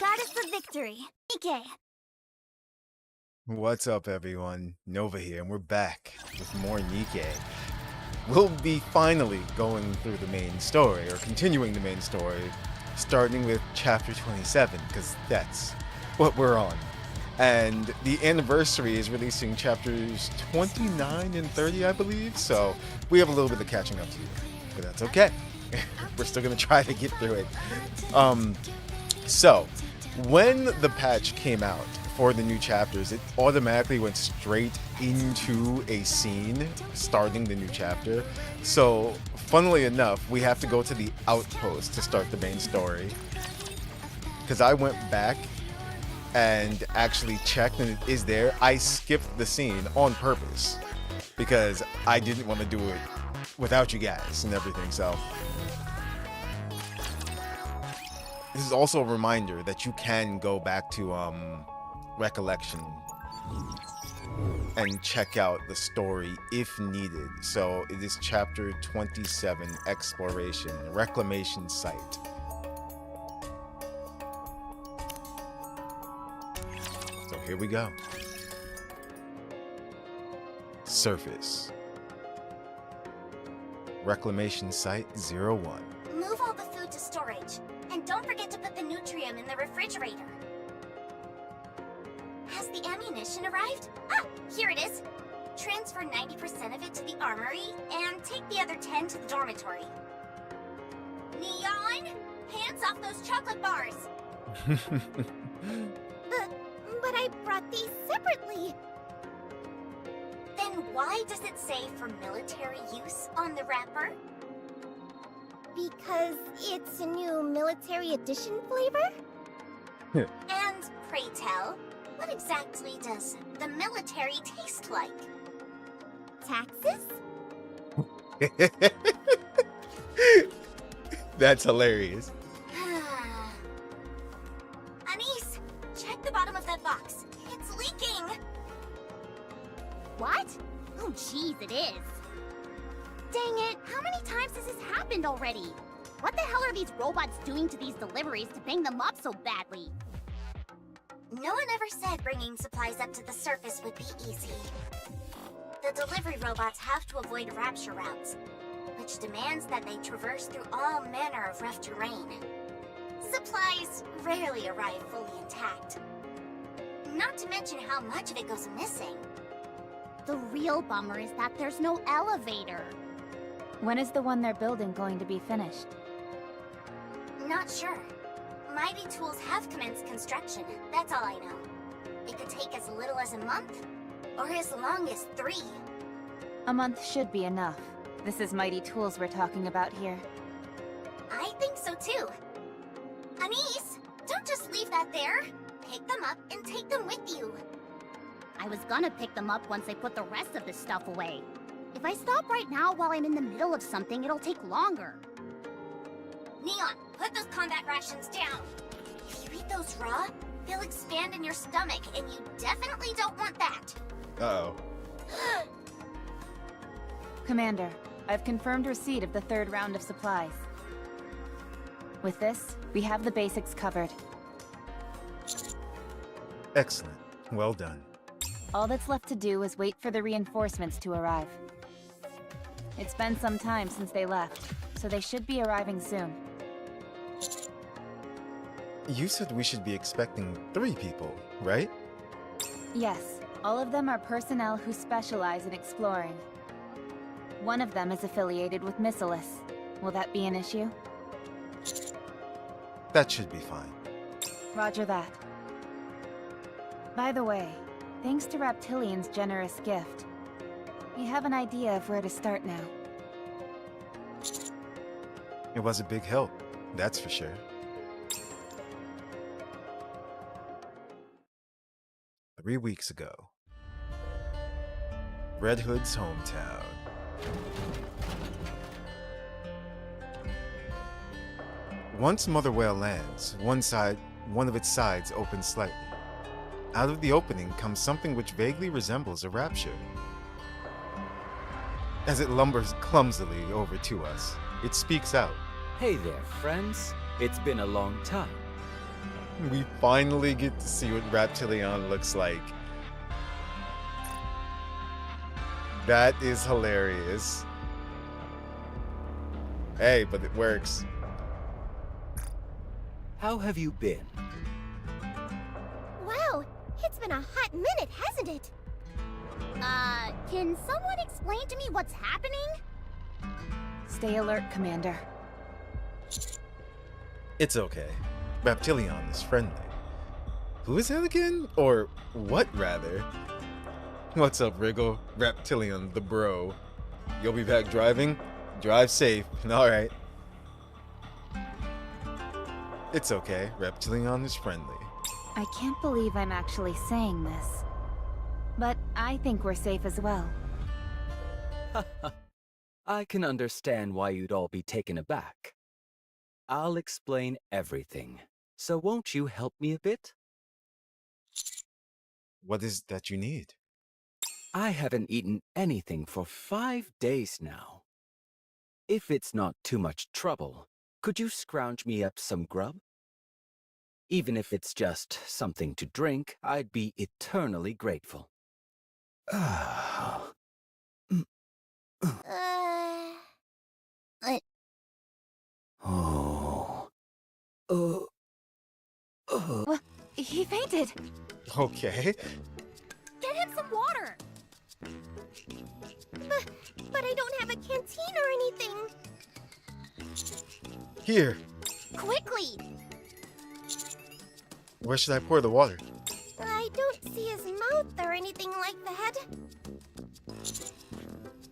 Goddess of Victory, NIKKE. What's up, everyone? Nova here, and we're back with more NIKKE. We'll be finally going through the main story, or continuing the main story, starting with chapter 27, because that's what we're on. And the anniversary is releasing chapters 29 and 30, I believe, so we have a little bit of catching up to do, but that's okay. We're still going to try to get through it. So, when the patch came out for the new chapters, it automatically went straight into a scene starting the new chapter. So, funnily enough, we have to go to the outpost to start the main story. Because I went back and actually checked and it is there. I skipped the scene on purpose because I didn't want to do it without you guys and everything, so... This is also a reminder that you can go back to Recollection and check out the story if needed. So it is chapter 27, Exploration, Reclamation Site. So here we go. Surface. Reclamation Site 01. Move all the food to storage. And don't forget to put the Nutrium in the refrigerator. Has the ammunition arrived? Ah, here it is. Transfer 90% of it to the armory and take the other 10 to the dormitory. Neon, hands off those chocolate bars. But I brought these separately. Then why does it say for military use on the wrapper? Because it's a new military edition flavor? And pray tell, what exactly does the military taste like? Taxes? That's hilarious. Anise, check the bottom of that box. It's leaking. What? Oh, jeez, it is. Dang it, how many times has this happened already? What the hell are these robots doing to these deliveries to bang them up so badly? No one ever said bringing supplies up to the surface would be easy. The delivery robots have to avoid rapture routes, which demands that they traverse through all manner of rough terrain. Supplies rarely arrive fully intact. Not to mention how much of it goes missing. The real bummer is that there's no elevator. When is the one they're building going to be finished? Not sure. Mighty Tools have commenced construction, that's all I know. It could take as little as a month, or as long as 3. A month should be enough. This is Mighty Tools we're talking about here. I think so too. Anise, don't just leave that there. Pick them up and take them with you. I was gonna pick them up once I put the rest of this stuff away. If I stop right now while I'm in the middle of something, it'll take longer. Neon, put those combat rations down. If you eat those raw, they'll expand in your stomach, and you definitely don't want that. Uh-oh. Commander, I've confirmed receipt of the 3rd round of supplies. With this, we have the basics covered. Excellent. Well done. All that's left to do is wait for the reinforcements to arrive. It's been some time since they left, so they should be arriving soon. You said we should be expecting 3 people, right? Yes, all of them are personnel who specialize in exploring. One of them is affiliated with Missilis. Will that be an issue? That should be fine. Roger that. By the way, thanks to Reptilian's generous gift, we have an idea of where to start now. It was a big help, that's for sure. Three weeks ago. Red Hood's hometown. Once Mother Whale lands, one of its sides opens slightly. Out of the opening comes something which vaguely resembles a rapture. As it lumbers clumsily over to us, it speaks out. Hey there, friends. It's been a long time. We finally get to see what Reptilion looks like. That is hilarious. Hey, but it works. How have you been? Wow, it's been a hot minute, hasn't it? Can someone explain to me what's happening? Stay alert, Commander. It's okay. Reptilion is friendly. Who is that again? Or what, rather? What's up, Wriggle? Reptilion, the bro. You'll be back driving? Drive safe. Alright. It's okay. Reptilion is friendly. I can't believe I'm actually saying this. But I think we're safe as well. I can understand why you'd all be taken aback. I'll explain everything. So won't you help me a bit? What is that you need? I haven't eaten anything for 5 days now. If it's not too much trouble, could you scrounge me up some grub? Even if it's just something to drink, I'd be eternally grateful. What? He fainted! Okay. Get him some water! But I don't have a canteen or anything. Here. Quickly! Where should I pour the water? I don't see his mouth or anything like that.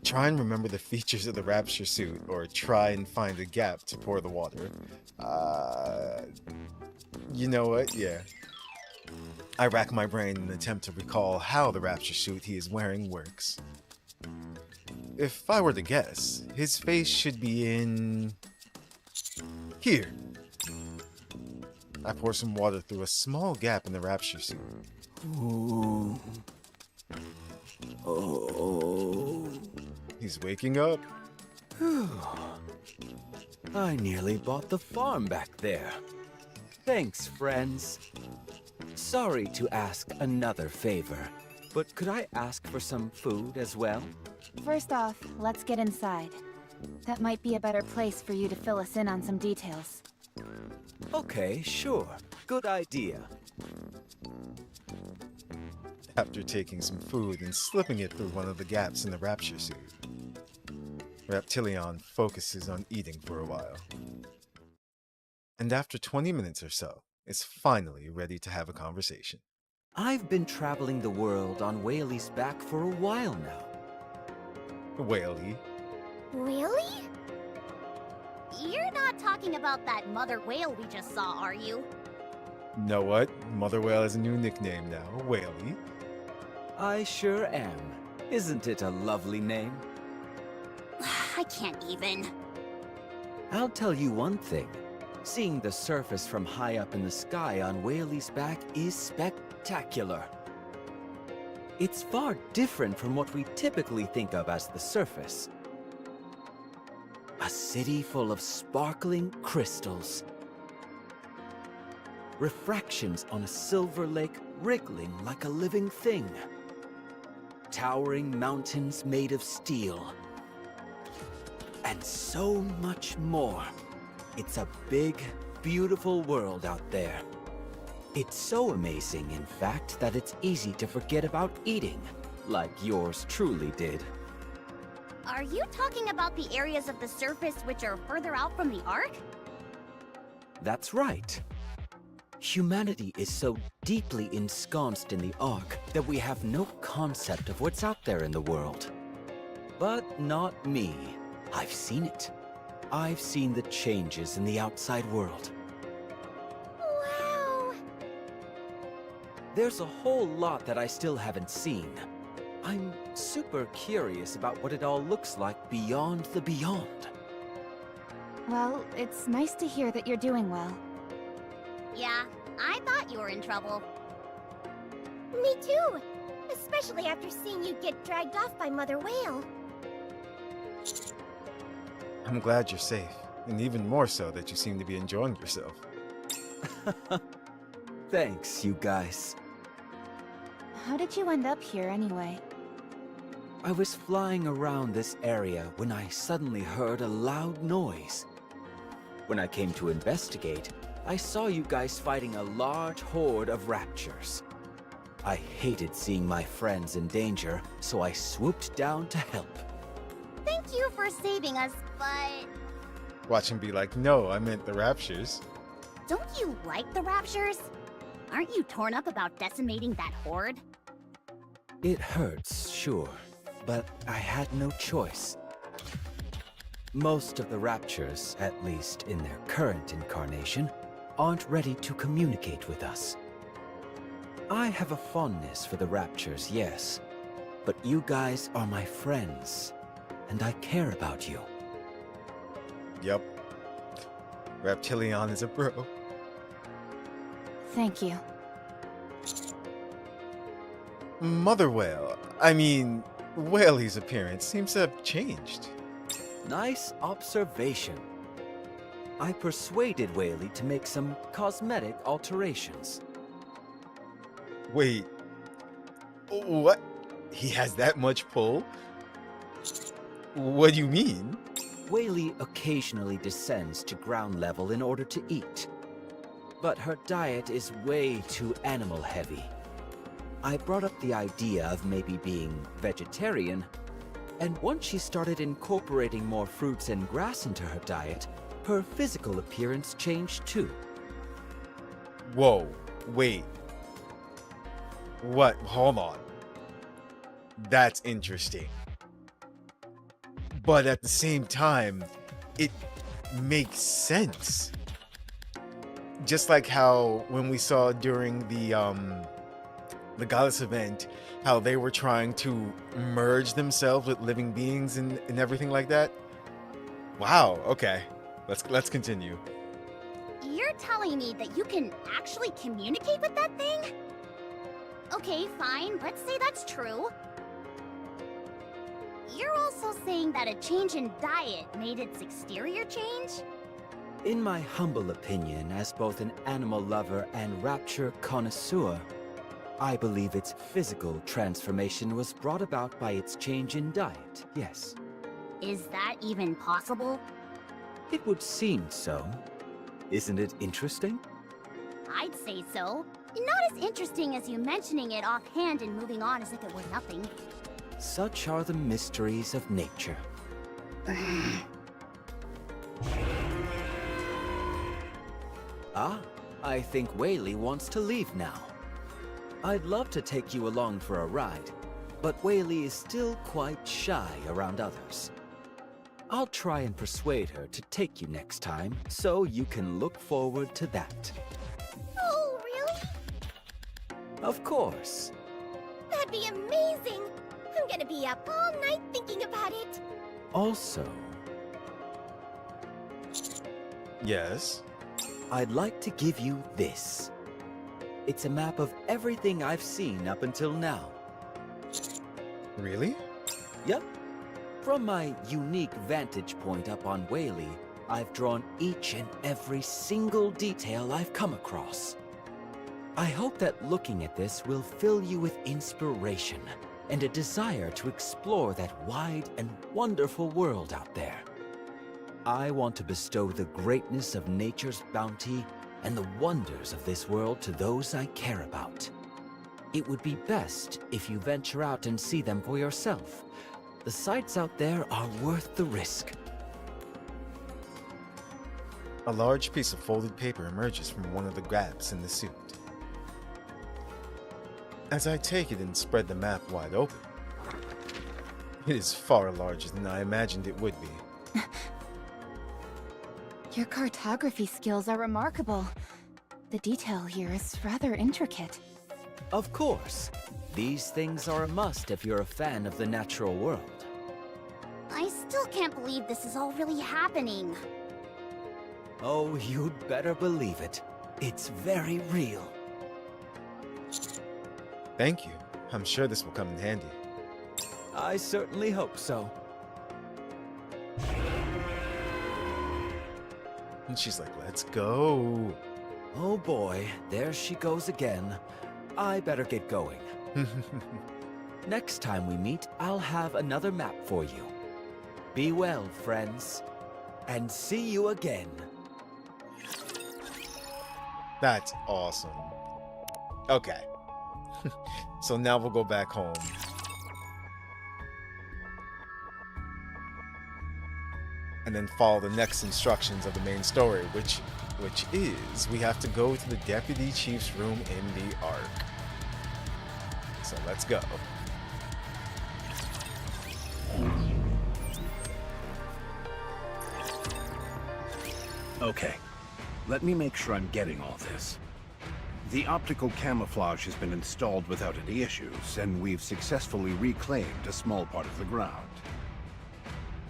Try and remember the features of the Rapture suit, or try and find a gap to pour the water. You know what? Yeah. I rack my brain in an attempt to recall how the Rapture suit he is wearing works. If I were to guess, his face should be in... here. I pour some water through a small gap in the Rapture suit. Ooh. Oh. He's waking up. I nearly bought the farm back there. Thanks, friends. Sorry to ask another favor, but could I ask for some food as well? First off, let's get inside. That might be a better place for you to fill us in on some details. Okay, sure. Good idea. After taking some food and slipping it through one of the gaps in the Rapture suit, Reptilion focuses on eating for a while. And after 20 minutes or so, is finally ready to have a conversation. I've been traveling the world on Whaley's back for a while now. Whaley. Really? You're not talking about that mother whale we just saw, are you? Know what? Mother Whale has a new nickname now, Whaley. I sure am. Isn't it a lovely name? I can't even. I'll tell you one thing. Seeing the surface from high up in the sky on Whaley's back is spectacular. It's far different from what we typically think of as the surface. A city full of sparkling crystals. Refractions on a silver lake wriggling like a living thing. Towering mountains made of steel. And so much more. It's a big, beautiful world out there. It's so amazing, in fact, that it's easy to forget about eating, like yours truly did. Are you talking about the areas of the surface which are further out from the Ark? That's right. Humanity is so deeply ensconced in the Ark that we have no concept of what's out there in the world. But not me. I've seen it. I've seen the changes in the outside world. Wow! There's a whole lot that I still haven't seen. I'm super curious about what it all looks like beyond the beyond. Well, it's nice to hear that you're doing well. Yeah, I thought you were in trouble. Me too! Especially after seeing you get dragged off by Mother Whale. I'm glad you're safe, and even more so that you seem to be enjoying yourself. Thanks, you guys. How did you end up here anyway? I was flying around this area when I suddenly heard a loud noise. When I came to investigate, I saw you guys fighting a large horde of raptures. I hated seeing my friends in danger, so I swooped down to help. Thank you for saving us, but Watch him be like, no, I meant the raptures. don't you like the Raptures? Aren't you torn up about decimating that horde? It hurts, sure, but I had no choice. Most of the raptures, at least in their current incarnation, aren't ready to communicate with us. I have a fondness for the raptures, yes, but you guys are my friends, and I care about you. Yep. Reptilion is a bro. Thank you. Mother Whale. I mean, Whaley's appearance seems to have changed. Nice observation. I persuaded Whaley to make some cosmetic alterations. Wait. What? He has that much pull? What do you mean? Whaley occasionally descends to ground level in order to eat. But her diet is way too animal heavy. I brought up the idea of maybe being vegetarian, and once she started incorporating more fruits and grass into her diet, her physical appearance changed too. Whoa. Wait. What? Hold on. That's interesting. But at the same time, it makes sense. Just like how when we saw during the Goddess event, how they were trying to merge themselves with living beings and everything like that. Wow, okay. Let's continue. You're telling me that you can actually communicate with that thing? Okay, fine, let's say that's true. You're also saying that a change in diet made its exterior change? In my humble opinion, as both an animal lover and rapture connoisseur, I believe its physical transformation was brought about by its change in diet, yes. Is that even possible? It would seem so. Isn't it interesting? I'd say so. Not as interesting as you mentioning it offhand and moving on as if it were nothing. Such are the mysteries of nature. Ah, I think Whaley wants to leave now. I'd love to take you along for a ride, but Whaley is still quite shy around others. I'll try and persuade her to take you next time, so you can look forward to that. Oh, really? Of course. That'd be amazing! I'm gonna be up all night thinking about it. Also, Yes. I'd like to give you this. It's a map of everything I've seen up until now. Really? Yep. From my unique vantage point up on Whaley, I've drawn each and every single detail I've come across. I hope that looking at this will fill you with inspiration and a desire to explore that wide and wonderful world out there. I want to bestow the greatness of nature's bounty and the wonders of this world to those I care about. It would be best if you venture out and see them for yourself. The sights out there are worth the risk. A large piece of folded paper emerges from one of the gaps in the suit. As I take it and spread the map wide open, it is far larger than I imagined it would be. Your cartography skills are remarkable. The detail here is rather intricate. Of course. These things are a must if you're a fan of the natural world. I still can't believe this is all really happening. Oh, you'd better believe it. It's very real. Thank you. I'm sure this will come in handy. I certainly hope so. And she's like, let's go. Oh boy, there she goes again. I better get going. Next time we meet, I'll have another map for you. Be well, friends. And see you again. That's awesome. Okay. So now we'll go back home. And then follow the next instructions of the main story, which is we have to go to the Deputy Chief's room in the Ark. So let's go. Okay, let me make sure I'm getting all this. The optical camouflage has been installed without any issues, and we've successfully reclaimed a small part of the ground.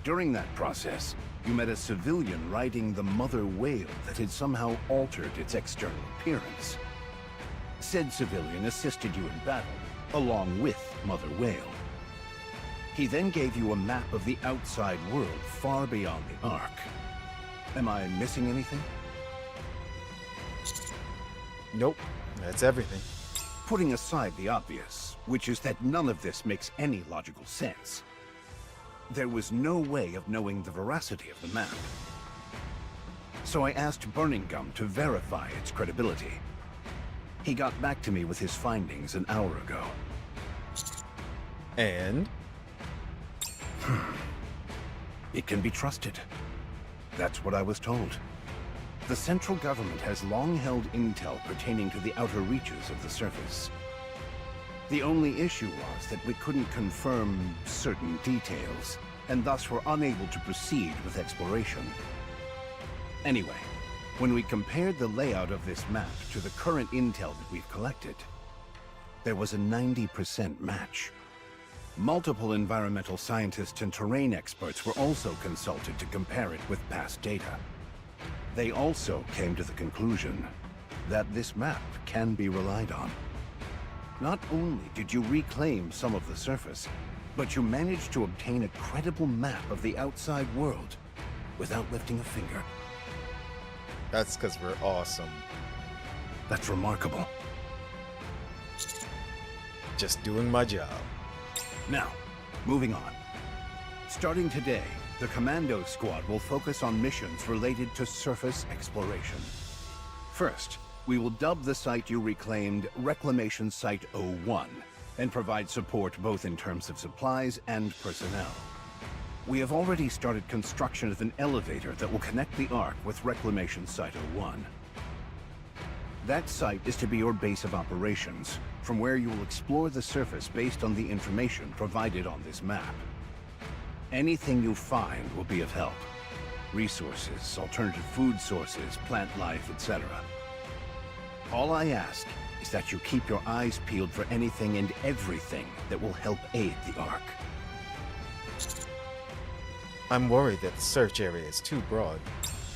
During that process, you met a civilian riding the mother whale that had somehow altered its external appearance. Said civilian assisted you in battle, along with Mother Whale. He then gave you a map of the outside world far beyond the Ark. Am I missing anything? Nope, that's everything. Putting aside the obvious, which is that none of this makes any logical sense, there was no way of knowing the veracity of the map. So I asked Burning Gum to verify its credibility. He got back to me with his findings an hour ago. And? It can be trusted. That's what I was told. The central government has long held intel pertaining to the outer reaches of the surface. The only issue was that we couldn't confirm certain details, and thus were unable to proceed with exploration. Anyway, when we compared the layout of this map to the current intel that we've collected, there was a 90% match. Multiple environmental scientists and terrain experts were also consulted to compare it with past data. They also came to the conclusion that this map can be relied on. Not only did you reclaim some of the surface, but you managed to obtain a credible map of the outside world without lifting a finger. That's because we're awesome. That's remarkable. Just doing my job. Now, moving on. Starting today, the Commando Squad will focus on missions related to surface exploration. First, we will dub the site you reclaimed Reclamation Site 01 and provide support both in terms of supplies and personnel. We have already started construction of an elevator that will connect the Ark with Reclamation Site 01. That site is to be your base of operations, from where you will explore the surface based on the information provided on this map. Anything you find will be of help. Resources, alternative food sources, plant life, etc. All I ask is that you keep your eyes peeled for anything and everything that will help aid the Ark. I'm worried that the search area is too broad.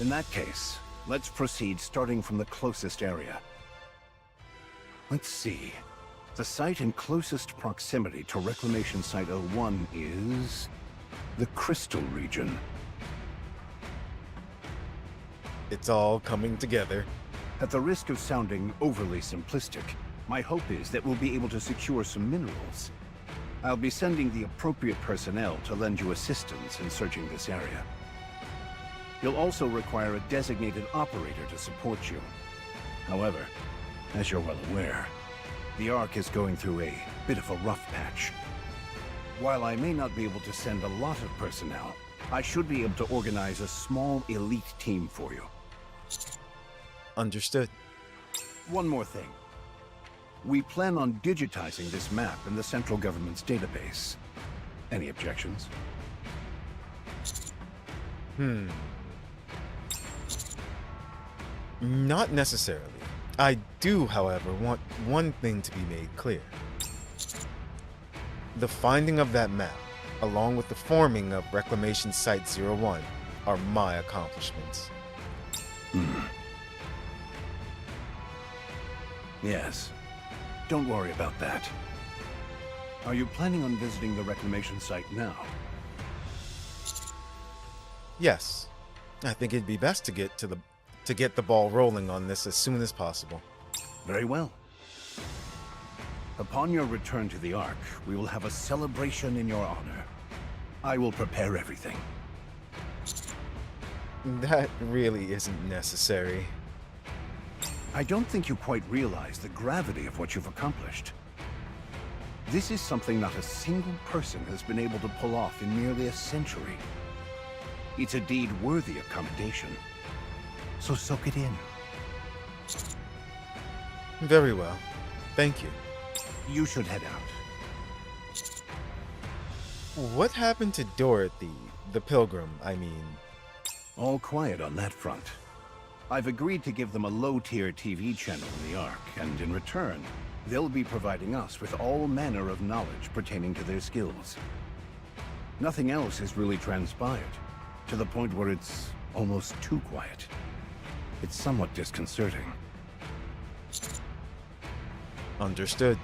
In that case, let's proceed starting from the closest area. Let's see. The site in closest proximity to Reclamation Site 01 is the Crystal region. It's all coming together. At the risk of sounding overly simplistic, my hope is that we'll be able to secure some minerals. I'll be sending the appropriate personnel to lend you assistance in searching this area. You'll also require a designated operator to support you. However, as you're well aware, the Ark is going through a bit of a rough patch. While I may not be able to send a lot of personnel, I should be able to organize a small elite team for you. Understood. One more thing. We plan on digitizing this map in the central government's database. Any objections? Not necessarily. I do, however, want one thing to be made clear. The finding of that map, along with the forming of Reclamation Site 01, are my accomplishments. Yes. Don't worry about that. Are you planning on visiting the reclamation site now? Yes. I think it'd be best to get to the to get the ball rolling on this as soon as possible. Very well. Upon your return to the Ark, we will have a celebration in your honor. I will prepare everything. That really isn't necessary. I don't think you quite realize the gravity of what you've accomplished. This is something not a single person has been able to pull off in nearly a century. It's a deed worthy of commendation. So soak it in. Very well. Thank you. You should head out. What happened to Dorothy, the pilgrim, I mean? All quiet on that front. I've agreed to give them a low-tier TV channel in the Ark, and in return, they'll be providing us with all manner of knowledge pertaining to their skills. Nothing else has really transpired, to the point where it's almost too quiet. It's somewhat disconcerting. Understood.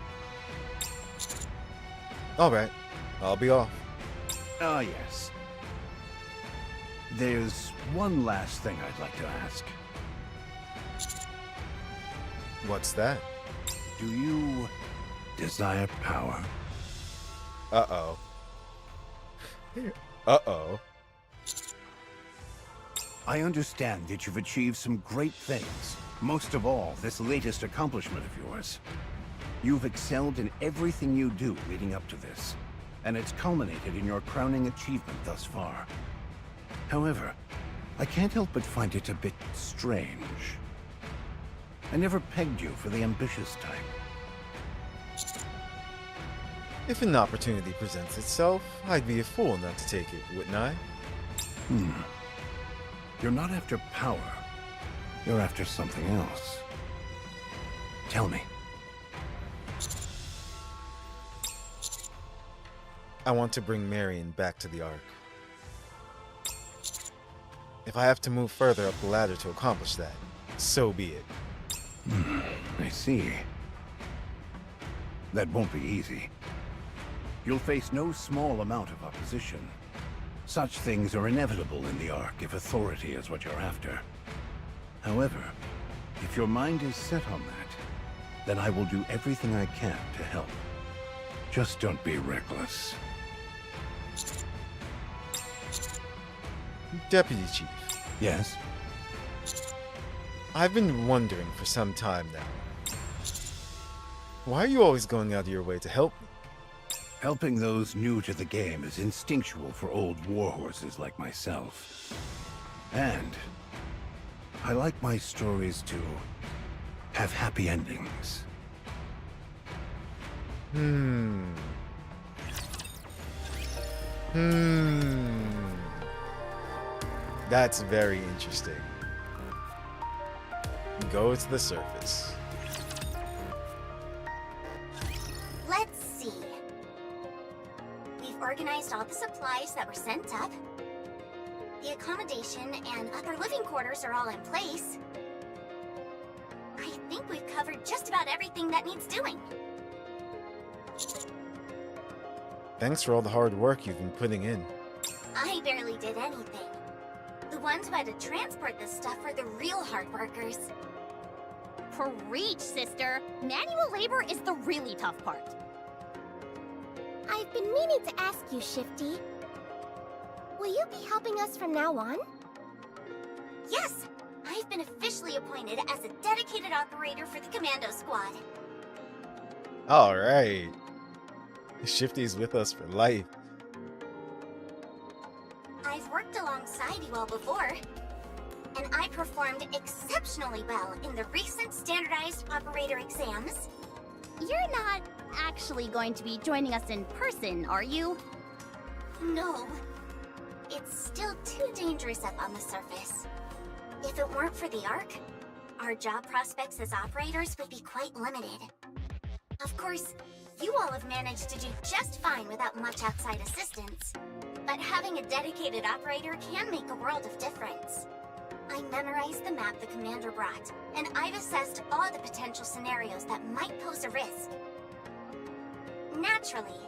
Alright, I'll be off. Ah, yes. There's one last thing I'd like to ask. What's that? Do you desire power? Uh-oh. Uh-oh. I understand that you've achieved some great things. Most of all, this latest accomplishment of yours. You've excelled in everything you do leading up to this, and it's culminated in your crowning achievement thus far. However, I can't help but find it a bit strange. I never pegged you for the ambitious type. If an opportunity presents itself, I'd be a fool not to take it, wouldn't I? You're not after power. You're after something else. Tell me. I want to bring Marion back to the Ark. If I have to move further up the ladder to accomplish that, so be it. I see. That won't be easy. You'll face no small amount of opposition. Such things are inevitable in the Ark if authority is what you're after. However, if your mind is set on that, then I will do everything I can to help. Just don't be reckless. Deputy Chief, Yes? I've been wondering for some time now. Why are you always going out of your way to help me? Helping those new to the game is instinctual for old warhorses like myself. And I like my stories to have happy endings. That's very interesting. Go to the surface. Let's see. We've organized all the supplies that were sent up. The accommodation and other living quarters are all in place. I think we've covered just about everything that needs doing. Thanks for all the hard work you've been putting in. I barely did anything. The ones who had to transport this stuff are the real hard workers. Preach, sister! Manual labor is the really tough part. I've been meaning to ask you, Shifty. Will you be helping us from now on? Yes! I've been officially appointed as a dedicated operator for the Commando Squad. Alright. Shifty's with us for life. I've worked alongside you all before, and I performed exceptionally well in the recent standardized operator exams. You're not actually going to be joining us in person, are you? No. It's still too dangerous up on the surface. If it weren't for the Ark, our job prospects as operators would be quite limited. Of course, you all have managed to do just fine without much outside assistance. But having a dedicated operator can make a world of difference. I memorized the map the commander brought, and I've assessed all the potential scenarios that might pose a risk. Naturally,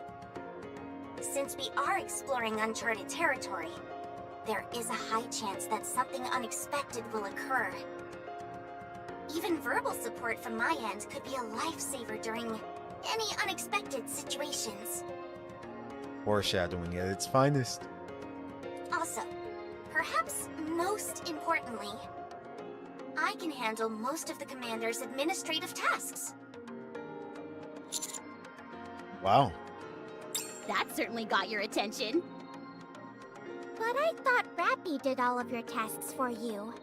since we are exploring uncharted territory, there is a high chance that something unexpected will occur. Even verbal support from my end could be a lifesaver during any unexpected situations. Foreshadowing at its finest. Also, perhaps most importantly, I can handle most of the commander's administrative tasks. Wow. That certainly got your attention. But I thought Rappy did all of your tasks for you.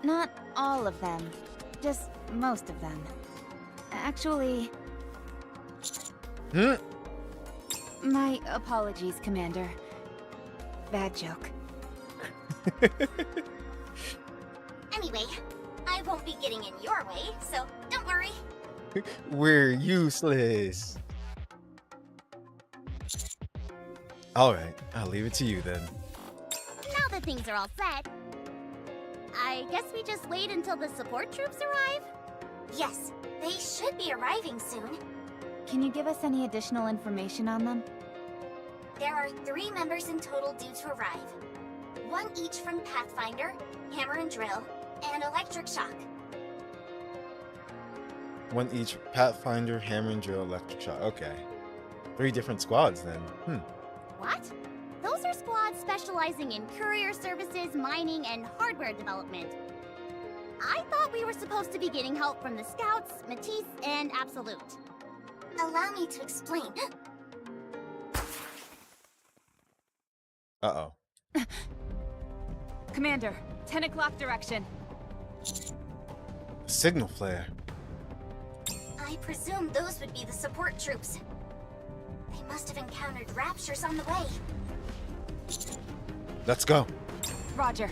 Not all of them. Just most of them. Actually, my apologies, Commander. Bad joke. Anyway, I won't be getting in your way, so don't worry. We're useless. Alright, I'll leave it to you then. Now that things are all set, I guess we just wait until the support troops arrive? Yes, they should be arriving soon. Can you give us any additional information on them? There are 3 members in total due to arrive. 1 each from Pathfinder, Hammer and Drill, and Electric Shock. One each: Pathfinder, Hammer and Drill, Electric Shock. Okay. 3 different squads then. What? Those are squads specializing in courier services, mining, and hardware development. I thought we were supposed to be getting help from the Scouts, Matisse, and Absolute. Allow me to explain. Uh-oh. Commander, 10 o'clock direction. Signal flare. I presume those would be the support troops. They must have encountered raptures on the way. Let's go. Roger.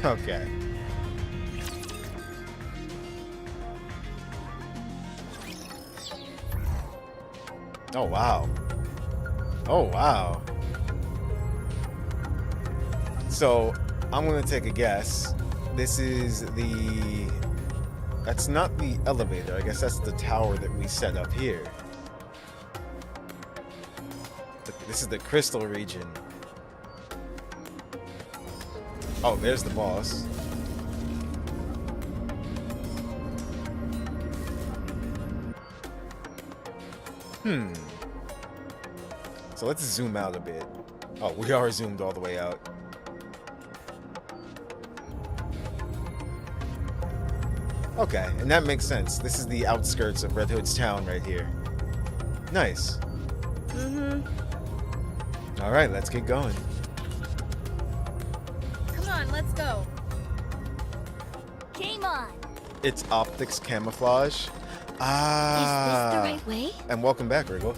Okay. Oh, wow. Oh, wow. So, I'm gonna take a guess. This is the... That's not the elevator. I guess that's the tower that we set up here. This is the crystal region. Oh, there's the boss. So let's zoom out a bit. Oh, we are zoomed all the way out. Okay, and that makes sense. This is the outskirts of Red Hood's town right here. Nice. All right, let's get going. Come on, let's go. Game on! It's optics camouflage. Ah. Is this the right way? And welcome back, Wriggle.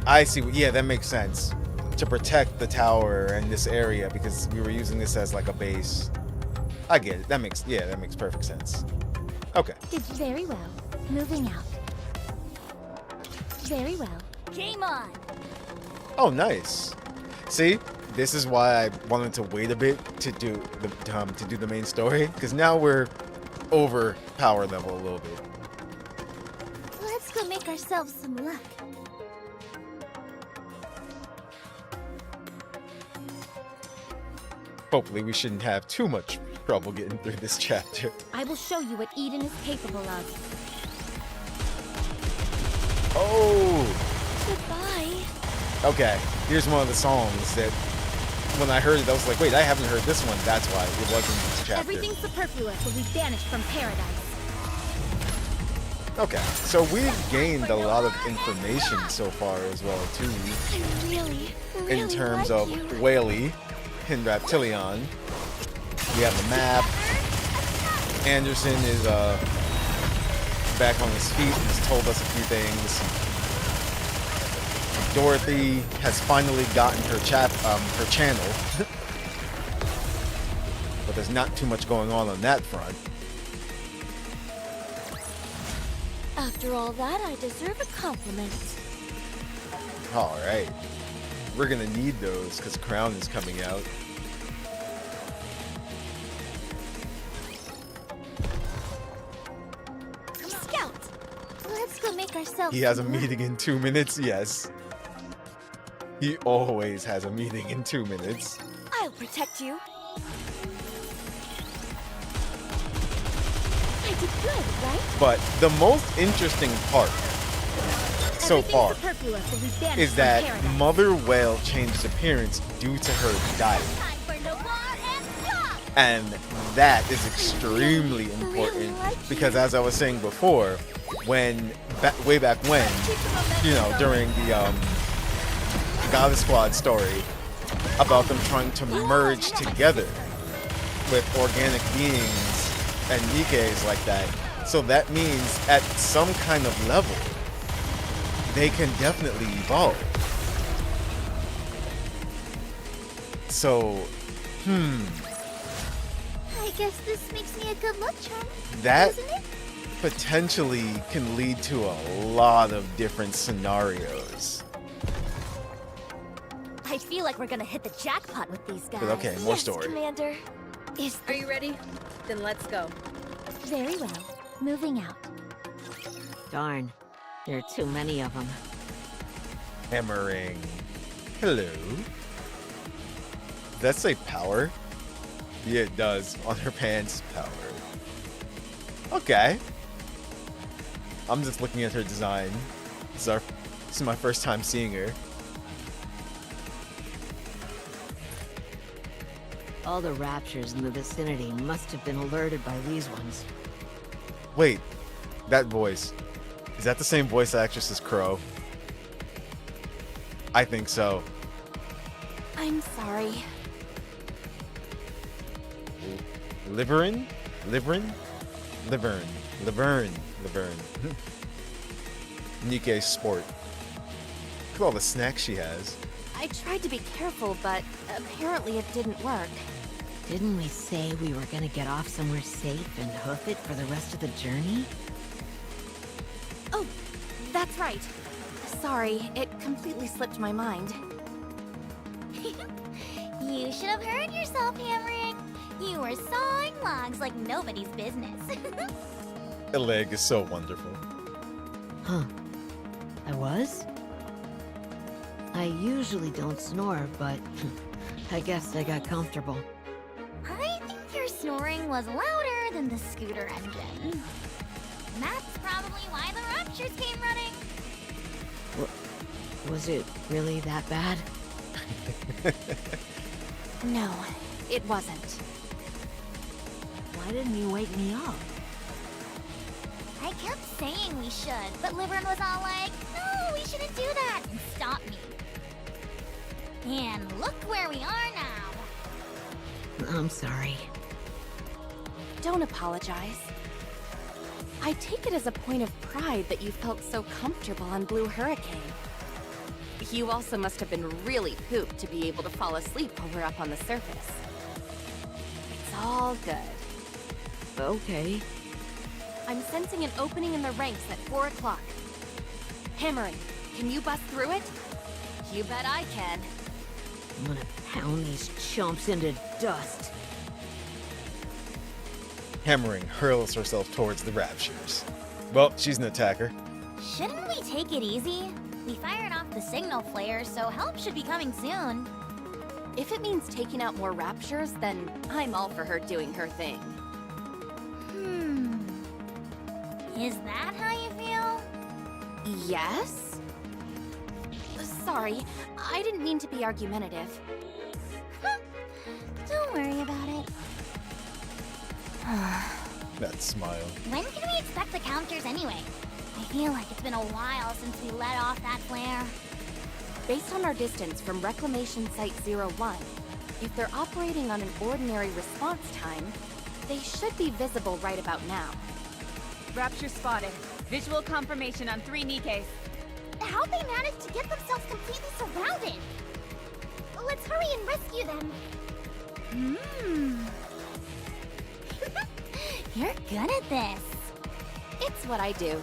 I see. Yeah, that makes sense. To protect the tower and this area because we were using this as like a base. I get it. That makes perfect sense. Okay. Did very well. Moving out. Very well. Game on! Oh, nice. See, this is why I wanted to wait a bit to do the main story because now we're over power level a little bit. Let's go make ourselves some luck. Hopefully, we shouldn't have too much trouble getting through this chapter. I will show you what Eden is capable of. Oh. Goodbye. Okay, here's one of the songs that when I heard it, I was like, wait, I haven't heard this one. That's why it wasn't in this chapter. Everything superfluous will be banished from paradise. Okay, so we've gained a lot of information so far as well, too, I really in terms like of you. Whaley and Reptilion. We have the map. Anderson is back on his feet and has told us a few things. Dorothy has finally gotten her channel, but there's not too much going on that front. After all that, I deserve a compliment. All right, we're gonna need those because Crown is coming out. Scout, let's go make ourselves. He has a some luck. meeting in 2 minutes. Yes. He always has a meeting in 2 minutes. I'll protect you. I did good, right? But the most interesting part so far Superfluous will be banished is from that paradise. Mother Whale changed appearance due to her diet. Time for Noir and Plot! And that is extremely important because, as I was saying before, when way back when, you know, during the Goddess Squad story about them trying to merge together with organic beings and NIKKEs like that. So that means at some kind of level, they can definitely evolve. So, I guess this makes me a good luck charm, that doesn't it? potentially can lead to a lot of different scenarios. I feel like we're gonna hit the jackpot with these guys. But okay, more Yes, story. Commander. Are you ready? Then let's go. Very well. Moving out. Darn, there are too many of them. Hammering. Hello. Does that say power? Yeah, it does. On her pants, power. Okay. I'm just looking at her design. This is my first time seeing her. All the raptures in the vicinity must have been alerted by these ones. Wait, that voice. Is that the same voice actress as Crow? I think so. I'm sorry. Liverin? Liverin? Livern. Laverne. Laverne. NIKKE Sport. Look at all the snacks she has. I tried to be careful, but apparently it didn't work. Didn't we say we were gonna get off somewhere safe and hoof it for the rest of the journey? Oh, that's right. Sorry, it completely slipped my mind. You should have heard yourself hammering. You were sawing logs like nobody's business. The leg is so wonderful. Huh. I was? I usually don't snore, but I guess I got comfortable. I think your snoring was louder than the scooter engine. And that's probably why the raptures came running. Was it really that bad? No, it wasn't. Why didn't you wake me up? I kept saying we should, but Livern was all like, no, we shouldn't do that, and stopped me. And look where we are now. I'm sorry. Don't apologize. I take it as a point of pride that you felt so comfortable on Blue Hurricane. You also must have been really pooped to be able to fall asleep while we're up on the surface. It's all good. Okay. I'm sensing an opening in the ranks at 4 o'clock. Hammering, can you bust through it? You bet I can. I'm gonna pound these chumps into dust. Hammering hurls herself towards the raptures. Well, she's an attacker. Shouldn't we take it easy? We fired off the signal flare, so help should be coming soon. If it means taking out more raptures, then I'm all for her doing her thing. Is that how you feel? Yes? Sorry, I didn't mean to be argumentative. Don't worry about it. That smile. When can we expect the counters anyway? I feel like it's been a while since we let off that flare. Based on our distance from Reclamation Site 01, if they're operating on an ordinary response time, they should be visible right about now. Rapture spotted. Visual confirmation on 3 NIKKEs. How'd they manage to get themselves completely surrounded? Let's hurry and rescue them. You're good at this. It's what I do.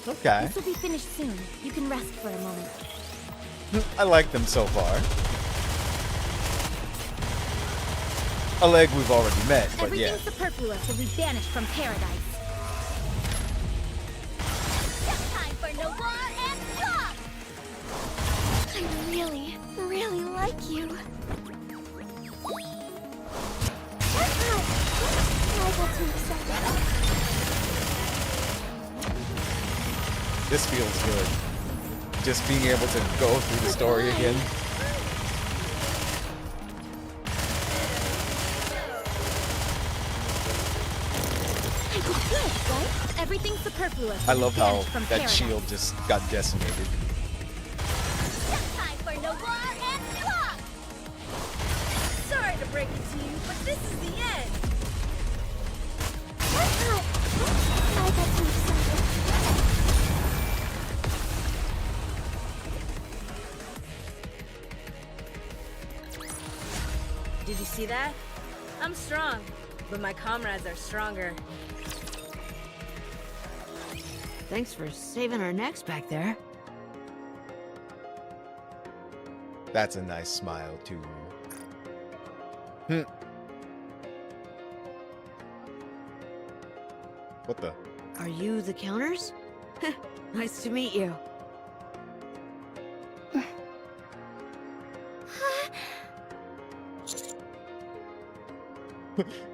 Okay. This will be finished soon. You can rest for a moment. I like them so far. A leg we've already met, but Everything yeah. superfluous will be banished from paradise. This feels good. Just being able to go through the story again. Everything's superfluous. I love how Banished from that paradise. shield just got decimated. Time for Noir and Swap! Sorry to break it to you, but this is the end. I got too excited. Did you see that? I'm strong, but my comrades are stronger. Thanks for saving our necks back there. That's a nice smile, too. What the? Are you the counters? Nice to meet you.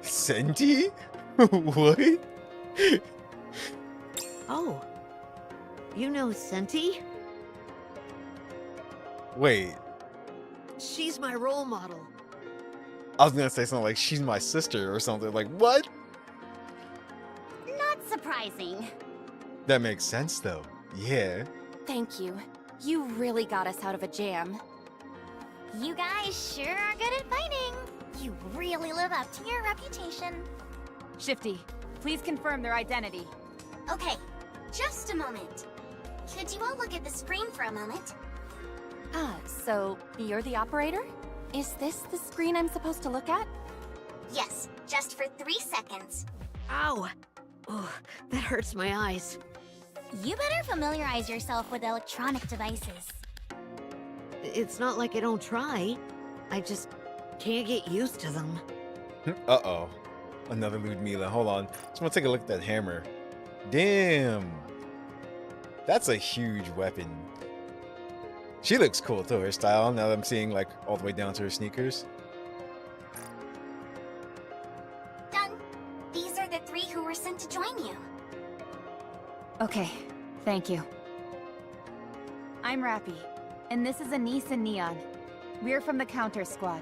Senti? What? Oh. You know Senti? Wait, She's my role model. I was gonna say something like she's my sister or something. Like, what? Not surprising. That makes sense, though. Yeah. Thank you. You really got us out of a jam. You guys sure are good at fighting. You really live up to your reputation. Shifty, please confirm their identity. Okay, just a moment. Could you all look at the screen for a moment? Ah, so you're the operator? Is this the screen I'm supposed to look at? Yes, just for 3 seconds. Ow! Oh, that hurts my eyes. You better familiarize yourself with electronic devices. It's not like I don't try. I just can't get used to them. Uh-oh. Another Ludmilla. Hold on. Just want to take a look at that hammer. Damn. That's a huge weapon. She looks cool too, her style. Now that I'm seeing like all the way down to her sneakers. Done. These are the 3 who were sent to join you. Okay, thank you. I'm Rappy, and this is Anise and Neon. We're from the Counter Squad.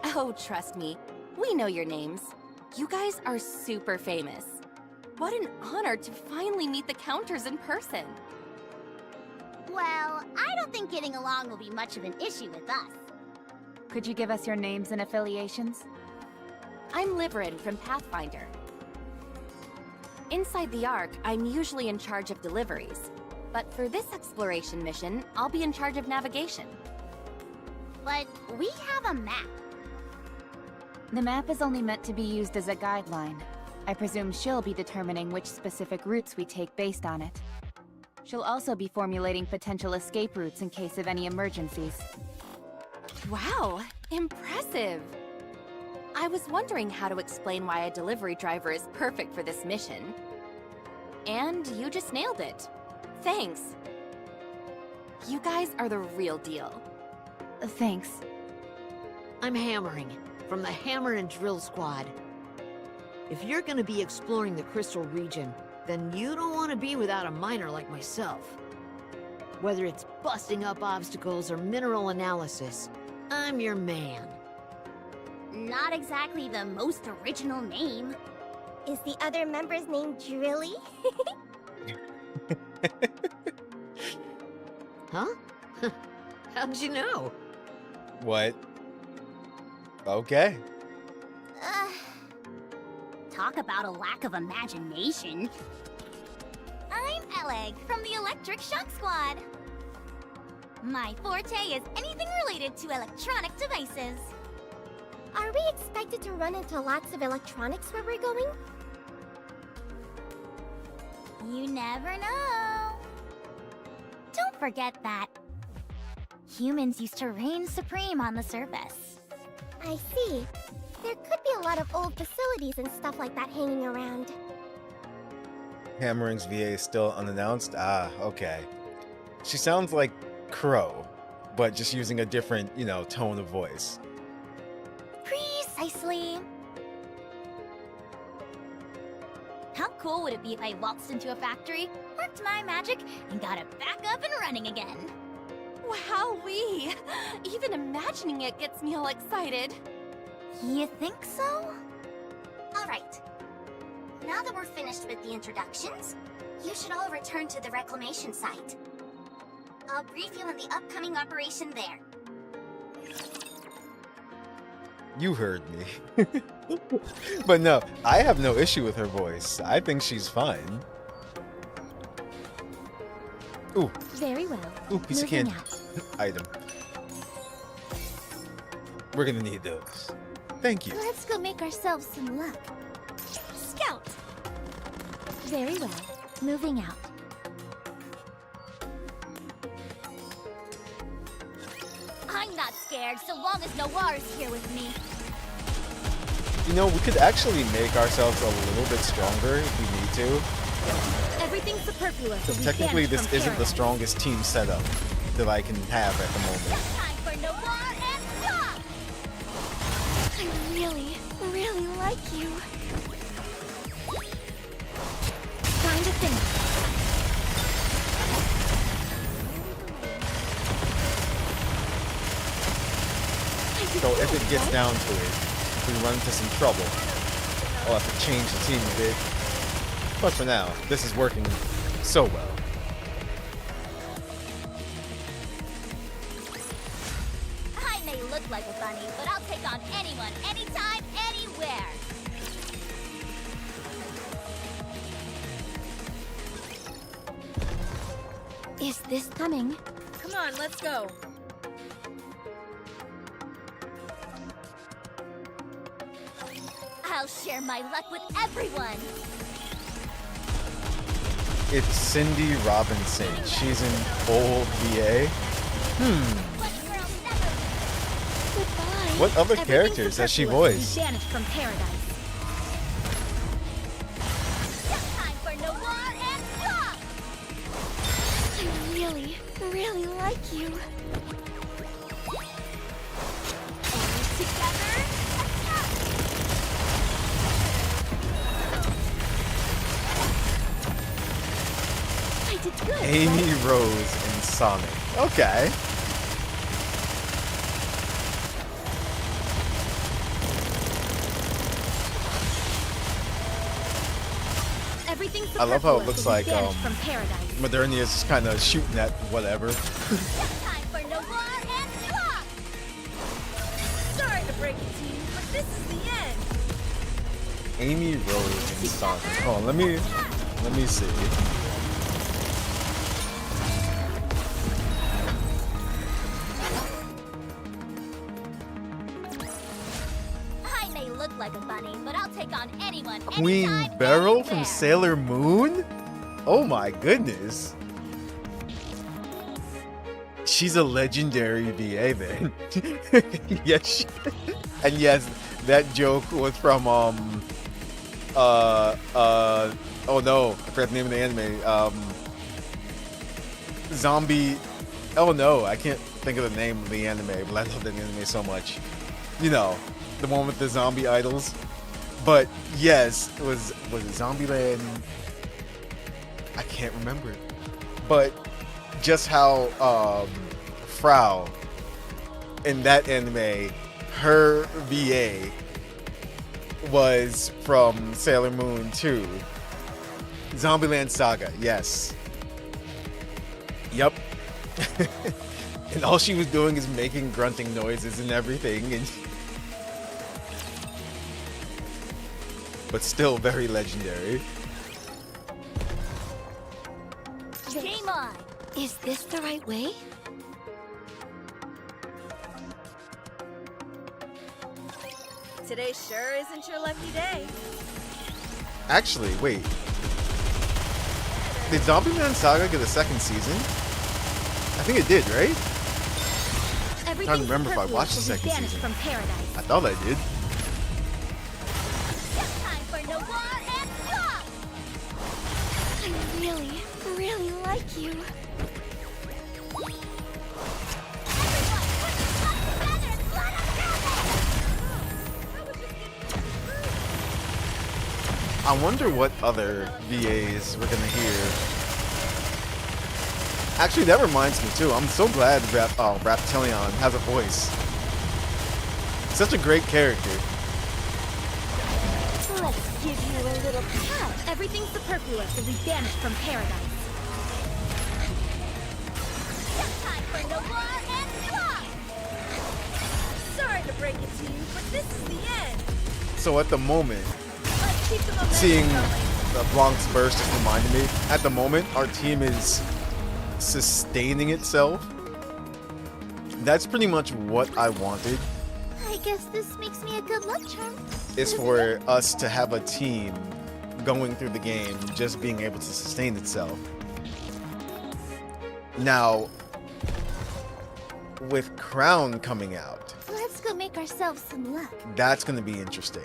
Oh, trust me. We know your names. You guys are super famous. What an honor to finally meet the Counters in person. Well, I don't think getting along will be much of an issue with us. Could you give us your names and affiliations? I'm Liverin from Pathfinder. Inside the Ark, I'm usually in charge of deliveries. But for this exploration mission, I'll be in charge of navigation. But we have a map. The map is only meant to be used as a guideline. I presume she'll be determining which specific routes we take based on it. She'll also be formulating potential escape routes in case of any emergencies. Wow, impressive! I was wondering how to explain why a delivery driver is perfect for this mission. And you just nailed it. Thanks. You guys are the real deal. Thanks. I'm Hammering, from the Hammer and Drill Squad. If you're gonna be exploring the Crystal region, then you don't want to be without a miner like myself. Whether it's busting up obstacles or mineral analysis, I'm your man. Not exactly the most original name. Is the other member's name Drilly? Huh? How'd you know? What? Okay. Talk about a lack of imagination. I'm Eleg from the Electric Shock Squad. My forte is anything related to electronic devices. Are we expected to run into lots of electronics where we're going? You never know. Don't forget that. Humans used to reign supreme on the surface. I see. There could be a lot of old facilities and stuff like that hanging around. Hammering's VA is still unannounced? Ah, okay. She sounds like Crow, but just using a different, you know, tone of voice. Precisely. How cool would it be if I waltzed into a factory, worked my magic, and got it back up and running again? Wowee! Even imagining it gets me all excited. You think so? Alright. Now that we're finished with the introductions, you should all return to the reclamation site. I'll brief you on the upcoming operation there. You heard me. But no, I have no issue with her voice. I think she's fine. Ooh, Very well. ooh, piece of Moving candy. out. Item. We're gonna need those. Thank you. Let's go make ourselves some luck. Scout! Very well. Moving out. I'm not scared so long as Noir is here with me. You know, we could actually make ourselves a little bit stronger if we need to. Everything's superfluous. Because technically this isn't the strongest team setup that I can have at the moment. Time for Noir and Rock! I really, really like you. Time to finish. So if it gets down to it, we run into some trouble. I'll have to change the team a bit. But for now, this is working so well. I may look like a bunny, but I'll take on anyone, anytime, anywhere. Is this coming? Come on, let's go. I'll share my luck with everyone. It's Cindy Robinson. She's an old VA. But girls never. Goodbye. What other characters has she voiced? Banished from paradise. Time for Noir and Rock. I really, really like you. And together, attack! I did good. Amy Rose and Sonic. Okay. Everything's I love how it superfluous looks will be like banished from paradise. Modernia is just kind of shooting at whatever. Time for Noir and Rock. Sorry to break it to you, but this is the end. Amy Rose and Sonic. Oh, let me see. I may look like a bunny, but I'll take on anyone, Queen anytime, Beryl anywhere. from Sailor Moon? Oh my goodness. She's a legendary VA then. Yes. And yes, that joke was from oh no, I forgot the name of the anime. Zombie. Oh no, I can't think of the name of the anime, but I love that anime so much. You know, the one with the zombie idols. But yes, it was it Zombieland? I can't remember it. But just how Frau in that anime, her VA was from Sailor Moon 2. Zombieland Saga, yes. Yep. And all she was doing is making grunting noises and everything, and but still very legendary. Game on. Is this the right way? Today sure isn't your lucky day. Actually, wait. Did Zombieland Saga get a second season? I think it did, right? Everything Trying to remember if I watched the second season. From paradise. I thought I did. Time for Noir and Rock. I really, really like you. I wonder what other VAs we're gonna hear. Actually, that reminds me too. I'm so glad Raptilion has a voice. Such a great character. Let's give you a little cut. Everything superfluous will be banished from paradise. Time for Noir and Block! Sorry to break it to you, but this is the end. So at the moment, Let's keep the momentum seeing going. the Bronx Burst just reminded me, at the moment, our team is sustaining itself. That's pretty much what I wanted, I guess this makes me a good luck charm. is for us to have a team going through the game just being able to sustain itself. Now, with Crown coming out, Let's go make ourselves some luck. that's going to be interesting.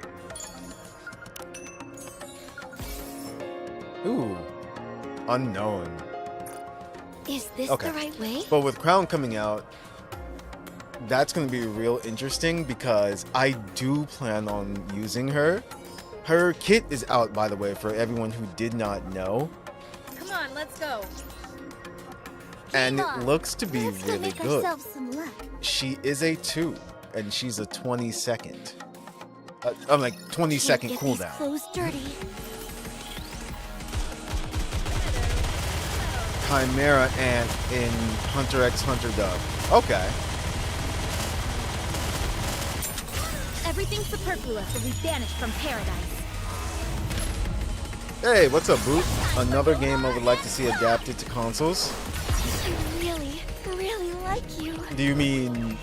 Ooh, unknown. Is this Okay. the right way? But with Crown coming out, that's going to be real interesting because I do plan on using her. Her kit is out, by the way, for everyone who did not know. Come on, let's go. And Come it on, looks to be Let's go really make good. ourselves some luck. She is a 2, and she's a 20-second. I'm like 20-second Can't get these cooldown. clothes dirty. Chimera Ant in Hunter x Hunter dub. Okay. Everything superfluous will be banished from paradise. Hey, what's up, Boot? Another game I would like to see adapted to consoles. I really, really like you. Do you mean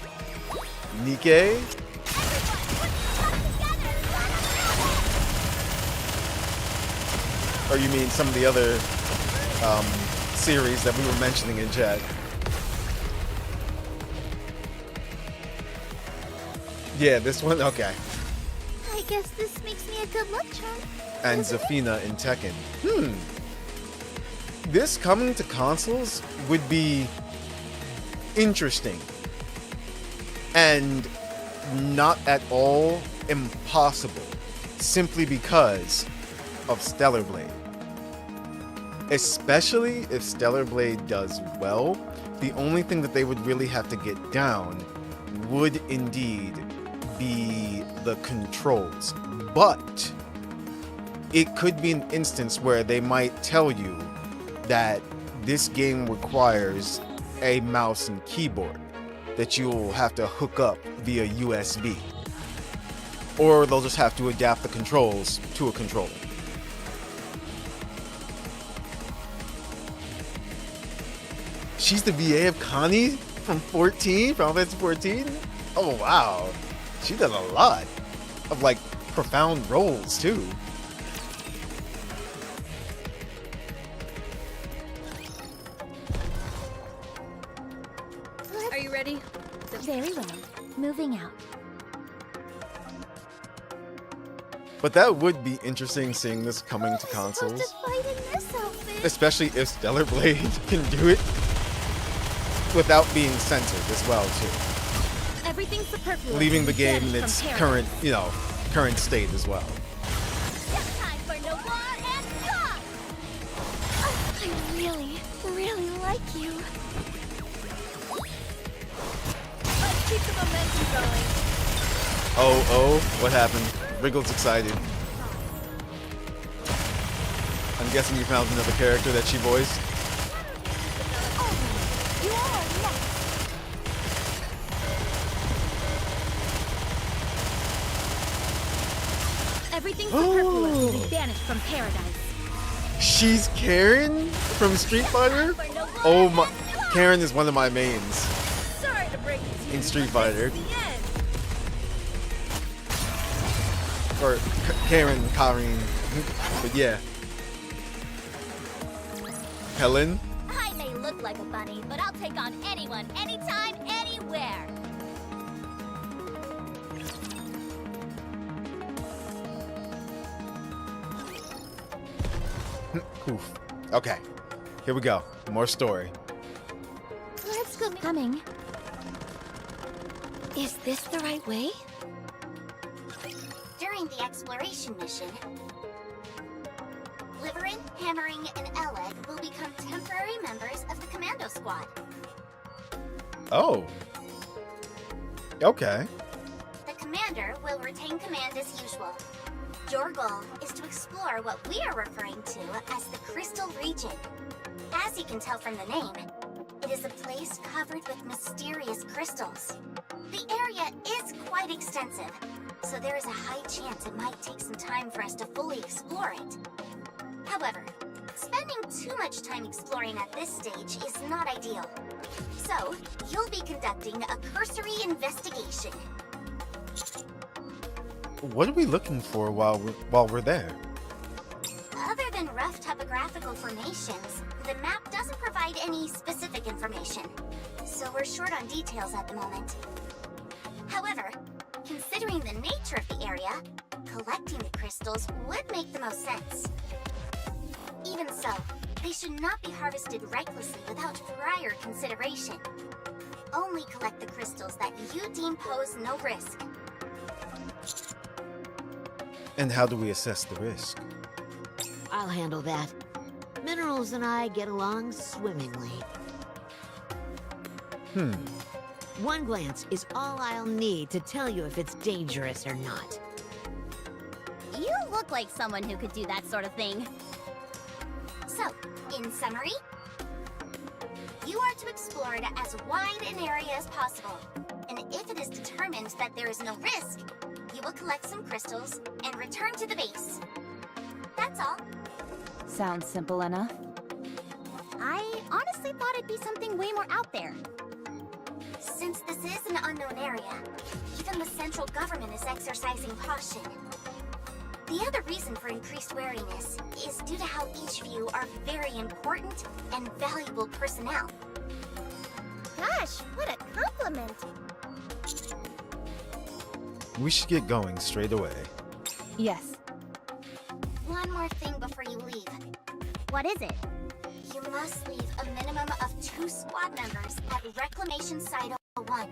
NIKKE? Or you mean some of the other series that we were mentioning in chat? Yeah, this one? Okay. I guess this makes me a good luck charm. And Zafina in Tekken. This coming to consoles would be interesting. And not at all impossible. Simply because of Stellar Blade. Especially if Stellar Blade does well, the only thing that they would really have to get down would indeed be the controls. But it could be an instance where they might tell you that this game requires a mouse and keyboard that you'll have to hook up via USB. Or they'll just have to adapt the controls to a controller. She's the VA of Connie from 14, Final Fantasy 14? Oh wow. She does a lot of like profound roles too. Are you ready? Very well. Moving out. But that would be interesting seeing this coming to Supposed consoles. to fight in this outfit. Especially if Stellar Blade can do it without being censored as well too. Everything superfluous. Leaving the will be game in banished its from current, paradise. current state as well. Time for Noir and Block! I really, really like you. Let's keep the momentum going. Oh, what happened? Wriggle's excited. I'm guessing you found another character that she voiced. You are next. Everything superfluous will be banished from paradise. She's Karen from Street Fighter? Oh my, Karen is one of my mains Sorry to break it to you, in Street but Fighter. this is the end. Or Karen, Karin. But yeah. Helen? I may look like a bunny, but I'll take on anyone, anytime, anywhere. Oof. Okay. Here we go. More story. Let's go. Coming. Is this the right way? During the exploration mission, Delivering, Hammering, and Eleg will become temporary members of the Commando Squad. Oh. Okay. The Commander will retain command as usual. Your goal is to explore what we are referring to as the Crystal Region. As you can tell from the name, it is a place covered with mysterious crystals. The area is quite extensive, so there is a high chance it might take some time for us to fully explore it. However, spending too much time exploring at this stage is not ideal. So, you'll be conducting a cursory investigation. What are we looking for while we're there? Other than rough topographical formations, the map doesn't provide any specific information, so we're short on details at the moment. However, considering the nature of the area, collecting the crystals would make the most sense. Even so, they should not be harvested recklessly without prior consideration. Only collect the crystals that you deem pose no risk. And how do we assess the risk? I'll handle that. Minerals and I get along swimmingly. One glance is all I'll need to tell you if it's dangerous or not. You look like someone who could do that sort of thing. So, in summary, you are to explore it as wide an area as possible. And if it is determined that there is no risk, you will collect some crystals and return to the base. That's all. Sounds simple enough. I honestly thought it'd be something way more out there. Since this is an unknown area, even the central government is exercising caution. The other reason for increased wariness is due to how each of you are very important and valuable personnel. Gosh, what a compliment! We should get going straight away. Yes. One more thing before you leave. What is it? You must leave a minimum of 2 squad members at Reclamation Site 01.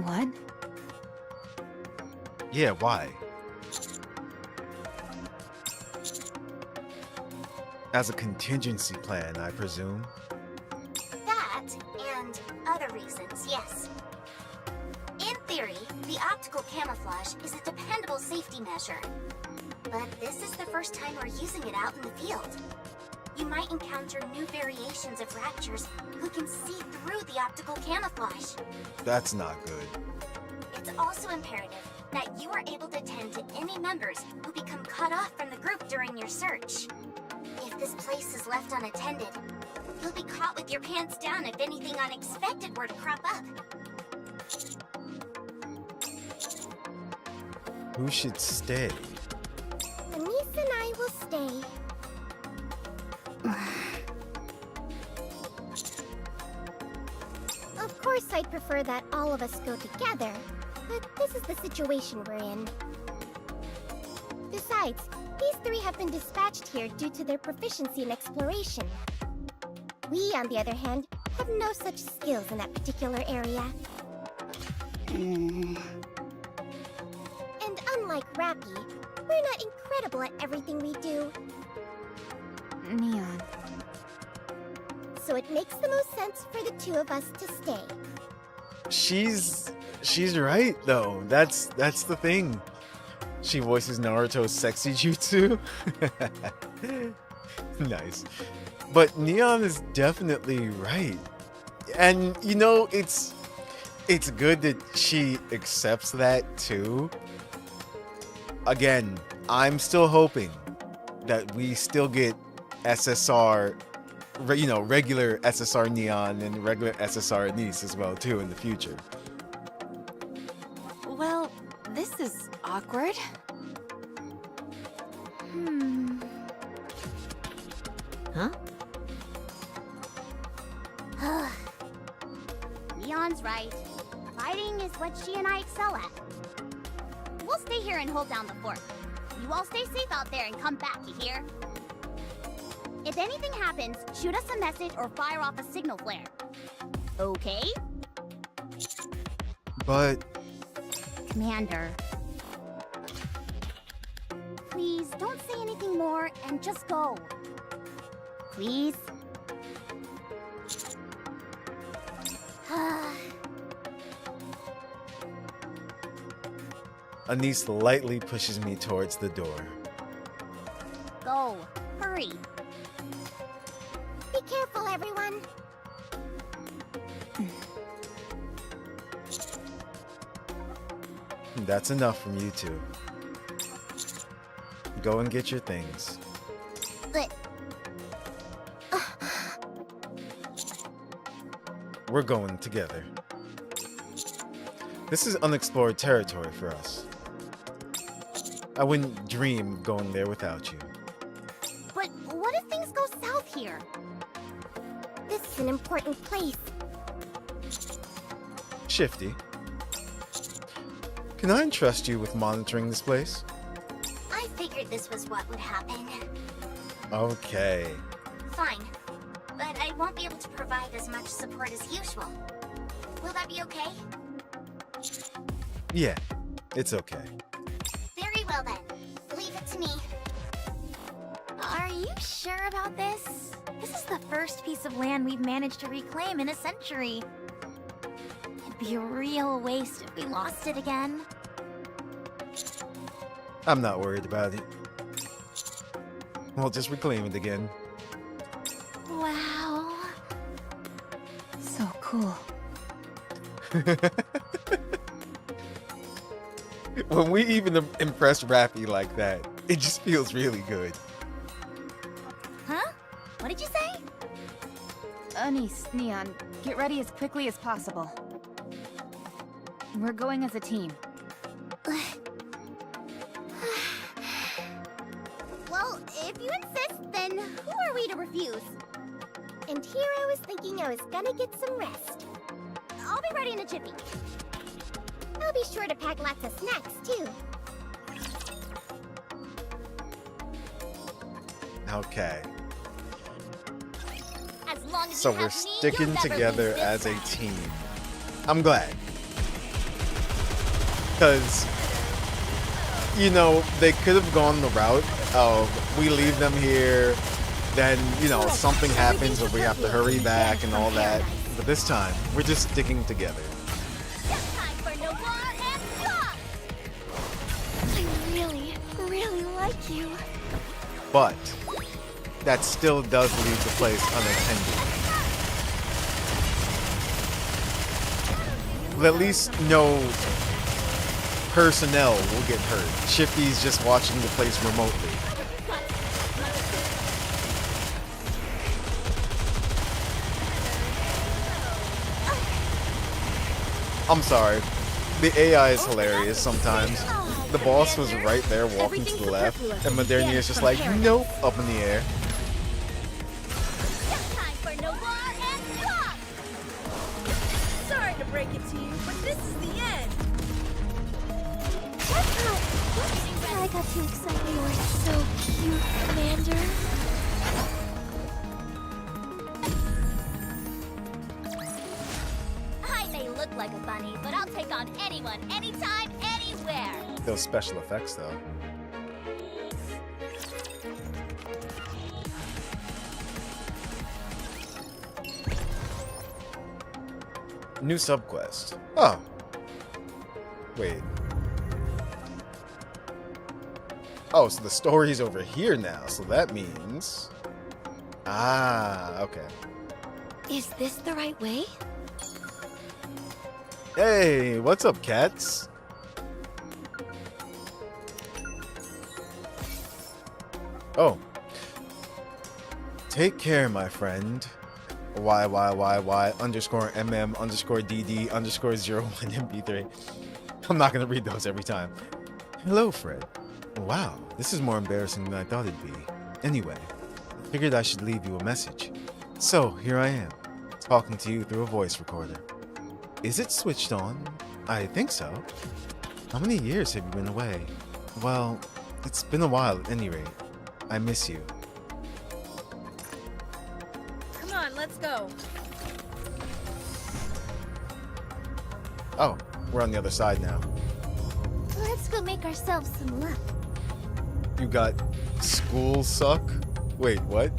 What? Yeah, why? As a contingency plan, I presume. That, and other reasons, yes. In theory, the optical camouflage is a dependable safety measure. But this is the first time we're using it out in the field. You might encounter new variations of raptors who can see through the optical camouflage. That's not good. It's also imperative that you are able to tend to any members who become cut off from the group during your search. If this place is left unattended, you'll be caught with your pants down if anything unexpected were to crop up. Who should stay? Anise and I will stay. Of course, I'd prefer that all of us go together, but this is the situation we're in. Besides, these 3 have been dispatched here due to their proficiency in exploration. We, on the other hand, have no such skills in that particular area. And unlike Rappy, we're not incredible at everything we do. Neon. So it makes the most sense for the 2 of us to stay. She's right though. That's the thing. She voices Naruto's sexy jutsu. Nice. But Neon is definitely right. And you know, it's good that she accepts that too. Again, I'm still hoping that we still get SSR, you know, regular SSR Neon and regular SSR Anise as well too in the future. Well, this is awkward. Huh? Neon's right. Fighting is what she and I excel at. We'll stay here and hold down the fort. You all stay safe out there and come back, you hear? If anything happens, shoot us a message or fire off a signal flare. Okay? But Commander. Please don't say anything more and just go. Please? Anise lightly pushes me towards the door. Go. Hurry. Be careful, everyone. That's enough from you two. Go and get your things. But We're going together. This is unexplored territory for us. I wouldn't dream going there without you. But what if things go south here? This is an important place. Shifty, can I entrust you with monitoring this place? I figured this was what would happen. Okay. Fine. But I won't be able to provide as much support as usual. Will that be okay? Yeah, it's okay. Very well then. Leave it to me. Are you sure about this? This is the first piece of land we've managed to reclaim in a century. It'd be a real waste if we lost it again. I'm not worried about it. We'll just reclaim it again. Wow. So cool. When we even impress Rappy like that, it just feels really good. Huh? What did you say? Anise, Neon, get ready as quickly as possible. We're going as a team. Well, if you insist, then who are we to refuse? And here I was thinking I was gonna get some rest. I'll be ready in a jiffy. I'll be sure to pack lots of snacks, too. Okay. As long as So you we're have me, sticking you'll never together lose this as a round. team. I'm glad. Because, you know, they could have gone the route of we leave them here, then, you know, something happens or we have to hurry back and all that. But this time, we're just sticking together. Time for no more and stop! I really, really like you. But that still does leave the place unattended. At least no personnel will get hurt. Shifty's just watching the place remotely. I'm sorry. The AI is hilarious sometimes. The boss was right there walking to the left, and Modernia is just like, nope, up in the air. Time for no more and stop! Sorry to break it to you, but this is the end. Whoops, I got too excited. You are so cute, Commander. I may look like a bunny, but I'll take on anyone, anytime, anywhere. Those special effects, though. New subquest. Oh. Wait. Oh, so the story's over here now, so that means... Ah, okay. Is this the right way? Hey, what's up, cats? Oh. Take care, my friend. YYYY underscore MM underscore DD underscore 01 MP3. I'm not gonna read those every time. Hello, Fred. Wow, this is more embarrassing than I thought it'd be. Anyway, I figured I should leave you a message. So, here I am, talking to you through a voice recorder. Is it switched on? I think so. How many years have you been away? Well, it's been a while at any rate. I miss you. Come on, let's go. Oh, we're on the other side now. Let's go make ourselves some luck. You got school suck? Wait, what?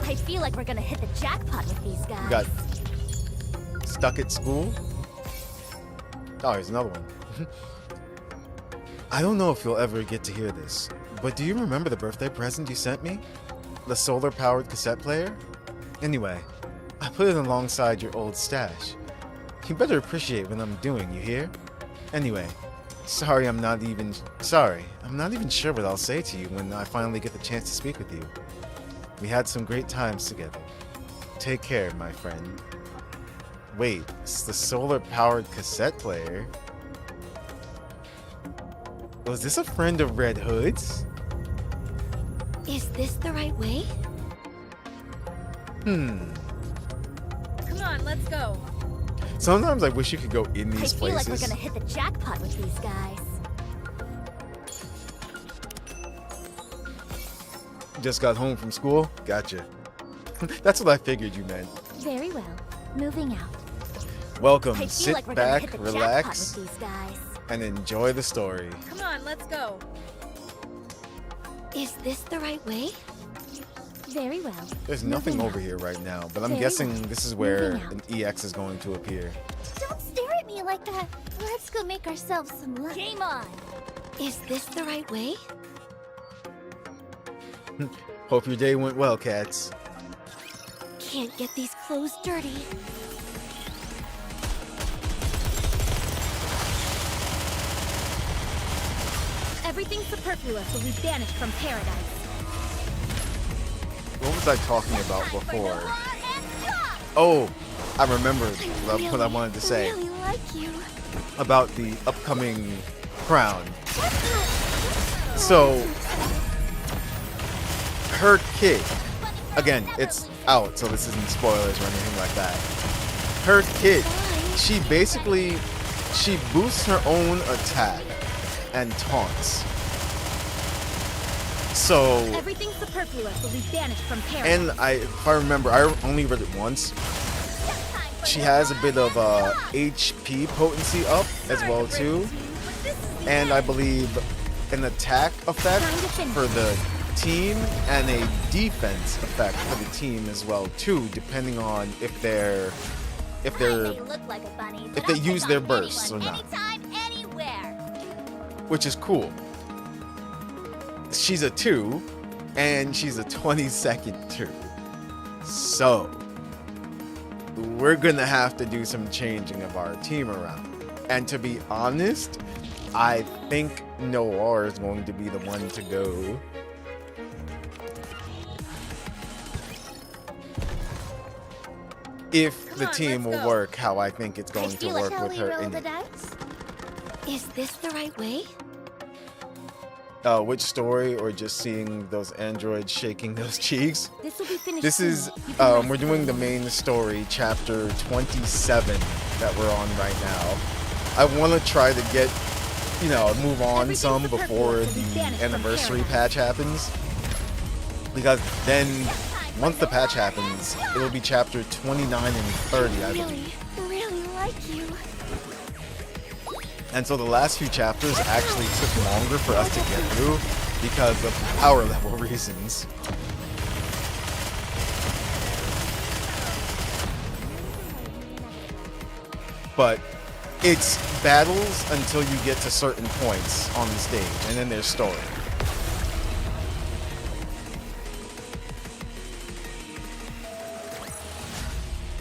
I feel like we're gonna hit the jackpot with these guys. You got stuck at school? Oh, here's another one. I don't know if you'll ever get to hear this, but do you remember the birthday present you sent me? The solar-powered cassette player? Anyway, I put it alongside your old stash. You better appreciate what I'm doing, you hear? Anyway, I'm not even sure what I'll say to you when I finally get the chance to speak with you. We had some great times together. Take care, my friend. Wait, it's the solar-powered cassette player? Was this a friend of Red Hood's? Is this the right way? Come on, let's go. Sometimes I wish you could go in these I feel places. like we're gonna hit the jackpot with these guys. Just got home from school? Gotcha. That's what I figured you meant. Very well. Moving out. Welcome. I feel Sit like we're gonna hit back, the relax, jackpot with these guys. and enjoy the story. Come on, let's go. Is this the right way? Very well. There's nothing Moving over out. here right now, but I'm Very guessing well. this is where Moving out. an EX is going to appear. Don't stare at me like that. Let's go make ourselves some lunch. Game on! Is this the right way? Hope your day went well, cats. Can't get these clothes dirty. Everything superfluous will be banished from paradise. What was I talking about before? Oh, I remember what I wanted to say really like you. about the upcoming crown. So, her kit, again, it's out, so this isn't spoilers or anything like that. Her kit, she boosts her own attack and taunts. So, Everything superfluous will be banished from paradise. and if I remember, I only read it once. She has a bit of HP potency up as well too, and I believe an attack effect for the team and a defense effect for the team as well too, depending on if they use their bursts or not, which is cool. She's a 2, and she's a 20-second 2. So, we're gonna have to do some changing of our team around. And to be honest, I think Noir is going to be the one to go. If the team will work how I think it's going to work with her in it. Is this the right way? Which story, or just seeing those androids shaking those cheeks? This will be finished. This soon. is, You can rest we're doing for the a main story, chapter 27 that we're on right now. I want to try to get, move on Everything some superfluous before will be the banished from anniversary paradise. patch happens. Because then, once the patch happens, it'll be chapter 29 and 30, I believe. Really like you. And so the last few chapters actually took longer for us to get through because of power level reasons. But it's battles until you get to certain points on the stage, and then there's story.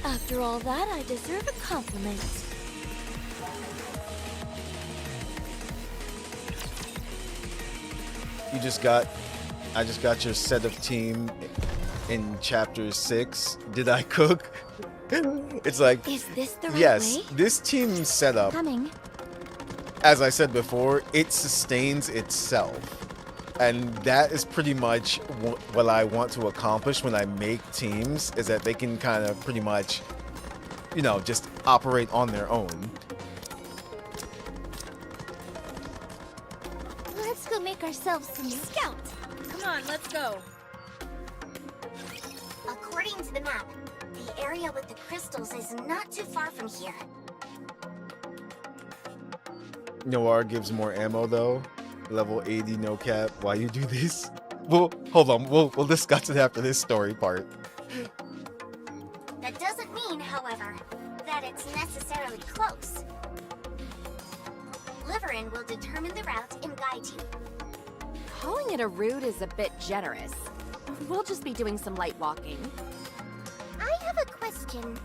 After all that, I deserve a compliment. I just got your set of team in chapter 6. Did I cook? It's like, Is this the right yes, way? this team setup, Coming. as I said before, it sustains itself. And that is pretty much what I want to accomplish when I make teams, is that they can kind of pretty much, just operate on their own. Let's go make ourselves some Scout! Come on, let's go. According to the map, the area with the crystals is not too far from here. Noir gives more ammo though. level 80 no cap. Why you do this? Well, hold on. We'll discuss it after this story part. That doesn't mean, however, that it's necessarily close. Liverin will determine the route and guide you. Calling it a route is a bit generous. We'll just be doing some light walking. I have a question.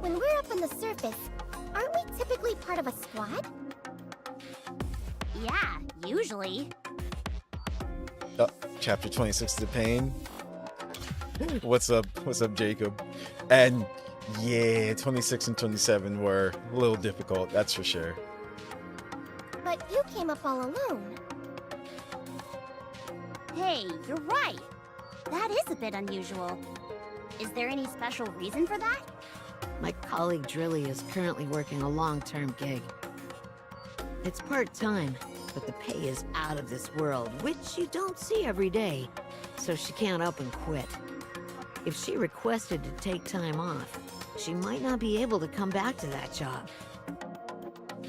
When we're up on the surface, aren't we typically part of a squad? Yeah, usually. Chapter 26 of the pain. What's up, Jacob? And yeah, 26 and 27 were a little difficult, that's for sure. But you came up all alone. Hey, you're right. That is a bit unusual. Is there any special reason for that? My colleague Drilly is currently working a long-term gig. It's part-time, but the pay is out of this world, which you don't see every day, so she can't up and quit. If she requested to take time off, she might not be able to come back to that job.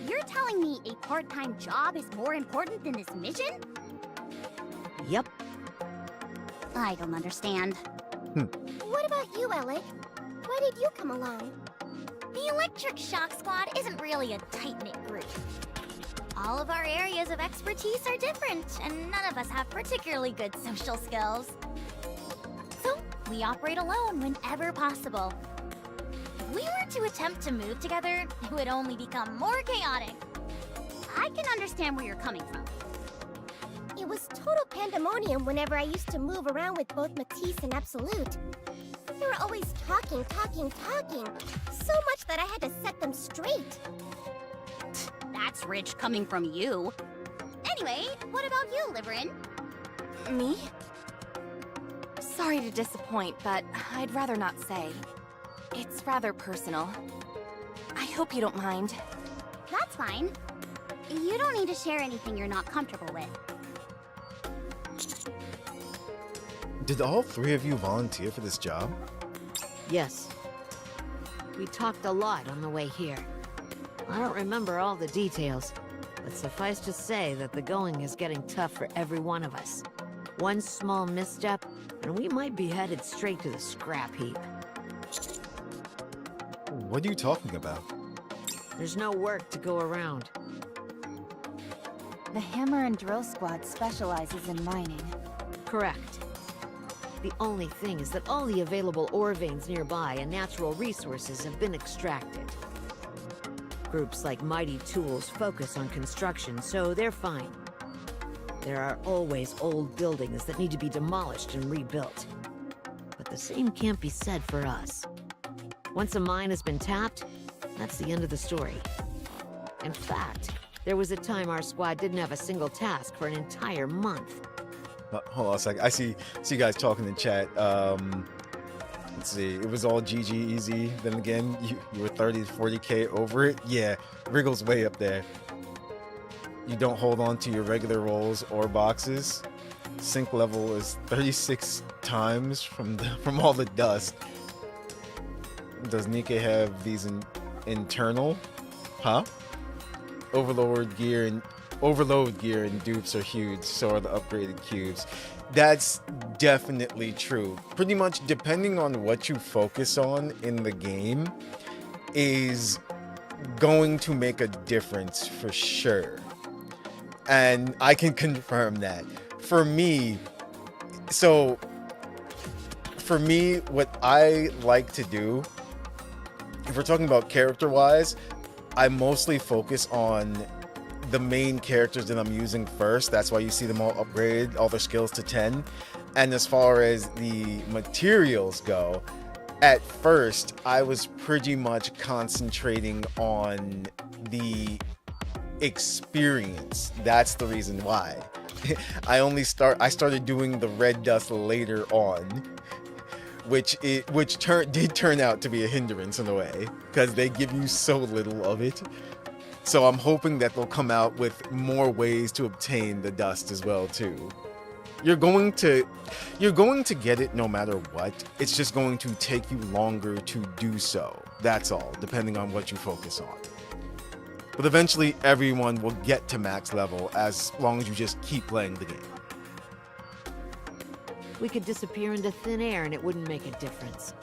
You're telling me a part-time job is more important than this mission? Yep. I don't understand. What about you, Alec? Why did you come along? The Electric Shock Squad isn't really a tight-knit group. All of our areas of expertise are different, and none of us have particularly good social skills. So, we operate alone whenever possible. If we were to attempt to move together, it would only become more chaotic. I can understand where you're coming from. It was total pandemonium whenever I used to move around with both Matisse and Absolute. They were always talking, so much that I had to set them straight. That's rich coming from you. Anyway, what about you, Liverin? Me? Sorry to disappoint, but I'd rather not say. It's rather personal. I hope you don't mind. That's fine. You don't need to share anything you're not comfortable with. Did all three of you volunteer for this job? Yes. We talked a lot on the way here. I don't remember all the details, but suffice to say that the going is getting tough for every one of us. One small misstep, and we might be headed straight to the scrap heap. What are you talking about? There's no work to go around. The Hammer and Drill Squad specializes in mining. Correct. The only thing is that all the available ore veins nearby and natural resources have been extracted. Groups like Mighty Tools focus on construction, so they're fine. There are always old buildings that need to be demolished and rebuilt. But the same can't be said for us. Once a mine has been tapped, that's the end of the story. In fact, there was a time our squad didn't have a single task for an entire month. Hold on a second. I see you guys talking in chat. Let's see. It was all GG easy. Then again, you were 30 to 40k over it. Yeah, Wriggle's way up there. You don't hold on to your regular rolls or boxes. Sync level is 36 times from all the dust. Does NIKKE have these internal? Huh? Overload gear and dupes are huge, so are the upgraded cubes. That's definitely true. Pretty much depending on what you focus on in the game is going to make a difference for sure. And I can confirm that. For me, what I like to do, if we're talking about character-wise, I mostly focus on the main characters that I'm using first. That's why you see them all upgraded, all their skills to 10. And as far as the materials go, at first I was pretty much concentrating on the experience. That's the reason why. I started doing the red dust later on, which did turn out to be a hindrance in a way, because they give you so little of it. So I'm hoping that they'll come out with more ways to obtain the dust as well too. You're going to get it no matter what. It's just going to take you longer to do so. That's all, depending on what you focus on. But eventually, everyone will get to max level as long as you just keep playing the game. We could disappear into thin air and it wouldn't make a difference.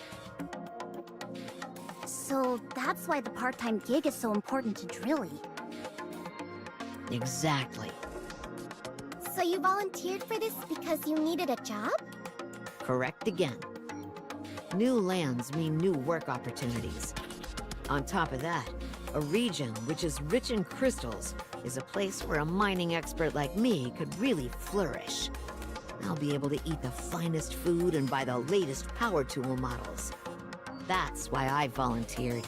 So that's why the part-time gig is so important to Drilly. Exactly. So you volunteered for this because you needed a job? Correct again. New lands mean new work opportunities. On top of that, a region which is rich in crystals is a place where a mining expert like me could really flourish. I'll be able to eat the finest food and buy the latest power tool models. That's why I volunteered.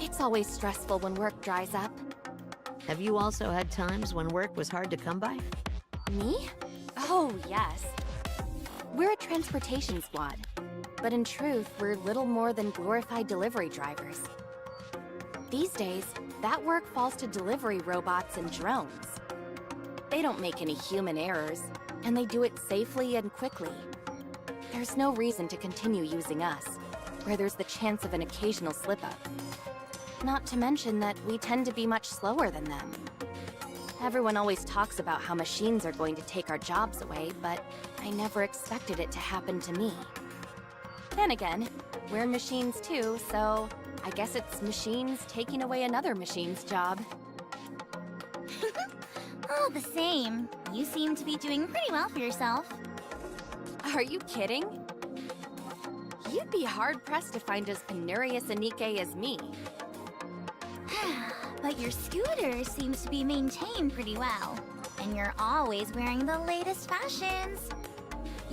It's always stressful when work dries up. Have you also had times when work was hard to come by? Me? Oh, yes. We're a transportation squad. But in truth, we're little more than glorified delivery drivers. These days, that work falls to delivery robots and drones. They don't make any human errors, and they do it safely and quickly. There's no reason to continue using us, where there's the chance of an occasional slip-up. Not to mention that we tend to be much slower than them. Everyone always talks about how machines are going to take our jobs away, but I never expected it to happen to me. Then again, we're machines too, so I guess it's machines taking away another machine's job. All the same, you seem to be doing pretty well for yourself. Are you kidding? You'd be hard-pressed to find as penurious a NIKKE as me. But your scooter seems to be maintained pretty well. And you're always wearing the latest fashions.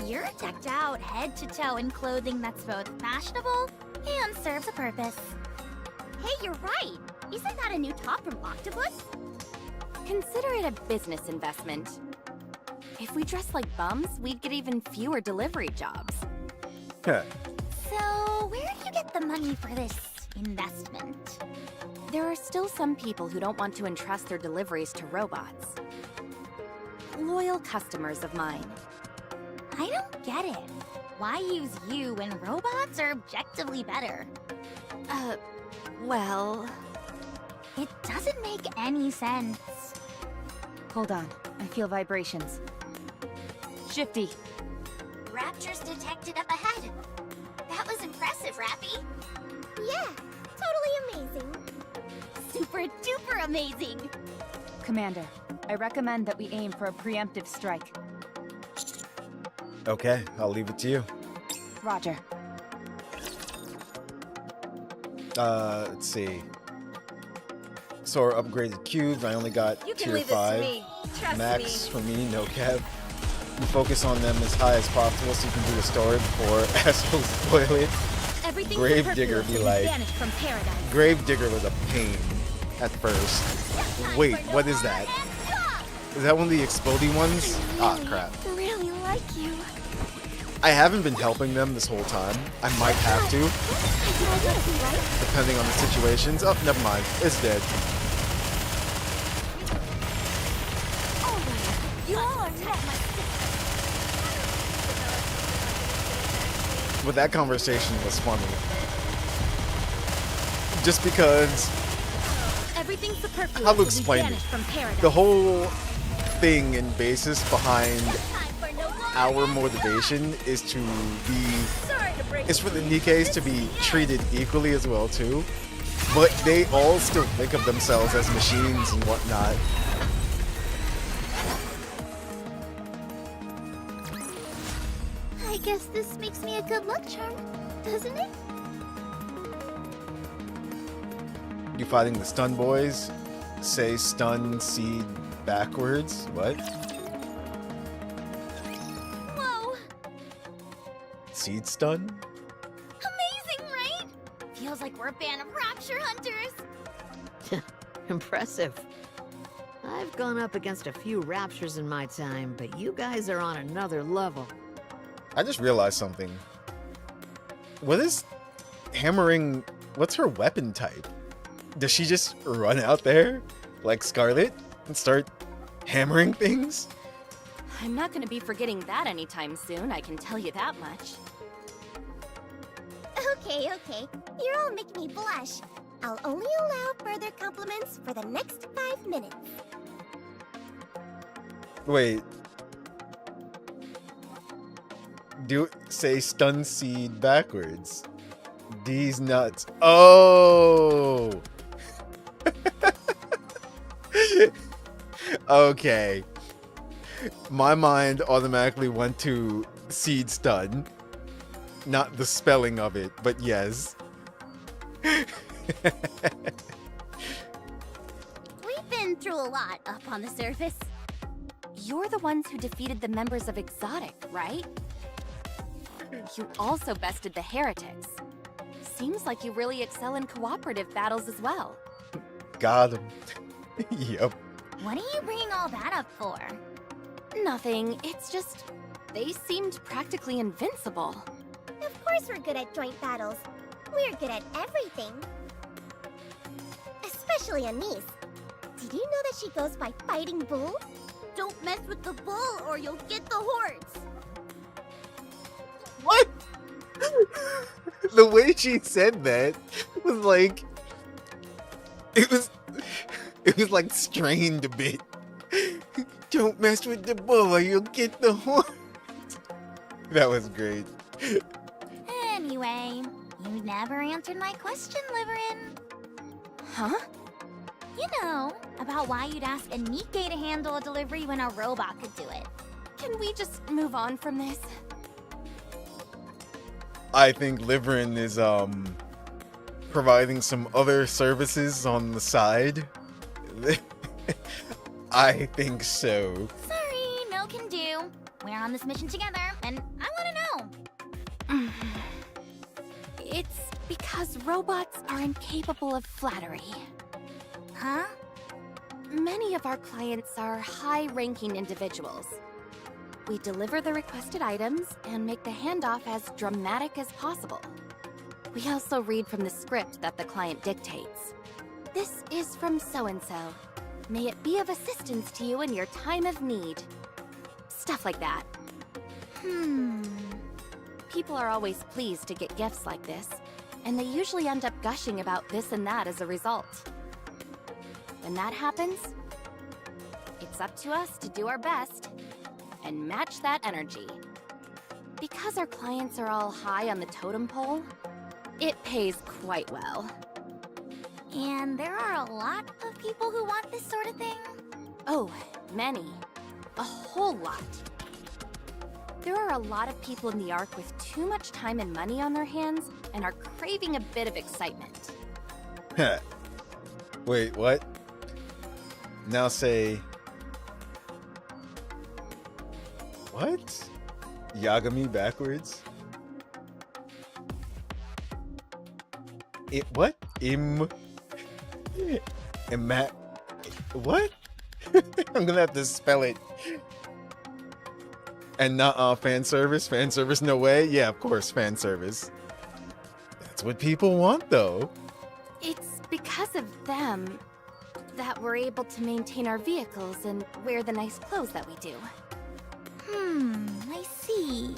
You're decked out head to toe in clothing that's both fashionable and serves a purpose. Hey, you're right! Isn't that a new top from Octopus? Consider it a business investment. If we dress like bums, we'd get even fewer delivery jobs. Huh. So, where do you get the money for this investment? There are still some people who don't want to entrust their deliveries to robots. Loyal customers of mine. I don't get it. Why use you when robots are objectively better? Well... It doesn't make any sense. Hold on, I feel vibrations. Shifty. Raptors detected up ahead. That was impressive, Rappy. Yeah, totally amazing. Super duper amazing! Commander, I recommend that we aim for a preemptive strike. Okay, I'll leave it to you. Roger. Let's see. Sora upgraded cubes. I only got You can tier leave 5. this to me. Trust Max me. for me, no cap. You focus on them as high as possible so you can do the story before assholes spoil it. Everything Grave Digger be like, vanished from paradise. Grave Digger was a pain at first. Wait, what is that? Is that one of the exploding ones? Ah, crap. Really like you. I haven't been helping them this whole time. I might have to, depending on the situations. Oh, never mind. It's dead. But that conversation was funny. Just because... Everything's superfluous. How to explain it? From paradise. The whole thing and basis behind our motivation is to be... It's for the NIKKEs to be treated equally as well too. But they all still think of themselves as machines and whatnot. I guess this makes me a good luck charm, doesn't it? You fighting the stun boys? Say stun seed backwards? What? Whoa! Seed stun? Amazing, right? Feels like we're a band of rapture hunters. Impressive. I've gone up against a few raptures in my time, but you guys are on another level. I just realized something. What is hammering? What's her weapon type? Does she just run out there like Scarlet and start hammering things? I'm not going to be forgetting that anytime soon, I can tell you that much. Okay. You're all making me blush. I'll only allow further compliments for the next 5 minutes. Wait. Say stun seed backwards. These nuts. Oh! Okay. My mind automatically went to seed stun. Not the spelling of it, but yes. We've been through a lot up on the surface. You're the ones who defeated the members of Exotic, right? You also bested the heretics. Seems like you really excel in cooperative battles as well. Got him. Yep. What are you bringing all that up for? Nothing, it's just... they seemed practically invincible. Of course we're good at joint battles. We're good at everything. Especially Anise. Did you know that she goes by Fighting Bull? Don't mess with the bull or you'll get the hordes. What? The way she said that was like... It was like strained a bit. Don't mess with the bull or you'll get the horn. That was great. Anyway, you never answered my question, Liverin. Huh? You know, about why you'd ask a NIKKE to handle a delivery when a robot could do it. Can we just move on from this? I think Liverin is providing some other services on the side. I think so. Sorry, no can do. We're on this mission together, and I want to know. It's because robots are incapable of flattery. Huh? Many of our clients are high-ranking individuals. We deliver the requested items and make the handoff as dramatic as possible. We also read from the script that the client dictates. This is from so-and-so. May it be of assistance to you in your time of need. Stuff like that. People are always pleased to get gifts like this, and they usually end up gushing about this and that as a result. When that happens, it's up to us to do our best and match that energy. Because our clients are all high on the totem pole, it pays quite well. And there are a lot of people who want this sort of thing? Oh, many. A whole lot. There are a lot of people in the Ark with too much time and money on their hands and are craving a bit of excitement. Wait, what? Now say... What? Yagami backwards? What? What? I'm gonna have to spell it. And not fan service? Fan service, no way? Yeah, of course, fan service. That's what people want, though. It's because of them that we're able to maintain our vehicles and wear the nice clothes that we do. I see.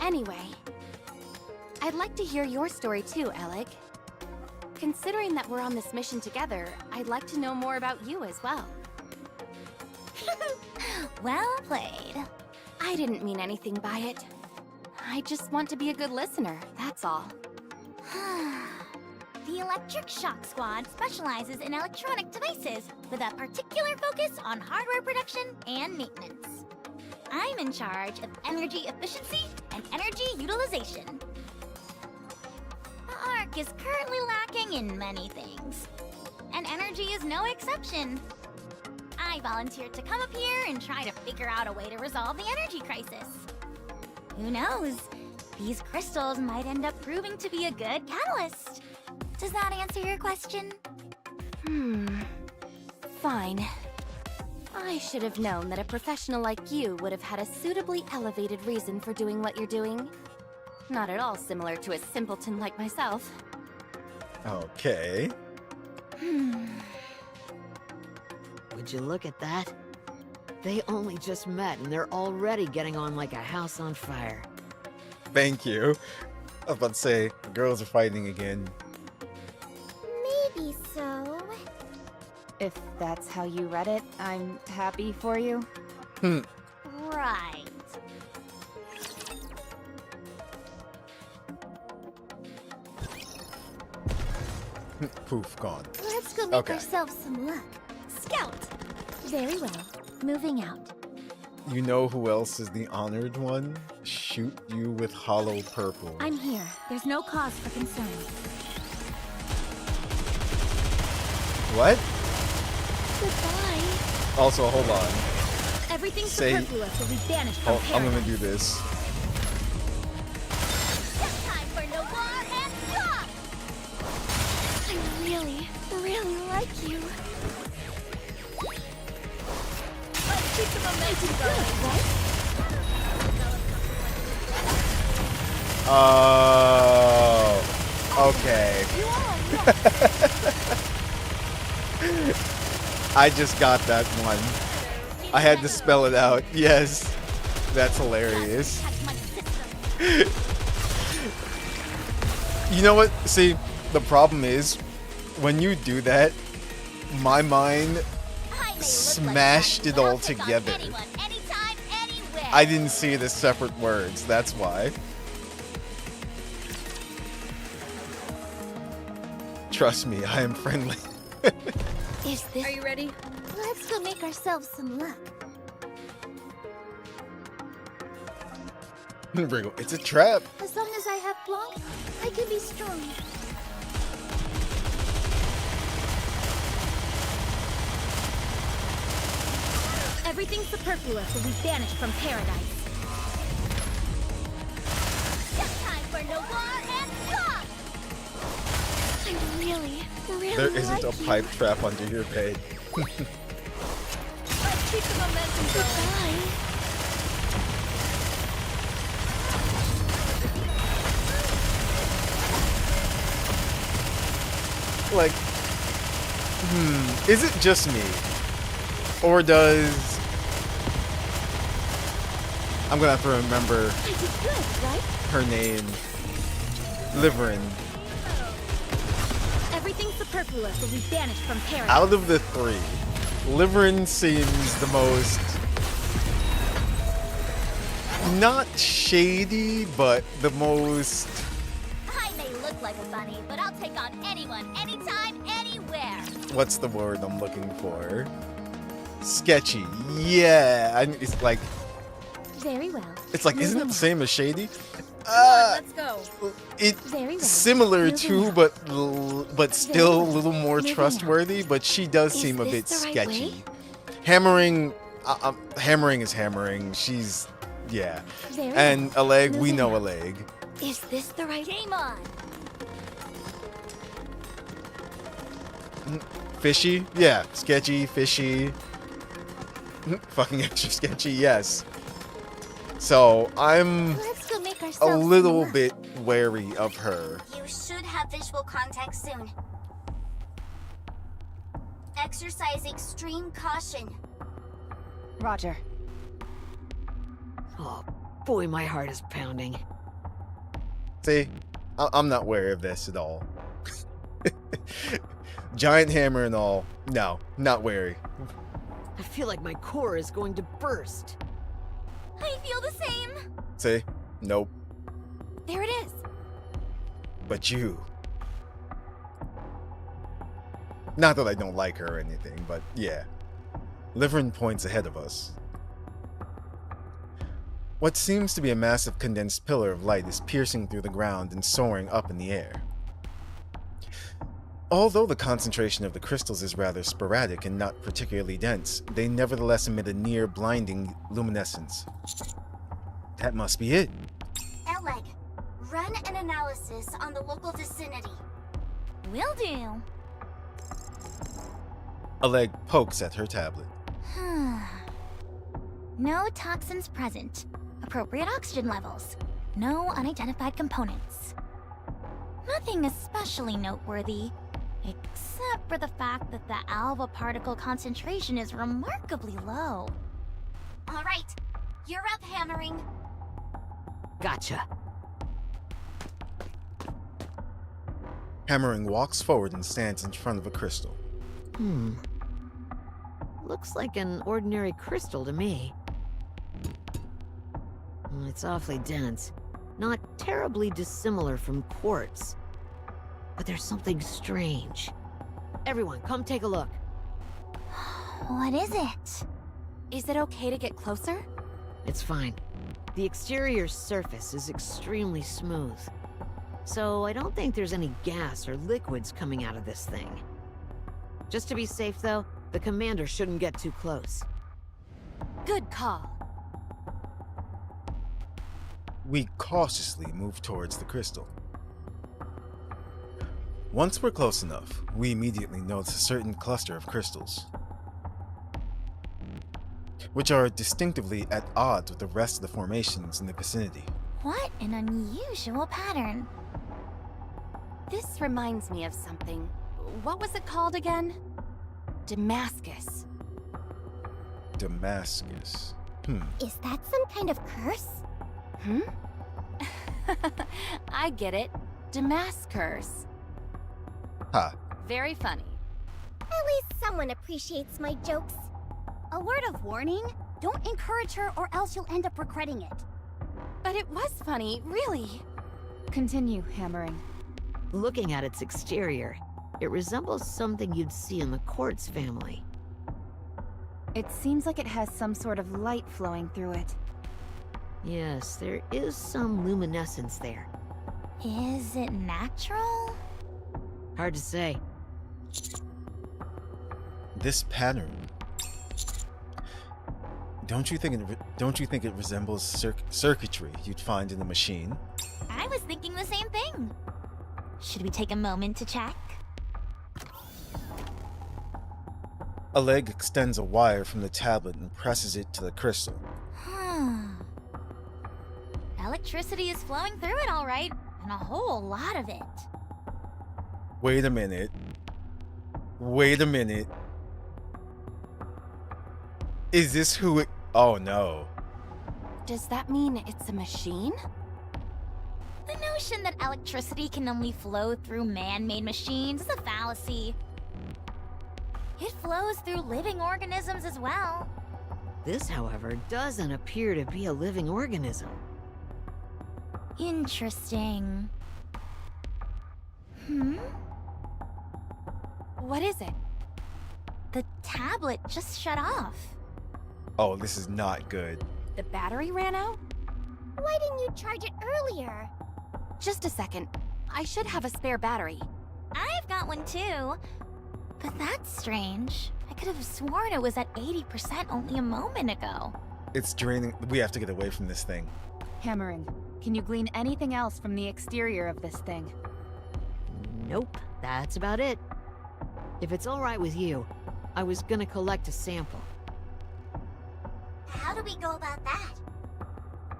Anyway, I'd like to hear your story too, Alec. Considering that we're on this mission together, I'd like to know more about you as well. Well played. I didn't mean anything by it. I just want to be a good listener, that's all. The Electric Shock Squad specializes in electronic devices with a particular focus on hardware production and maintenance. I'm in charge of energy efficiency and energy utilization. The Ark is currently lacking in many things, and energy is no exception. I volunteered to come up here and try to figure out a way to resolve the energy crisis. Who knows? These crystals might end up proving to be a good catalyst. Does that answer your question? Fine. I should have known that a professional like you would have had a suitably elevated reason for doing what you're doing. Not at all similar to a simpleton like myself. Okay. Would you look at that? They only just met and they're already getting on like a house on fire. Thank you. I was about to say, the girls are fighting again. If that's how you read it, I'm happy for you. Right. Poof, gone. Let's go make Okay. ourselves some luck. Scout! Very well. Moving out. You know who else is the honored one? Shoot you with hollow purple. I'm here. There's no cause for concern. What? Goodbye. Also, hold on. Everything Say- superfluous will be banished from Oh, I'm gonna paradise. do this. It's time for Noir and Drop! I really, really like you. Let's keep the momentum going. Good, right? Oh. Okay. I just got that one. I had to spell it out. Yes. That's hilarious. Catch my system. You know what? See, the problem is, when you do that, my mind I may look smashed like it that, but all I'll take on together. anyone, anytime, anywhere. I didn't see it as separate words. That's why. Trust me, I am friendly. Is this... Are you ready? Let's go make ourselves some luck. Wriggle, it's a trap. As long as I have Blanc, I can be strong. Everything superfluous will be banished from paradise. It's time for Noir and Drop! I really, really There isn't like a you. pipe trap under your bed. Let's keep the momentum going. Goodbye. Like, is it just me? Or does... I'm gonna have to remember I did good, right? her name. Liverin. Everything superfluous will be banished from paradise. Out of the three, Liverin seems the most... not shady, but the most... I may look like a bunny, but I'll take on anyone, anytime, anywhere. What's the word I'm looking for? Sketchy. Yeah, it's like... Very well. It's like, isn't it the same as shady? Come on, let's go. It Very well. similar Moving to, on. but still a well. little more Moving on. trustworthy. But she does Is seem a this bit the right sketchy. way? Hammering, hammering is hammering. She's, yeah. Very And a leg, we Moving know a on. leg. Is this the right... Game on. Fishy, yeah. Sketchy, fishy. Fucking extra sketchy, yes. So I'm Let's go make a ourselves little some luck. bit wary of her. You should have visual contact soon. Exercise extreme caution. Roger. Oh, boy, my heart is pounding. See, I'm not wary of this at all. Giant hammer and all. No, not wary. I feel like my core is going to burst. I feel the same. See, nope. There it is. But you. Not that I don't like her or anything, but yeah. Liverin points ahead of us. What seems to be a massive condensed pillar of light is piercing through the ground and soaring up in the air. Although the concentration of the crystals is rather sporadic and not particularly dense, they nevertheless emit a near blinding luminescence. That must be it. Eleg, run an analysis on the local vicinity. Will do. A leg pokes at her tablet. No toxins present. Appropriate oxygen levels. No unidentified components. Nothing especially noteworthy, except for the fact that the alpha particle concentration is remarkably low. All right, you're up, hammering. Gotcha. Hammering walks forward and stands in front of a crystal. looks like an ordinary crystal to me. It's awfully dense. Not terribly dissimilar from quartz. But there's something strange. Everyone, come take a look. What is it? Is it okay to get closer? It's fine. The exterior surface is extremely smooth. So I don't think there's any gas or liquids coming out of this thing. Just to be safe though, the commander shouldn't get too close. Good call. We cautiously move towards the crystal. Once we're close enough, we immediately notice a certain cluster of crystals, which are distinctively at odds with the rest of the formations in the vicinity. What an unusual pattern. This reminds me of something. What was it called again? Damascus. Damascus. Is that some kind of curse? I get it. Damascus. Ha. Very funny. At least someone appreciates my jokes. A word of warning? Don't encourage her or else you'll end up regretting it. But it was funny, really. Continue hammering. Looking at its exterior, it resembles something you'd see in the quartz family. It seems like it has some sort of light flowing through it. Yes, there is some luminescence there. Is it natural? Hard to say. This pattern. Don't you think it resembles circuitry you'd find in a machine? I was thinking the same thing. Should we take a moment to check? A leg extends a wire from the tablet and presses it to the crystal. Electricity is flowing through it all right, and a whole lot of it. Wait a minute. Wait a minute. Is this who it... Oh no. Does that mean it's a machine? The notion that electricity can only flow through man-made machines is a fallacy. It flows through living organisms as well. This, however, doesn't appear to be a living organism. Interesting. What is it? The tablet just shut off. Oh, this is not good. The battery ran out? Why didn't you charge it earlier? Just a second. I should have a spare battery. I've got one too. But that's strange. I could have sworn it was at 80% only a moment ago. It's draining. We have to get away from this thing. Hammering. Can you glean anything else from the exterior of this thing? Nope, that's about it. If it's all right with you, I was gonna collect a sample. How do we go about that?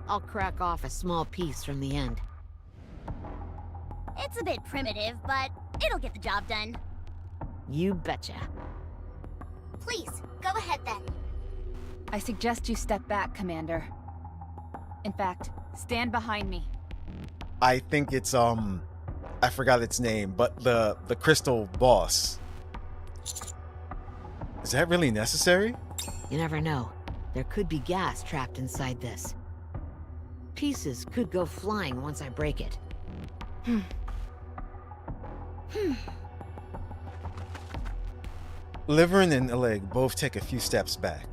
I'll crack off a small piece from the end. It's a bit primitive, but it'll get the job done. You betcha. Please, go ahead then. I suggest you step back, Commander. In fact, stand behind me. I think it's I forgot its name, but the crystal boss. Is that really necessary? You never know. There could be gas trapped inside this. Pieces could go flying once I break it. Liverin and Oleg both take a few steps back.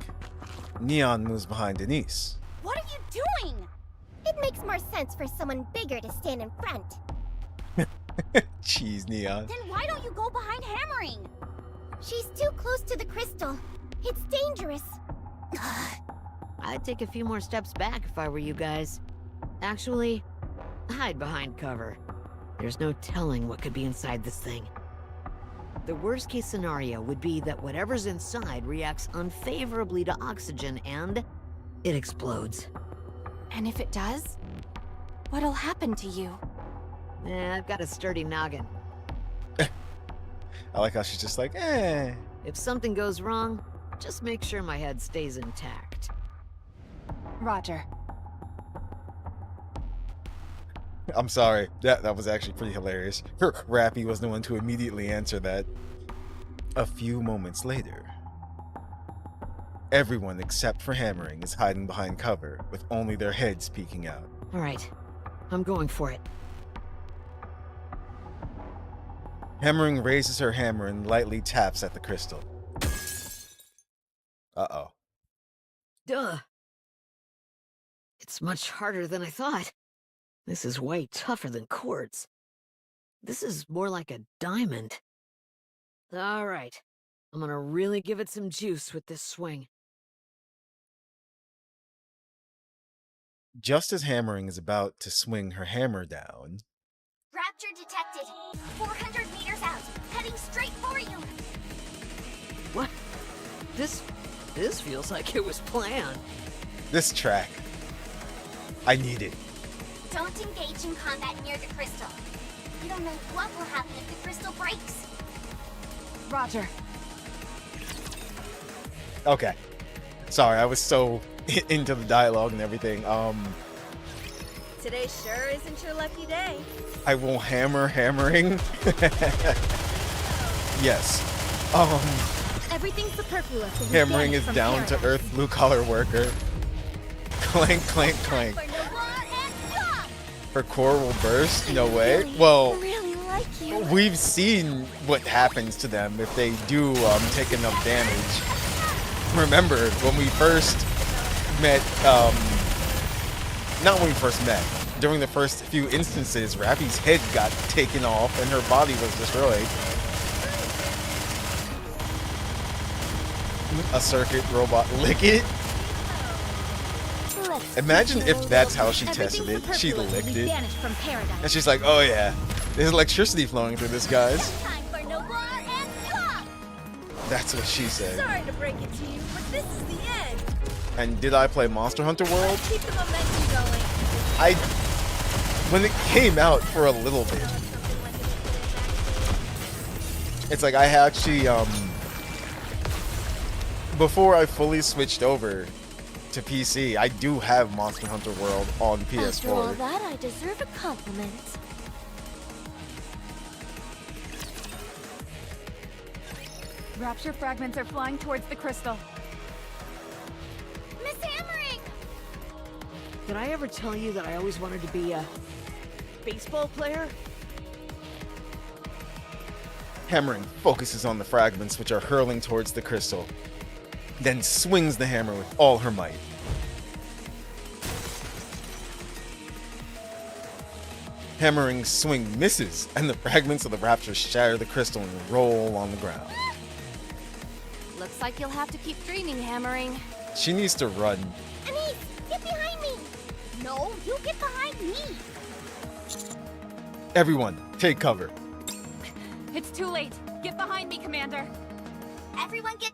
Neon moves behind Denise. What are you doing? It makes more sense for someone bigger to stand in front. Jeez, Neon. Then why don't you go behind hammering? She's too close to the crystal. It's dangerous. I'd take a few more steps back if I were you guys. Actually, hide behind cover. There's no telling what could be inside this thing. The worst case scenario would be that whatever's inside reacts unfavorably to oxygen and it explodes. And if it does? What'll happen to you? I've got a sturdy noggin. I like how she's just like, eh. If something goes wrong, just make sure my head stays intact. Roger. I'm sorry. That was actually pretty hilarious. Rappy was the one to immediately answer that. A few moments later. Everyone except for Hammering is hiding behind cover, with only their heads peeking out. All right, I'm going for it. Hammering raises her hammer and lightly taps at the crystal. Uh-oh. Duh. It's much harder than I thought. This is way tougher than quartz. This is more like a diamond. All right, I'm gonna really give it some juice with this swing. Just as Hammering is about to swing her hammer down, Rapture detected. 400 meters out. Heading straight for you. What? This feels like it was planned. this track, I need it. Don't engage in combat near the crystal. You don't know what will happen if the crystal breaks. Roger. Okay. Sorry, I was so into the dialogue and everything. Today sure isn't your lucky day. I will hammer Hammering. Yes. Everything's superfluous. and we Hammering vanish is from down to paradise. earth, blue collar worker. Clank, clank, clank. For Nova and Pop! Her core will burst? No way. Well, Really like you. we've seen what happens to them if they do take enough damage. Remember, when we first met, not when we first met, during the first few instances, Rappy's head got taken off and her body was destroyed. A circuit robot lick it? Let's Imagine keep if your that's little how she boat. tested it. Everything's She superfluous and licked we it. vanish from paradise. And she's like, oh yeah, there's electricity flowing through this, guys. Time for Nova and Pop! That's what she said. Sorry to break it to you, but this is the end. And did I play Monster Hunter World? Let's keep the momentum going. When it came out for a little bit, it's like I actually, before I fully switched over to PC, I do have Monster Hunter World on After all PS4. that, I deserve a compliment. Rapture fragments are flying towards the crystal. Miss Hammering! Did I ever tell you that I always wanted to be a baseball player? Hammering focuses on the fragments which are hurling towards the crystal, then swings the hammer with all her might. Hammering's swing misses, and the fragments of the rapture shatter the crystal and roll on the ground. Looks like you'll have to keep dreaming, Hammering. She needs to run. Anise, get behind me! No, you get behind me. Everyone, take cover. It's too late. Get behind me, Commander. Everyone get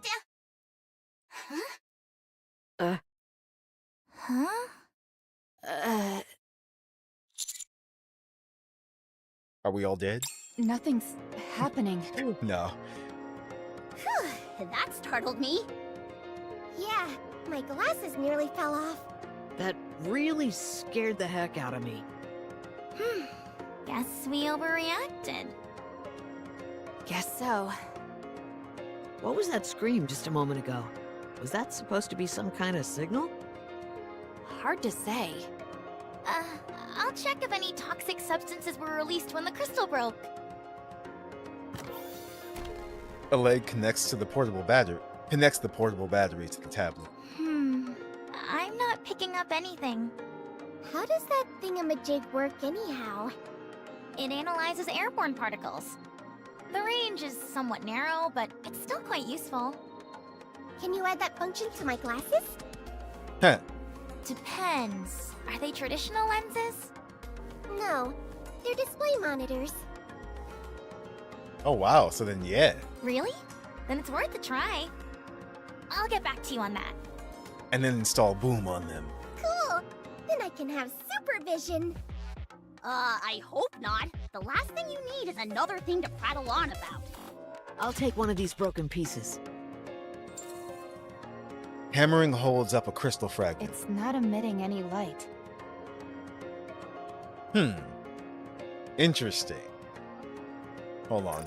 down! Are we all dead? Nothing's happening. No. That startled me. Yeah, my glasses nearly fell off. That really scared the heck out of me. Guess we overreacted. Guess so. What was that scream just a moment ago? Was that supposed to be some kind of signal? Hard to say. I'll check if any toxic substances were released when the crystal broke. A leg connects the portable battery to the tablet. I'm not picking up anything. How does that thingamajig work anyhow? It analyzes airborne particles. The range is somewhat narrow, but it's still quite useful. Can you add that function to my glasses? Huh. Depends. Are they traditional lenses? No, they're display monitors. Oh wow, so then yeah. Really? Then it's worth a try. I'll get back to you on that. And then install Boom on them. Cool! Then I can have supervision. I hope not. The last thing you need is another thing to prattle on about. I'll take one of these broken pieces. Hammering holds up a crystal fragment. It's not emitting any light. Interesting. Hold on.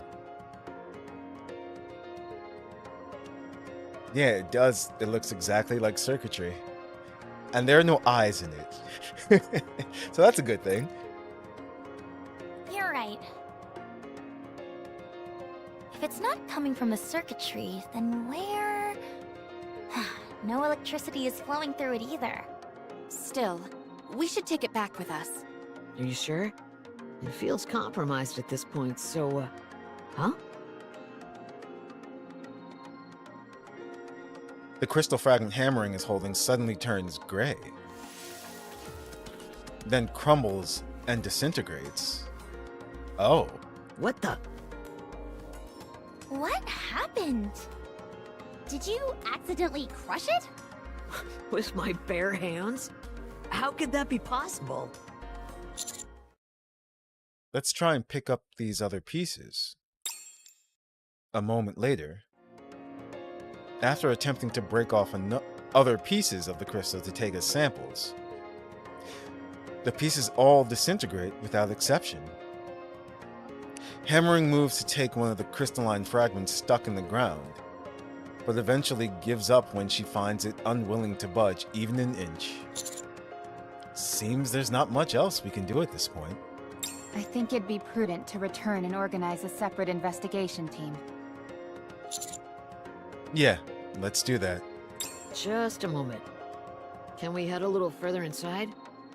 Yeah, it does. It looks exactly like circuitry. And there are no eyes in it. So that's a good thing. You're right. If it's not coming from the circuitry, then where... No electricity is flowing through it either. Still, we should take it back with us. Are you sure? It feels compromised at this point, so, huh? The crystal fragment Hammering is holding suddenly turns gray. Then crumbles and disintegrates. Oh. What the? What happened? Did you accidentally crush it? With my bare hands? How could that be possible? Let's try and pick up these other pieces. A moment later, after attempting to break off other pieces of the crystal to take as samples, the pieces all disintegrate without exception. Hammering moves to take one of the crystalline fragments stuck in the ground, but eventually gives up when she finds it unwilling to budge even an inch. Seems there's not much else we can do at this point. I think it'd be prudent to return and organize a separate investigation team. Yeah, let's do that. Just a moment. Can we head a little further inside?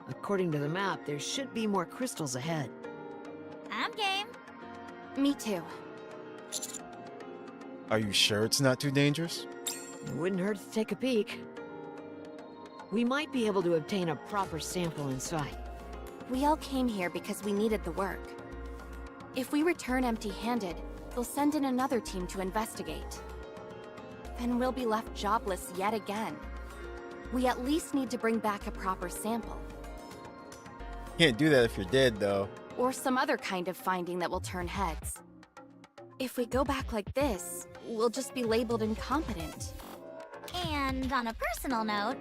According to the map, there should be more crystals ahead. I'm game. Me too. Are you sure it's not too dangerous? It wouldn't hurt to take a peek. We might be able to obtain a proper sample inside. We all came here because we needed the work. If we return empty-handed, they'll send in another team to investigate. Then we'll be left jobless yet again. We at least need to bring back a proper sample. Can't do that if you're dead, though. Or some other kind of finding that will turn heads. If we go back like this, we'll just be labeled incompetent. And on a personal note,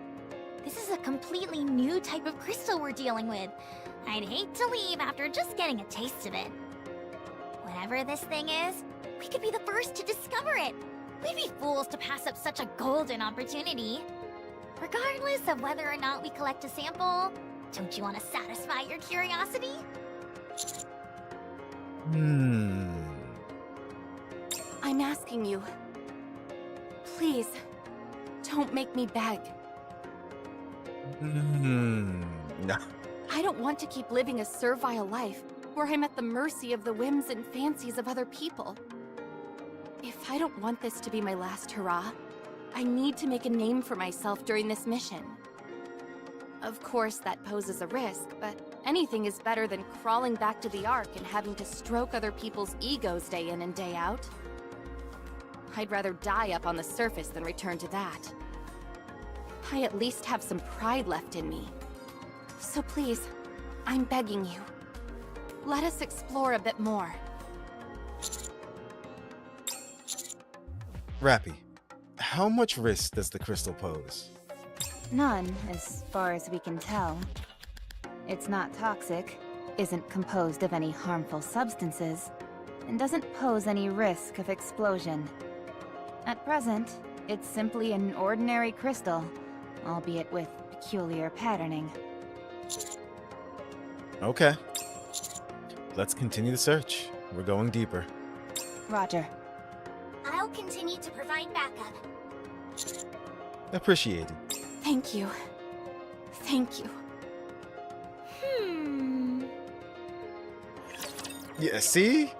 this is a completely new type of crystal we're dealing with. I'd hate to leave after just getting a taste of it. Whatever this thing is, we could be the first to discover it. We'd be fools to pass up such a golden opportunity. Regardless of whether or not we collect a sample, don't you want to satisfy your curiosity? I'm asking you. Please, don't make me beg. No. I don't want to keep living a servile life where I'm at the mercy of the whims and fancies of other people. If I don't want this to be my last hurrah, I need to make a name for myself during this mission. Of course, that poses a risk, but anything is better than crawling back to the Ark and having to stroke other people's egos day in and day out. I'd rather die up on the surface than return to that. I at least have some pride left in me. So please, I'm begging you. Let us explore a bit more. Rappy, how much risk does the crystal pose? None, as far as we can tell. It's not toxic, isn't composed of any harmful substances, and doesn't pose any risk of explosion. At present, it's simply an ordinary crystal, albeit with peculiar patterning. Okay. Let's continue the search. We're going deeper. Roger. I'll continue to provide backup. Appreciated. Thank you. Thank you. Yeah, see?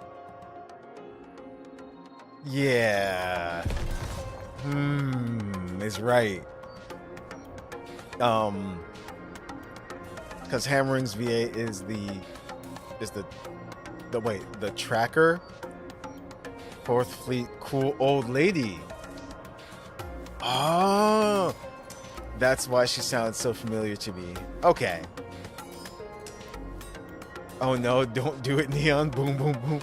Yeah. Is right. Because Hammering's VA is the tracker. Fourth Fleet cool old lady. Oh, that's why she sounds so familiar to me. Okay. Oh no, don't do it, Neon. Boom, boom, boom.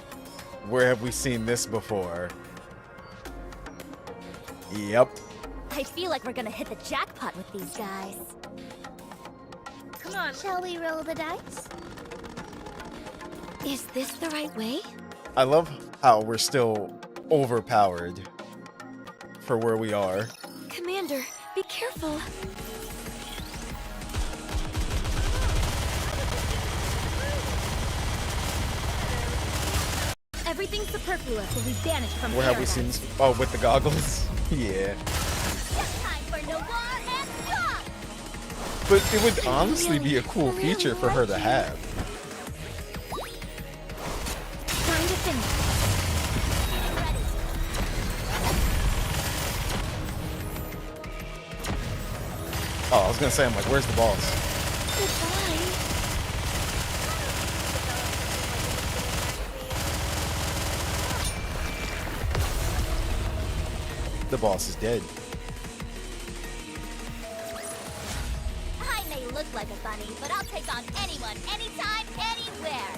Where have we seen this before? Yep. I feel like we're gonna hit the jackpot with these guys. Come on. Shall we roll the dice? Is this the right way? I love how we're still overpowered for where we are. Commander, be careful. Everything superfluous will be banished from Where have we paradise. seen? Oh, with the goggles. Yeah. Time for no war and stop! But it would honestly be a cool feature for her to have. Time to finish. Oh, I was gonna say, I'm like, where's the boss? Goodbye. The boss is dead. I may look like a bunny, but I'll take on anyone, anytime, anywhere.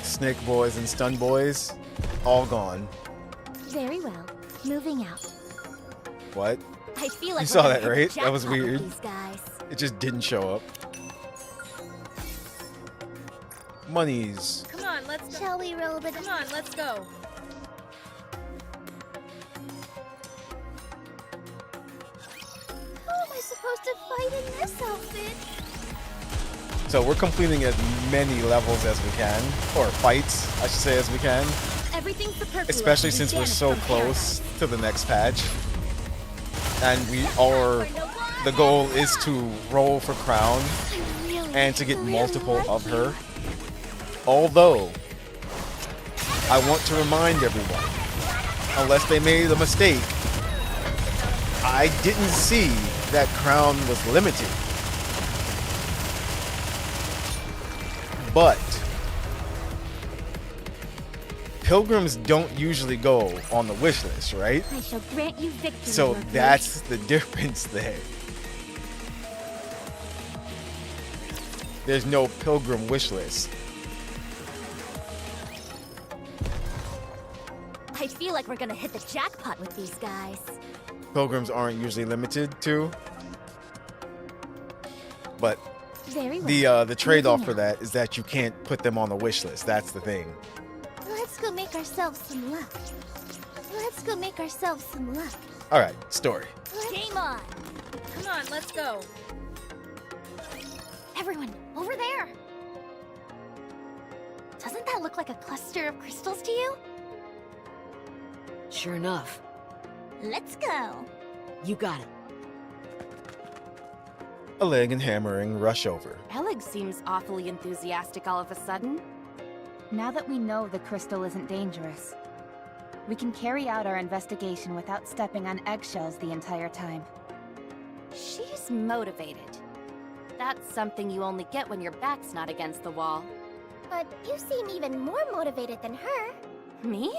Snake boys and stun boys, all gone. Very well. Moving out. What? I feel like You saw we're that, gonna hit right? the That was jackpot with weird. These guys. It just didn't show up. Monies. Come on, let's go. Shall we roll the Come on, let's go. How am I supposed to fight in this outfit? So we're completing as many levels as we can, or fights, I should say, as we can. Everything superfluous. Especially will be since we're banished so from close paradise. to the next patch. And we are, the goal is to roll for crown and to get multiple of her. Although, I want to remind everyone, unless they made a mistake, I didn't see that crown was limited. But pilgrims don't usually go on the wish list, right? I shall grant you victory. So Lord that's the difference there. There's no pilgrim wish list. I feel like we're gonna hit the jackpot with these guys. Pilgrims aren't usually limited to. But Very well. the trade-off for that is that you can't put them on the wish list. That's the thing. Let's go make ourselves some luck. Let's go make ourselves some luck. All right, story. Game on. Come on, let's go. Everyone, over there. Doesn't that look like a cluster of crystals to you? Sure enough. Let's go. You got it. A leg and hammering rush over. Elig seems awfully enthusiastic all of a sudden. Now that we know the crystal isn't dangerous, we can carry out our investigation without stepping on eggshells the entire time. She's motivated. That's something you only get when your back's not against the wall. But you seem even more motivated than her. Me?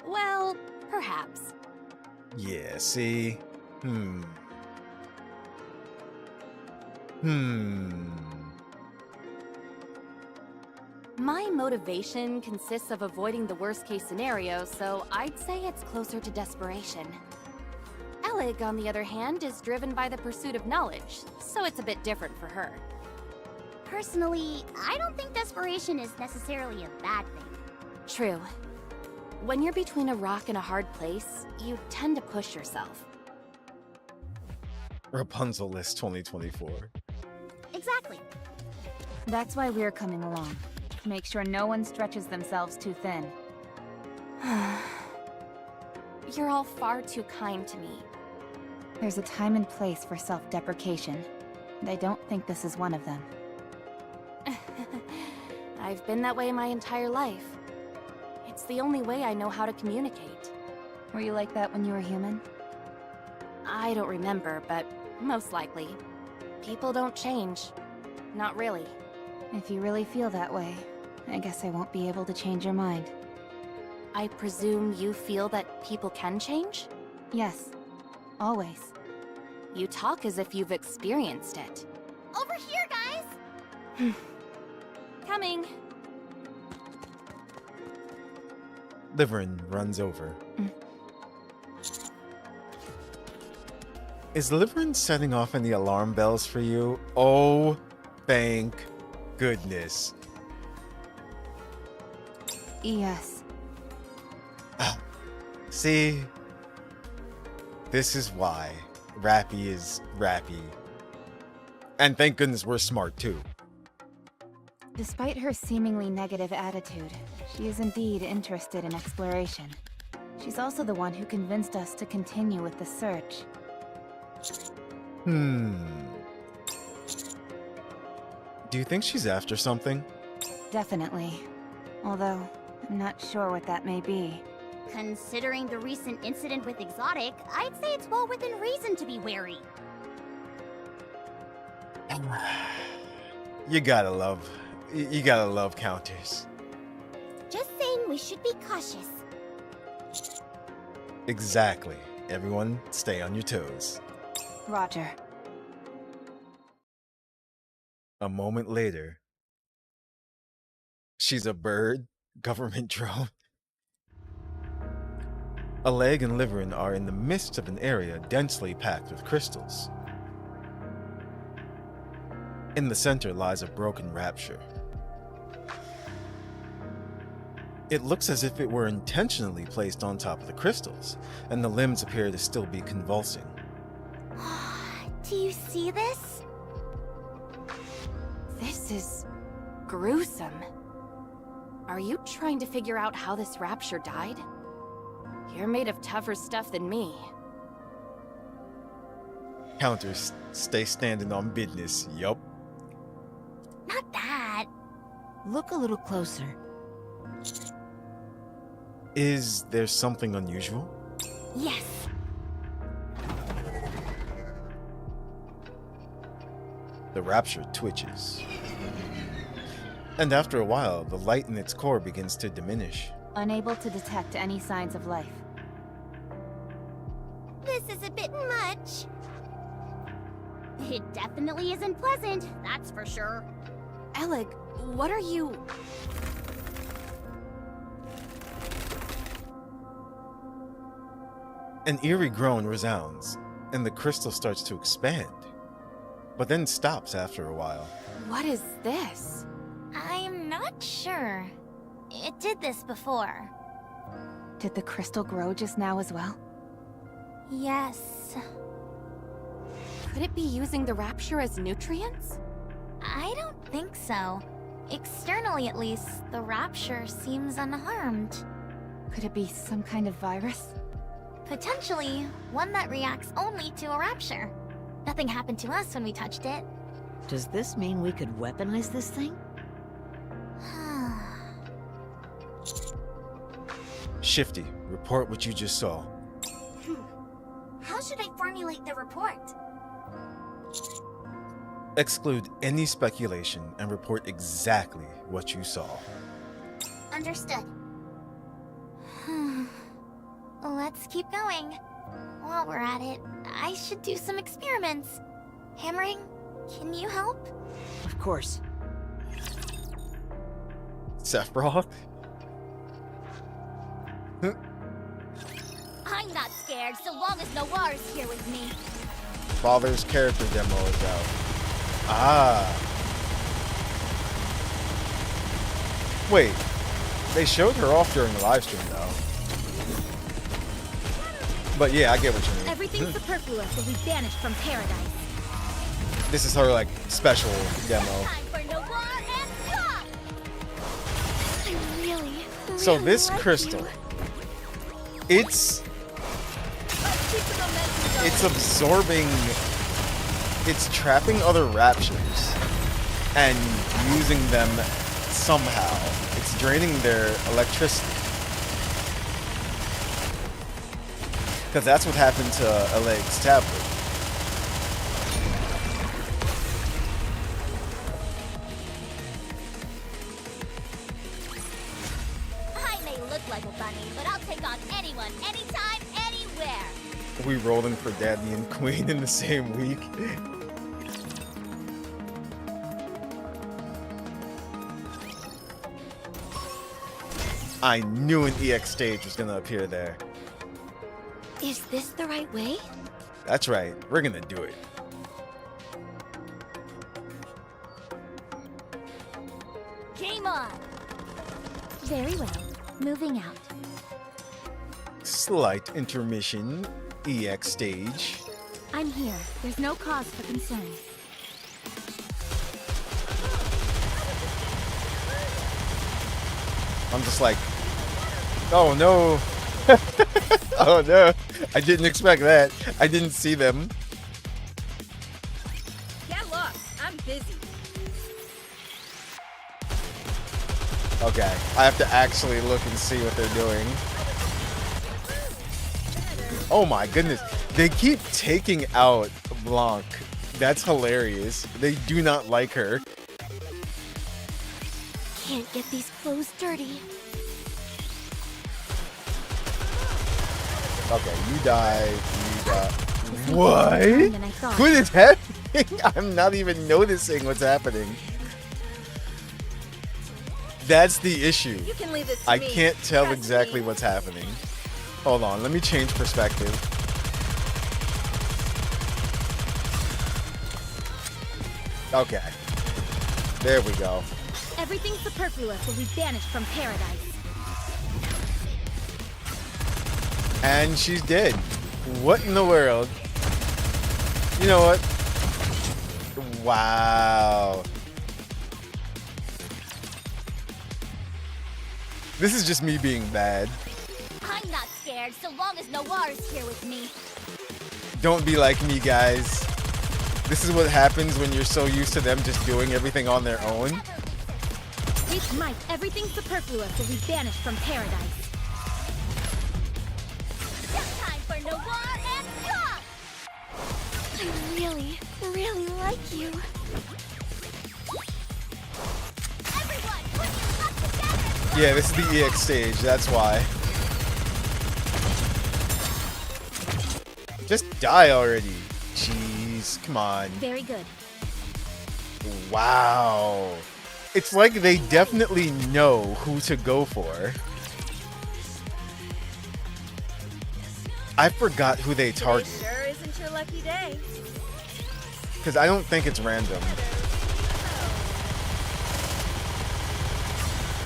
Well, perhaps. Yeah, see? My motivation consists of avoiding the worst-case scenario, so I'd say it's closer to desperation. Elig, on the other hand, is driven by the pursuit of knowledge, so it's a bit different for her. Personally, I don't think desperation is necessarily a bad thing. True. When you're between a rock and a hard place, you tend to push yourself. Rapunzel list 2024. Exactly. That's why we're coming along. Make sure no one stretches themselves too thin. You're all far too kind to me. There's a time and place for self-deprecation, and I don't think this is one of them. I've been that way my entire life. It's the only way I know how to communicate. Were you like that when you were human? I don't remember, but most likely. People don't change. Not really. If you really feel that way, I guess I won't be able to change your mind. I presume you feel that people can change? Yes. Always. You talk as if you've experienced it. Over here, guys. Coming. Liverin runs over. Is Liverin setting off any alarm bells for you? Oh, thank goodness. Yes. See? This is why Rappy is Rappy. And thank goodness we're smart too. Despite her seemingly negative attitude, she is indeed interested in exploration. She's also the one who convinced us to continue with the search. Do you think she's after something? Definitely. Although, I'm not sure what that may be. Considering the recent incident with Exotic, I'd say it's well within reason to be wary. You gotta love counters. Just saying we should be cautious. Exactly. Everyone, stay on your toes. Roger. A moment later. She's a bird? Government drone? Alleg and Liverin are in the midst of an area densely packed with crystals. In the center lies a broken rapture. It looks as if it were intentionally placed on top of the crystals, and the limbs appear to still be convulsing. Do you see this? This is gruesome. Are you trying to figure out how this rapture died? You're made of tougher stuff than me. Counters, stay standing on business, yup. Not that. Look a little closer. Is there something unusual? Yes. The rapture twitches. And after a while, the light in its core begins to diminish. Unable to detect any signs of life. This is a bit much. It definitely isn't pleasant, that's for sure. Alec, what are you... An eerie groan resounds, and the crystal starts to expand, but then stops after a while. What is this? I'm not sure. It did this before. Did the crystal grow just now as well? Yes. Could it be using the rapture as nutrients? I don't think so. Externally, at least, the rapture seems unharmed. Could it be some kind of virus? Potentially, one that reacts only to a rapture. Nothing happened to us when we touched it. Does this mean we could weaponize this thing? Shifty, report what you just saw. How should I formulate the report? Exclude any speculation and report exactly what you saw. Understood. Let's keep going. While we're at it, I should do some experiments. Hammering, can you help? Of course. Sephiroth? I'm not scared so long as Noir is here with me. Father's character demo is out. Ah. Wait, they showed her off during the live stream though. But yeah, I get what you mean. Everything superfluous will be banished from paradise. This is her like special demo. Time for Noir and Pop! I really So this crystal, it's absorbing, it's trapping other raptures and using them somehow. It's draining their electricity. Because that's what happened to Alleg's tablet. I may look like a bunny, but I'll take on anyone, anytime, anywhere. We rolling for Daddy and Queen in the same week. I knew an EX stage was gonna appear there. Is this the right way? That's right, we're gonna do it. Game on! Very well. Moving out. slight intermission. EX stage. I'm here. There's no cause for concern. I'm just like, oh no. Oh no. I didn't expect that. I didn't see them. Get lost. I'm busy. Okay, I have to actually look and see what they're doing. Oh my goodness. They keep taking out Blanc. That's hilarious. They do not like her. Can't get these clothes dirty. Okay, you die. You die. This may What? take more time than I thought. What is happening? I'm not even noticing what's happening. That's the issue. You can leave this to I me. can't tell Trust exactly me. what's happening. Hold on, let me change perspective. Okay. There we go. Everything superfluous will be banished from paradise. And she's dead. What in the world? You know what? Wow. This is just me being bad. I'm not scared so long as Noir is here with me. Don't be like me, guys. This is what happens when you're so used to them just doing everything on their own. Reach might. Everything superfluous will be banished from paradise. Just time for Noir and Rock! I really, really like you. Everyone, put your stuff together! Yeah, this is the EX stage, that's why. Just die already. Jeez, come on. Very good. Wow. It's like they definitely know who to go for. I forgot who they target. Today sure isn't your lucky day. Because I don't think it's random.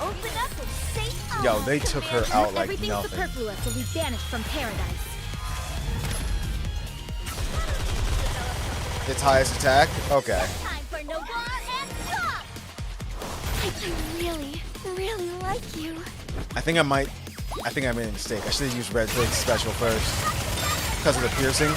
Open up and say Yo, they took her out like Everything nothing. superfluous will be banished from paradise. Its highest attack? Okay. time for Noir and Rock! I really, really like you. I think I made a mistake. I should have used Red Hood's special first. Because of the piercing.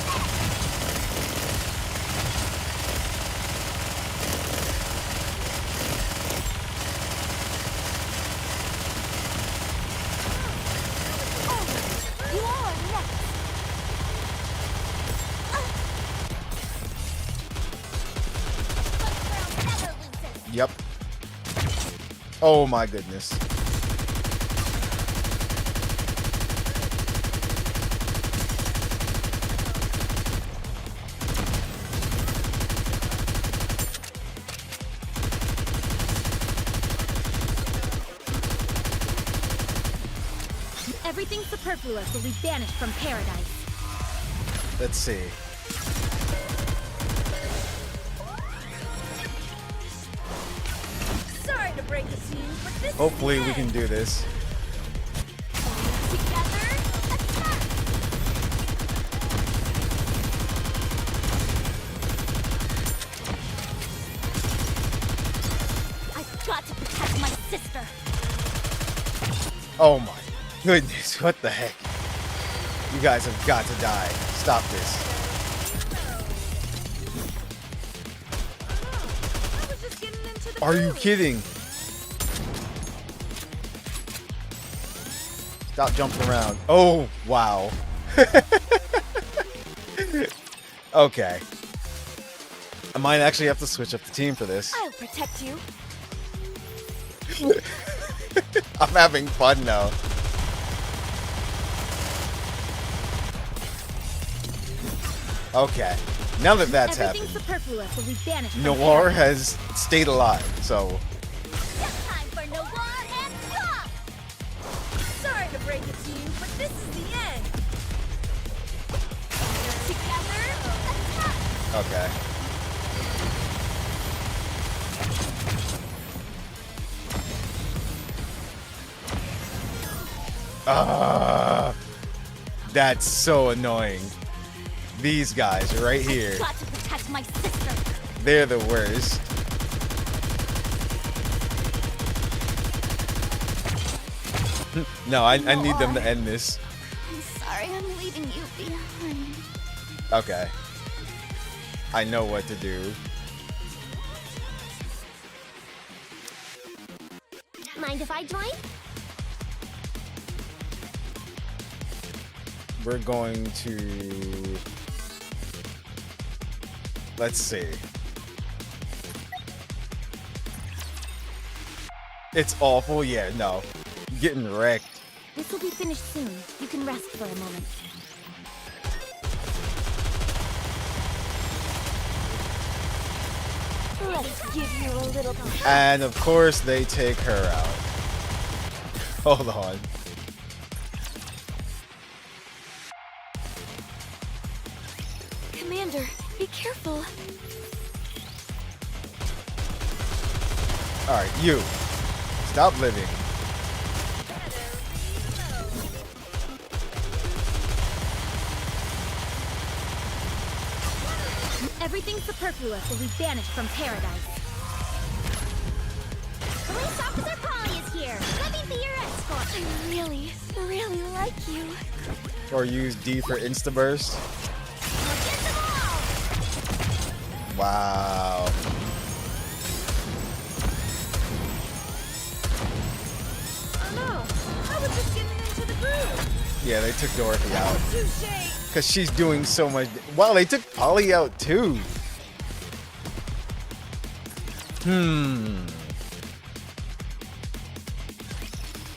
You are next! Yep. Oh my goodness. Everything superfluous will be banished from paradise. Let's see. Sorry to break it to you, but this Hopefully is the we can end. do this. Together, attack! I've got to protect my sister! Oh my goodness, what the heck? You guys have got to die. Stop this. I was just getting into the Are you mood. kidding? Stop jumping around. Oh, wow. Okay. I might actually have to switch up the team for this. I'll protect you. I'm having fun now. Okay. Now that that's Everything happened, superfluous will be banished from Noir paradise. has stayed alive, so Just time for Noir and Rock! Sorry to break it to you, but this is the end. Together, attack! okay. That's so annoying. These guys right here. Got to protect my sister. They're the worst. No, I need them to end this. I'm sorry I'm leaving you behind. Okay. I know what to do. Mind if I join? We're going to... Let's see. It's awful. Yeah, no. Getting wrecked. This will be finished soon. You can rest for a moment. Let's give you a little... And of course they take her out. Hold on. Commander, be careful. Alright, you. Stop living. Everything superfluous will be banished from paradise. Police Officer Polly is here. Let me be your escort. I really, really like you. Or use D for Instaburst. Wow. Oh no! I was just getting into the groove. Yeah, they took Dorothy out. Touché. Because she's doing so much. Wow, they took Polly out too.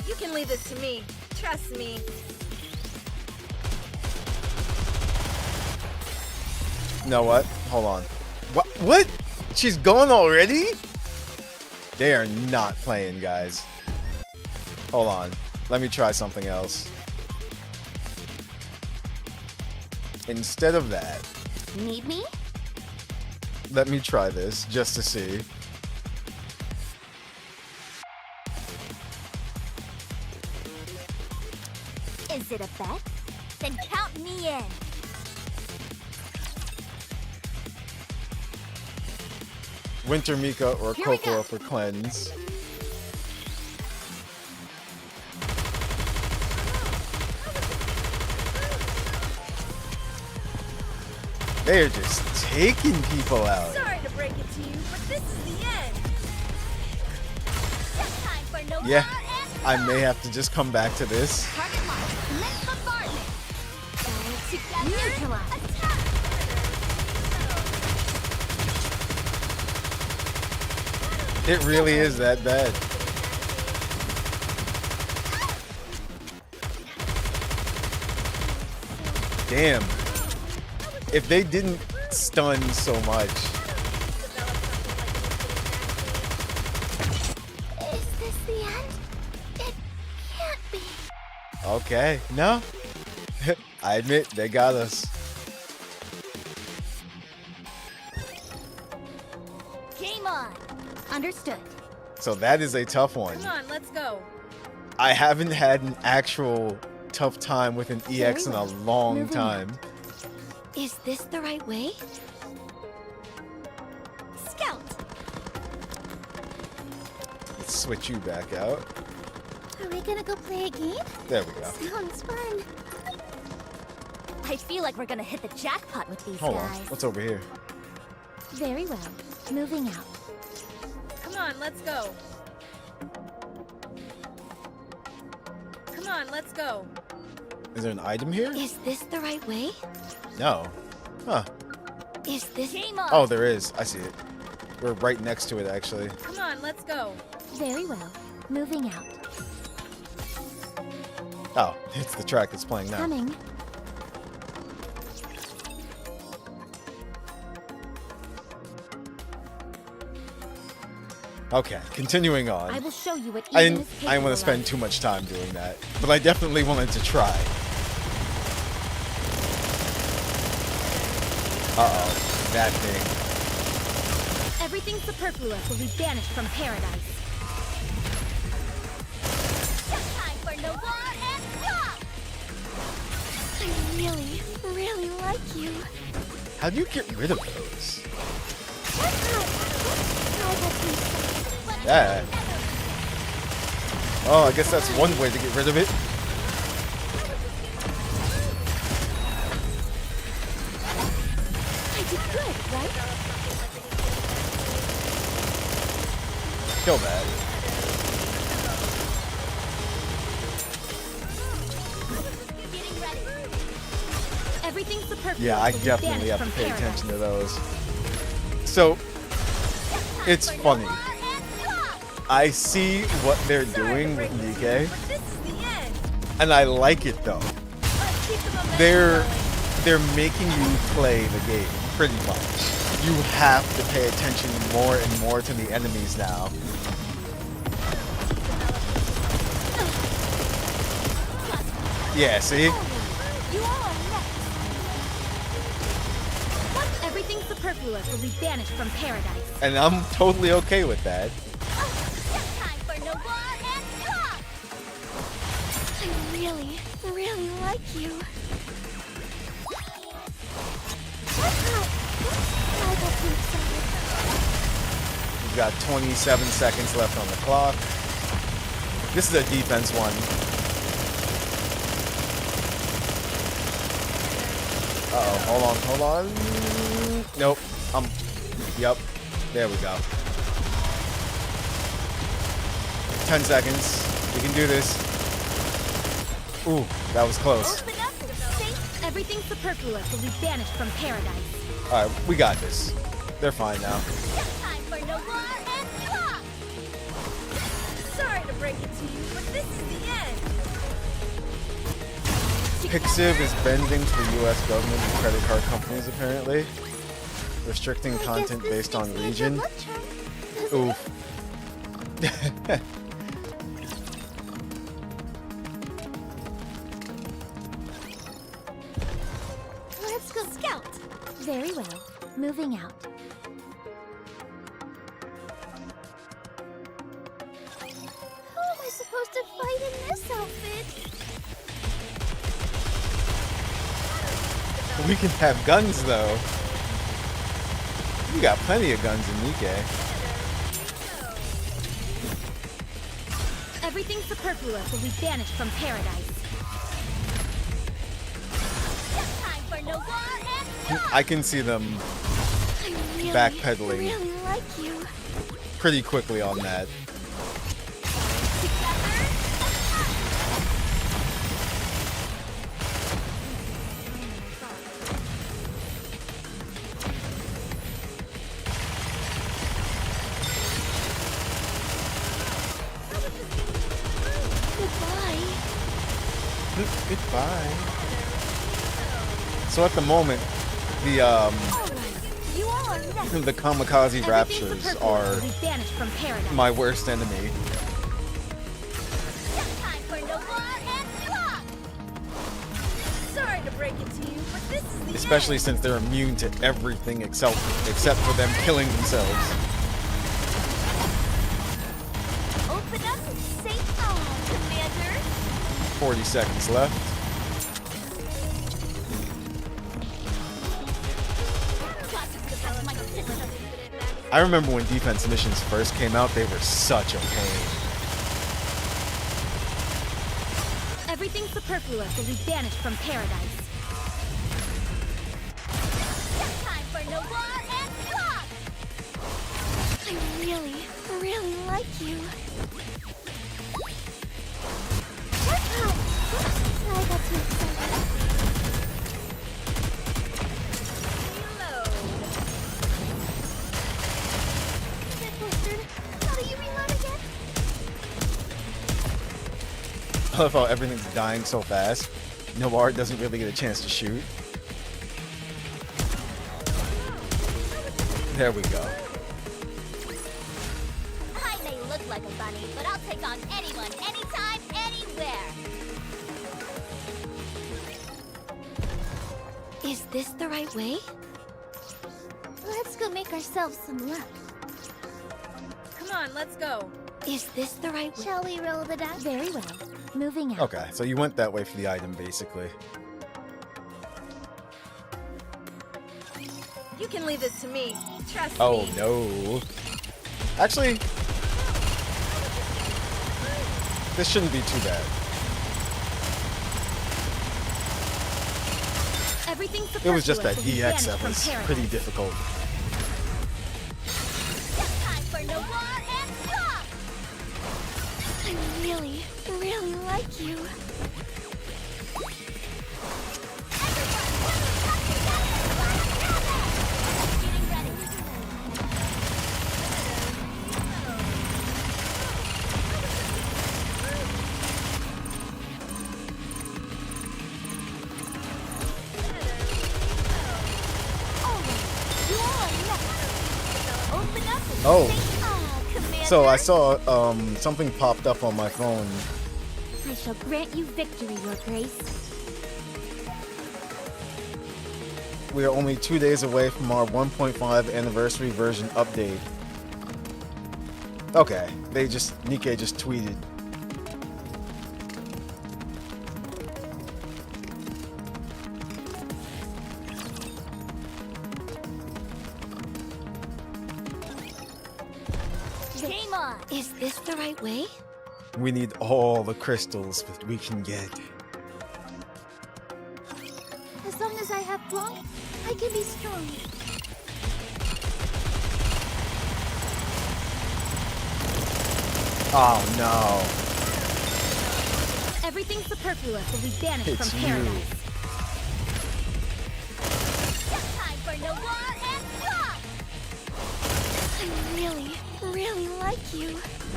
You can leave this to me. Trust me. You know what? Hold on. What? What? She's gone already? They are not playing, guys. Hold on. Let me try something else. Instead of that, Need me? let me try this just to see. Is it a bet? Then count me in. Winter Mika or Here we go. Cocoa for cleanse. They are just taking people out. Sorry to break it to you, but this is the end. Just time for no Yeah, more and I may have to just come back to this. target locked. Commence bombardment. All together. Neutralize. Attack. It really is that bad. Damn. If they didn't stun so much. Is this the end? It can't be. Okay, no. I admit, they got us. Game on. Understood. So that is a tough one. Come on, let's go. I haven't had an actual tough time with an EX in a long Moving time. Is this the right way? Scout. Let's switch you back out. Are we gonna go play a game? There we go. Sounds fun. I feel like we're gonna hit the jackpot with these Hold on. guys. What's over here? Very well. Moving out. Come on, let's go. Come on, let's go. Is there an item here? Is this the right way? No. Huh. Is this... Game on. Oh, there is. I see it. We're right next to it, actually. Come on, let's go. Very well. Moving out. Oh, it's the track that's playing now. Coming. Okay, continuing I on. will show you what I Eden didn't is capable want to spend of. too much time doing that, but I definitely wanted to try. Uh-oh, that thing. Everything superfluous will be banished from paradise. Just time for no war and stop. really, really like you. How do you get rid of those? Yeah. Oh, I guess that's one way to get rid of it. I did good, right? Kill that. Everything's superfluous. Yeah, I definitely have to pay attention to those. So, it's funny. I see what they're doing with NIKKE, and I like it though. They're making you play the game, pretty much. You have to pay attention more and more to the enemies now. Yeah, see? Everything superfluous will be banished from paradise. And I'm totally okay with that. I really, really like you. We've got 27 seconds left on the clock. This is a defense one. Uh-oh, hold on. Nope. Yep. There we go. 10 seconds. We can do this. Ooh, that was close. Everything superfluous will be banished from paradise. Alright, we got this. They're fine now. Sorry to break it to you, but this is the end. Pixiv is bending to the US government and credit card companies, apparently. Restricting content based on region. Oof. Let's go scout. Very well. Moving out. How am I supposed to fight in this outfit? We can have guns, though. We got plenty of guns in NIKKE. Everything superfluous will be banished from paradise. I can see them I really, backpedaling really like you. pretty quickly on that. Goodbye. So at the moment, the kamikaze raptures are my worst enemy. Sorry to break it to you, but this is the Especially since they're immune to everything except for them killing themselves. Open up and say on, Commander. 40 seconds left. I remember when defense missions first came out, they were such a pain. Everything superfluous will be banished from paradise. Time for no war and talk! I really, really like you. I got too excited. How do you reload again? I love how everything's dying so fast. Noir doesn't really get a chance to shoot. There we go. I may look like a bunny, but I'll take on anyone, anytime, anywhere. Is this the right way? Let's go make ourselves some luck. Come on, let's go. Is this the right way? Shall we roll the dice? Very well. Moving out. Okay, so you went that way for the item, basically. You can leave this to me. Trust Oh me. no. Actually, this shouldn't be too bad. Everything's It was just that superfluous will be EX banished that from was paradise. pretty difficult. Time for Noir and Rock! I really, really like you. Oh, Commander. so I saw something popped up on my phone. I shall grant you victory, Your Grace. We are only 2 days away from our 1.5 anniversary version update. Okay, NIKKE just tweeted. Game on. Is this the right way? We need all the crystals that we can get. As long as I have Blanc, I can be strong. Oh no. Everything superfluous will be banished It's from you. paradise. Time for Noir and Rock! I really, really like you.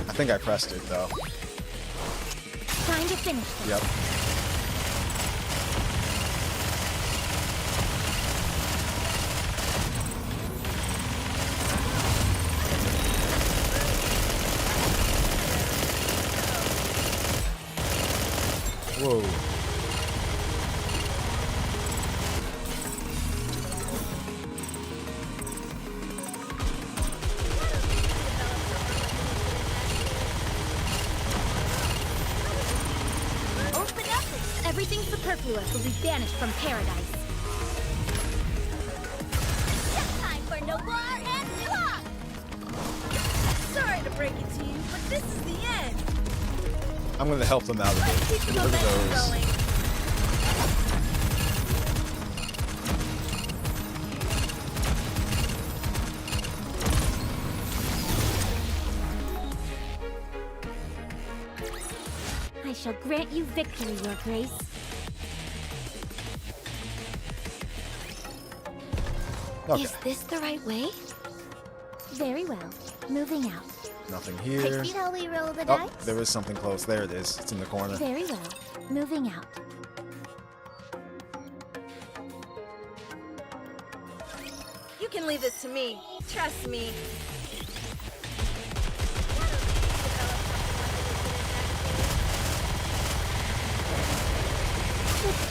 I think I pressed it though. Time to finish this. Yep. Whoa. Open up and Everything superfluous will be banished from paradise. time for Noir and Rock! Sorry to break it to you, but this is the end. I'm gonna help them out a Let's bit. keep the Look at momentum those. going. I shall grant you victory, Your Grace. Okay, Is this the right way? Very well. Moving out. nothing I here. see how we roll the Oh, dice. there is something close. There it is. It's in the corner. Very well. Moving out. You can leave this to me. Trust me.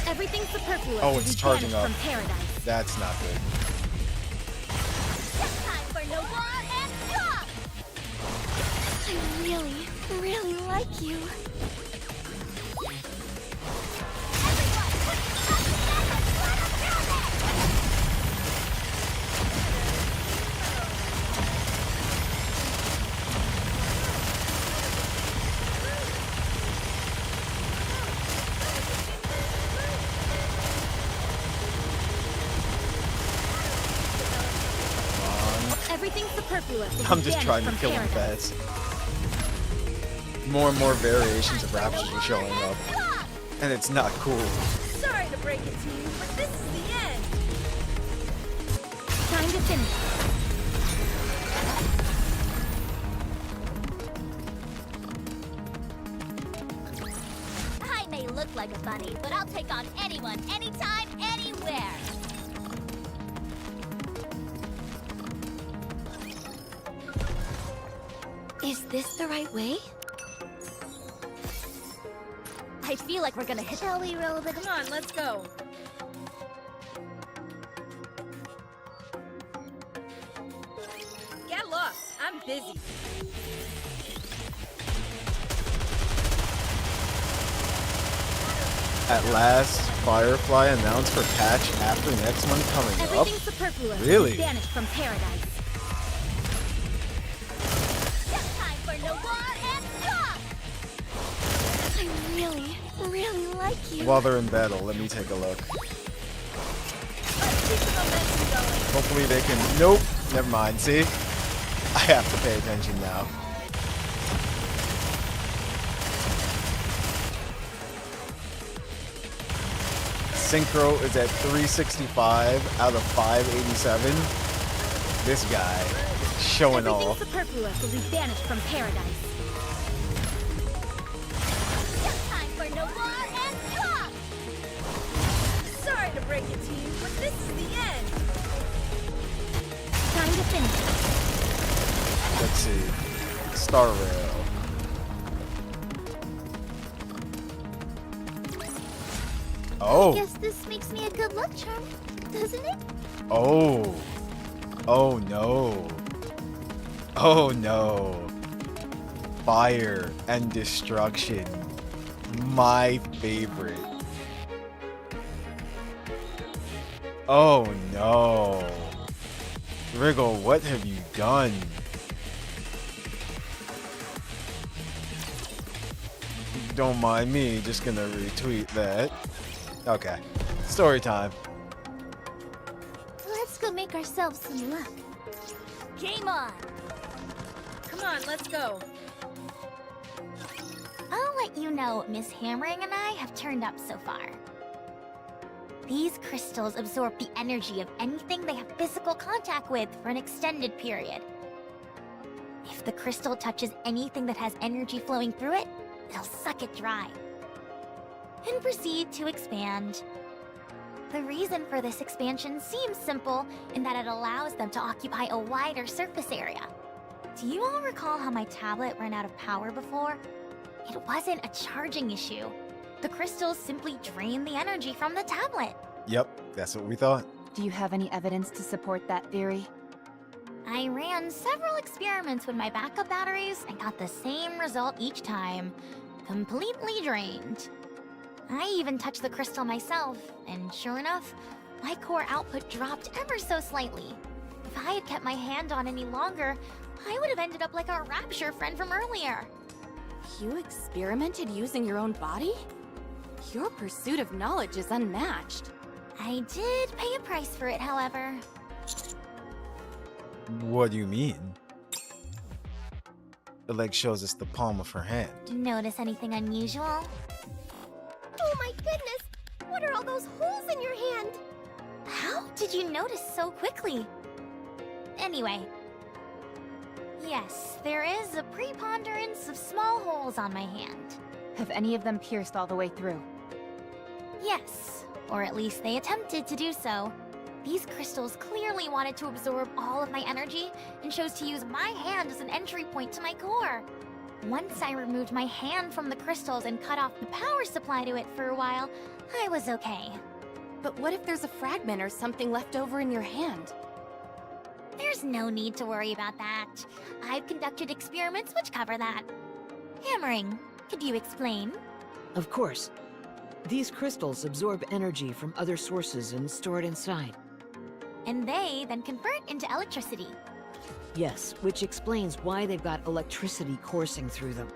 Everything superfluous Oh, will it's be charging banished up. from paradise. That's not good. Time for Noir and Rock! I really, really like you. Everything superfluous will I'm be just banished trying to from kill him paradise. fast. More and more variations of raptors are showing up. And it's not cool. Sorry to break it to you, but this is the end. Time to finish. I may look like a bunny, but I'll take on anyone, anytime, anywhere. Is this the right way? I feel like we're gonna hit. Shall we roll the Come on, let's go. Get lost. I'm busy. At last, Firefly announced for patch after next month coming up? Everything superfluous will Really? be banished from paradise. Time for Noir and Talk! I really like you. While they're in battle, let me take a look. Let's keep the momentum going. Hopefully they can... Nope. Never mind. See? I have to pay attention now. Synchro is at 365 out of 587. This guy showing Everything off. superfluous will be banished from paradise. Time for Noir and Talk! Sorry to break it to you, but this is the end. Time to finish. Let's see. Star Rail. Oh. Guess this makes me a good luck charm, doesn't it? Oh. Oh no. Oh no. Fire and destruction. My favorite. Oh no. Wriggle, what have you done? Don't mind me, just gonna retweet that. Okay. Story time. Let's go make ourselves some luck. Game on! Come on, let's go. I'll let you know what Miss Hammering and I have turned up so far. These crystals absorb the energy of anything they have physical contact with for an extended period. If the crystal touches anything that has energy flowing through it, it'll suck it dry and proceed to expand. The reason for this expansion seems simple in that it allows them to occupy a wider surface area. Do you all recall how my tablet ran out of power before? It wasn't a charging issue. The crystals simply drain the energy from the tablet. Yep, that's what we thought. Do you have any evidence to support that theory? I ran several experiments with my backup batteries and got the same result each time. Completely drained. I even touched the crystal myself, and sure enough, my core output dropped ever so slightly. If I had kept my hand on any longer, I would have ended up like our Rapture friend from earlier. You experimented using your own body? Your pursuit of knowledge is unmatched. I did pay a price for it, however. What do you mean? The leg shows us the palm of her hand. Notice anything unusual? Oh my goodness! What are all those holes in your hand? How did you notice so quickly? Anyway. Yes, there is a preponderance of small holes on my hand. Have any of them pierced all the way through? Yes, or at least they attempted to do so. These crystals clearly wanted to absorb all of my energy and chose to use my hand as an entry point to my core. Once I removed my hand from the crystals and cut off the power supply to it for a while, I was okay. But what if there's a fragment or something left over in your hand? There's no need to worry about that. I've conducted experiments which cover that. Hammering, could you explain? Of course. These crystals absorb energy from other sources and store it inside. And they then convert into electricity. Yes, which explains why they've got electricity coursing through them.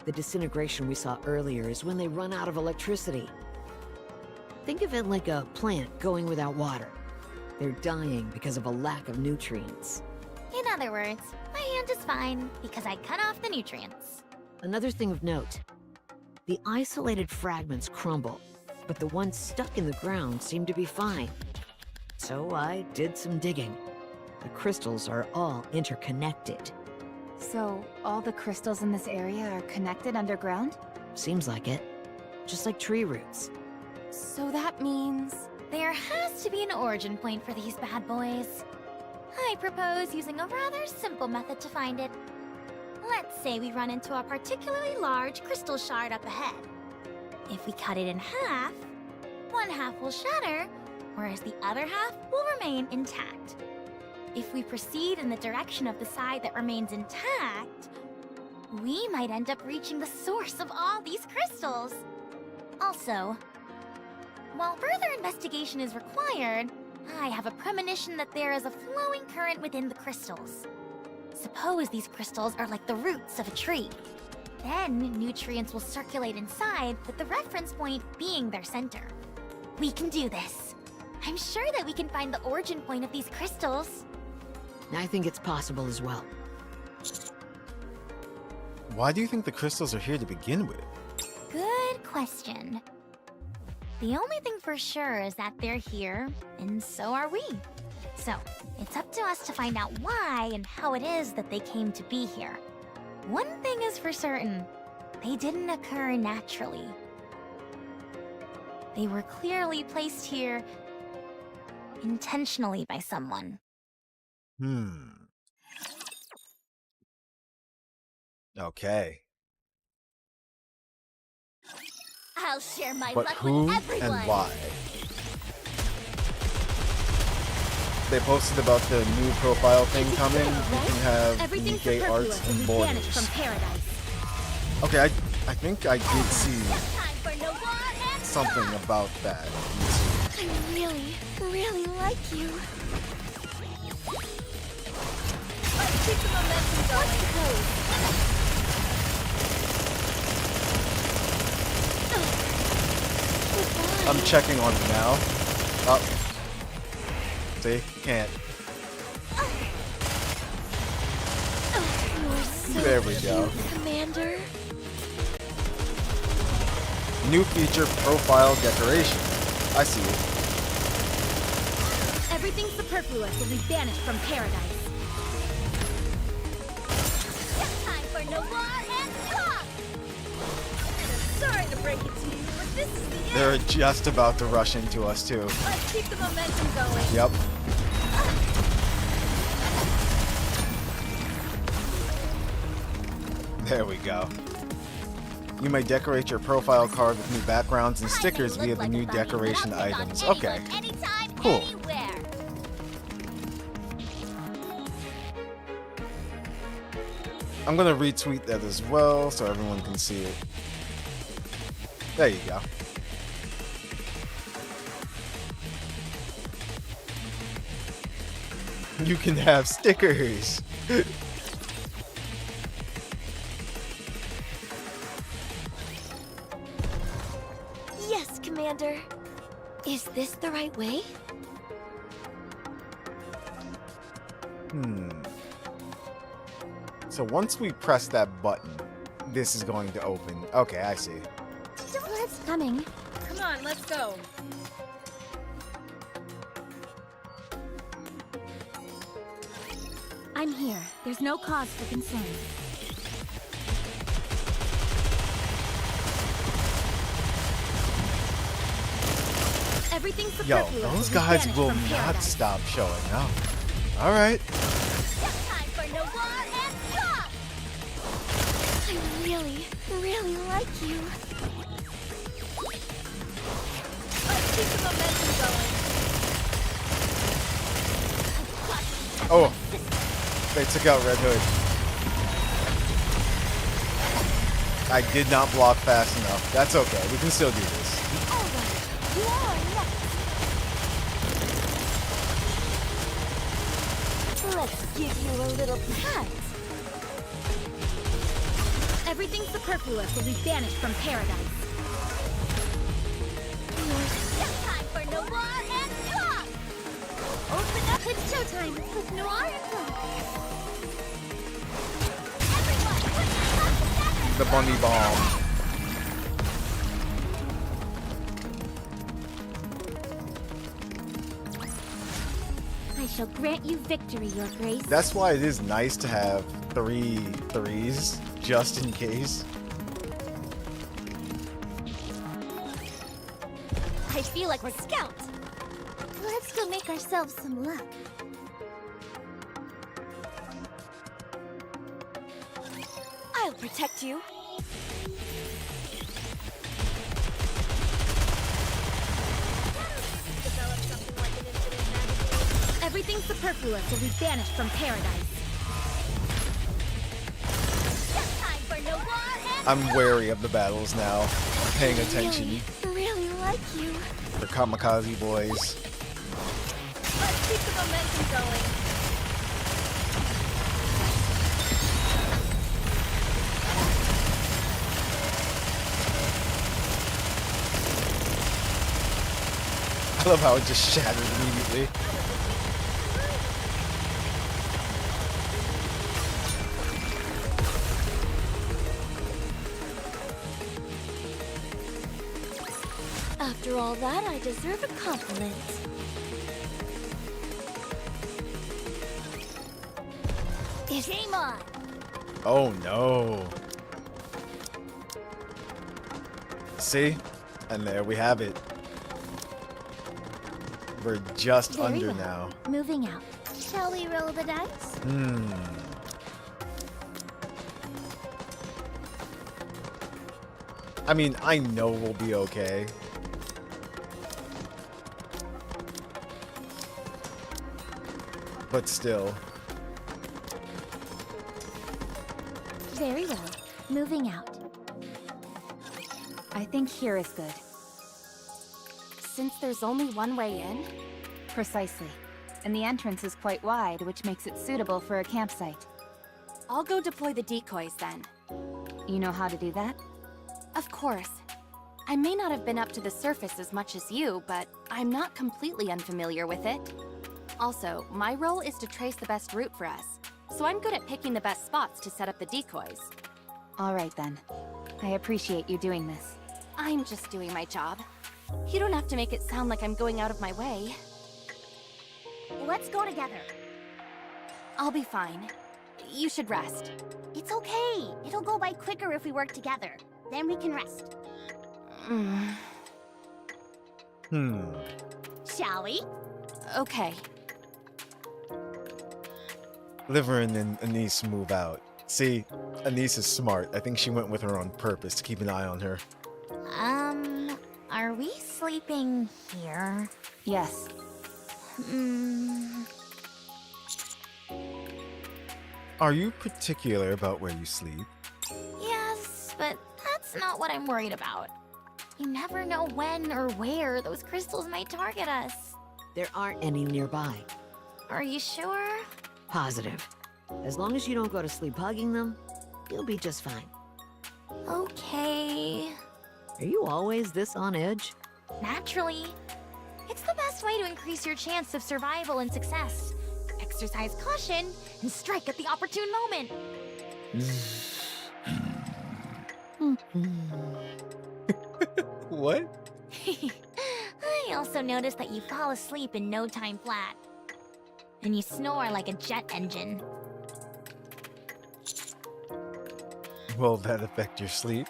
The disintegration we saw earlier is when they run out of electricity. Think of it like a plant going without water. They're dying because of a lack of nutrients. In other words, my hand is fine because I cut off the nutrients. Another thing of note. The isolated fragments crumble, but the ones stuck in the ground seem to be fine. So I did some digging. The crystals are all interconnected. So, all the crystals in this area are connected underground? Seems like it. Just like tree roots. So that means... There has to be an origin point for these bad boys. I propose using a rather simple method to find it. Let's say we run into a particularly large crystal shard up ahead. If we cut it in half, one half will shatter, whereas the other half will remain intact. If we proceed in the direction of the side that remains intact, we might end up reaching the source of all these crystals. Also, while further investigation is required, I have a premonition that there is a flowing current within the crystals. Suppose these crystals are like the roots of a tree. Then nutrients will circulate inside, with the reference point being their center. We can do this. I'm sure that we can find the origin point of these crystals. I think it's possible as well. Why do you think the crystals are here to begin with? Good question. The only thing for sure is that they're here, and so are we. So, it's up to us to find out why and how it is that they came to be here. One thing is for certain, they didn't occur naturally. They were clearly placed here intentionally by someone. Okay. I'll share my But luck who with everyone. and why? They posted about the new profile thing coming. You can have NIKKE arts and borders. Okay, I think I did see something about that. I really, really like you. Let's keep the momentum going. I'm checking on it now. Oh. See? Can't. There we go. Commander. New feature profile decoration. I see it. Everything superfluous will be banished from paradise. Time for no war and talk! Sorry to break it to you, but this is the end. They're just about to rush into us too. Let's keep the momentum going. Yep. There we go. You may decorate your profile card with new backgrounds and stickers via the new decoration items. Okay. Anytime, Cool. anywhere. I'm gonna retweet that as well so everyone can see it. There you go. You can have stickers. Yes, Commander. Is this the right way? So once we press that button, this is going to open. Okay, I see. What's coming? Come on, let's go. I'm here. There's no cause for concern. Everything Yo, superfluous those will be guys banished will from not paradise. stop showing up. Alright. Time for no war and talk! I really, really like you. Let's keep the momentum going. Oh, they took out Red Hood. I did not block fast enough. That's okay. We can still do this. You are next. Let's give you a little cut. Everything superfluous will be banished from paradise. Time for no war and talk! Open up, it's showtime with Noir and Talk. Everyone, put yourself together! The bunny bomb. I shall grant you victory, Your Grace. That's why it is nice to have 3 threes, just in case. I feel like we're scouts. Let's go make ourselves some luck. I'll protect you. Develop something like an infinite magazine. Everything superfluous will be banished from paradise. Time for no war and I'm wary of the battles now. Paying attention. Really like you. for Kamikaze Boys. Let's keep the momentum going. I love how it just shattered immediately. After all that, I deserve a compliment. Game on! Oh no. See? And there we have it. We're just Very under well. now. Moving out. Shall we roll the dice? I mean, I know we'll be okay. But still. Very well. Moving out. I think here is good. Since there's only one way in? Precisely. And the entrance is quite wide, which makes it suitable for a campsite. I'll go deploy the decoys then. You know how to do that? Of course. I may not have been up to the surface as much as you, but I'm not completely unfamiliar with it. Also, my role is to trace the best route for us, so I'm good at picking the best spots to set up the decoys. All right then. I appreciate you doing this. I'm just doing my job. You don't have to make it sound like I'm going out of my way. Let's go together. I'll be fine. You should rest. It's okay. It'll go by quicker if we work together. Then we can rest. Shall we? Okay. Liverin and Anise move out. See, Anise is smart. I think she went with her on purpose to keep an eye on her. Are we sleeping here? Yes. Are you particular about where you sleep? Yes, but that's not what I'm worried about. You never know when or where those crystals might target us. There aren't any nearby. Are you sure? Positive. As long as you don't go to sleep hugging them, you'll be just fine. Okay. Are you always this on edge? Naturally. It's the best way to increase your chance of survival and success. Exercise caution and strike at the opportune moment. What? I also noticed that you fall asleep in no time flat. And you snore like a jet engine. Will that affect your sleep?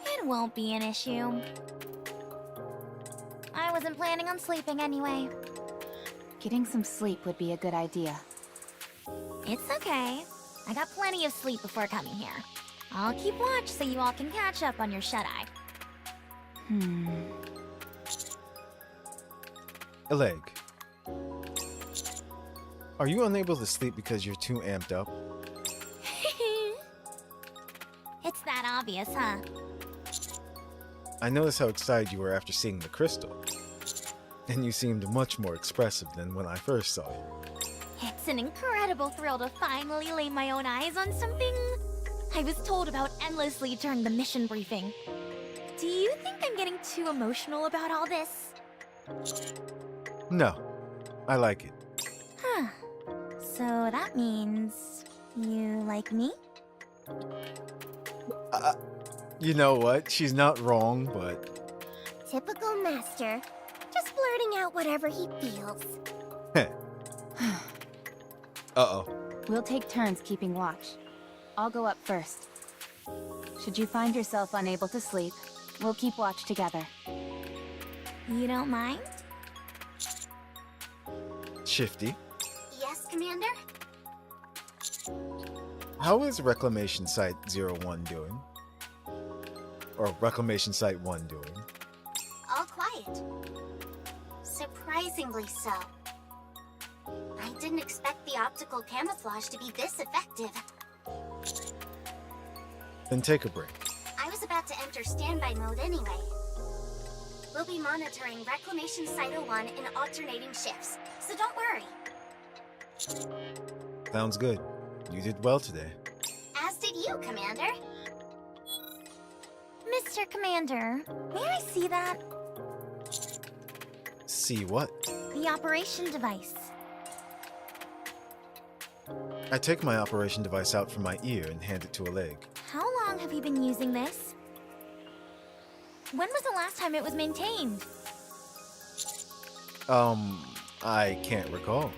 It won't be an issue. I wasn't planning on sleeping anyway. Getting some sleep would be a good idea. It's okay. I got plenty of sleep before coming here. I'll keep watch so you all can catch up on your shut-eye. Eleg. Are you unable to sleep because you're too amped up? It's that obvious, huh? I noticed how excited you were after seeing the crystal. And you seemed much more expressive than when I first saw you. It's an incredible thrill to finally lay my own eyes on something I was told about endlessly during the mission briefing. Do you think I'm getting too emotional about all this? No, I like it. Huh. So that means you like me? You know what? She's not wrong, but... Typical master. Just blurting out whatever he feels. Uh-oh. We'll take turns keeping watch. I'll go up first. Should you find yourself unable to sleep, we'll keep watch together. You don't mind? Shifty. Yes, Commander? How is Reclamation Site 01 doing? Or Reclamation Site 1 doing? All quiet. Surprisingly so. I didn't expect the optical camouflage to be this effective. Then take a break. I was about to enter standby mode anyway. We'll be monitoring Reclamation Site 01 in alternating shifts, so don't worry. Sounds good. You did well today. As did you, Commander. Mr. Commander, may I see that? See what? The operation device. I take my operation device out from my ear and hand it to Oleg. How long have you been using this? When was the last time it was maintained? I can't recall.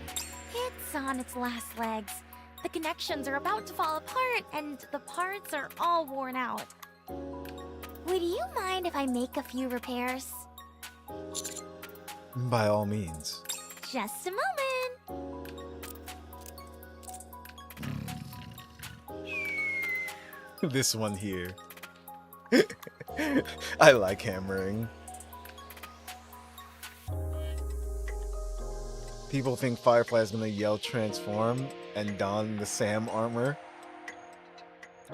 It's on its last legs. The connections are about to fall apart, and the parts are all worn out. Would you mind if I make a few repairs? By all means. Just a moment. This one here. I like hammering. People think Firefly's gonna yell transform and don the Sam armor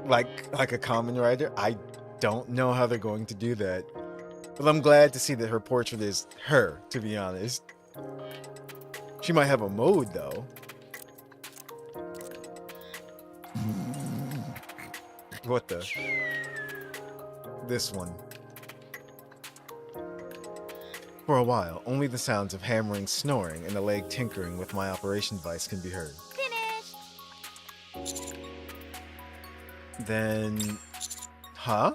like a Kamen Rider. I don't know how they're going to do that. But I'm glad to see that her portrait is her, to be honest. She might have a mode though. What the? This one. For a while, only the sounds of hammering, snoring, and Oleg tinkering with my operation device can be heard. Finished! Then... Huh?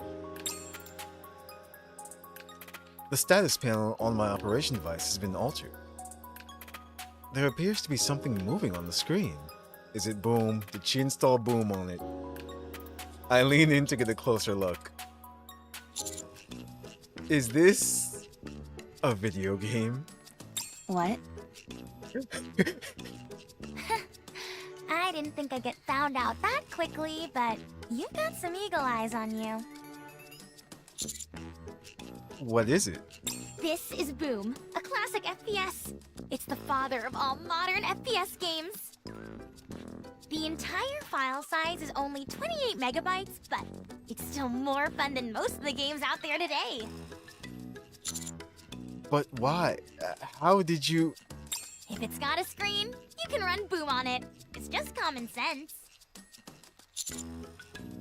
The status panel on my operation device has been altered. There appears to be something moving on the screen. Is it Boom? Did she install Boom on it? I lean in to get a closer look. Is this a video game? What? I didn't think I'd get found out that quickly, but you've got some eagle eyes on you. What is it? This is Boom, a classic FPS. It's the father of all modern FPS games. The entire file size is only 28 megabytes, but it's still more fun than most of the games out there today. But why? How did you... If it's got a screen, you can run Boom on it. It's just common sense.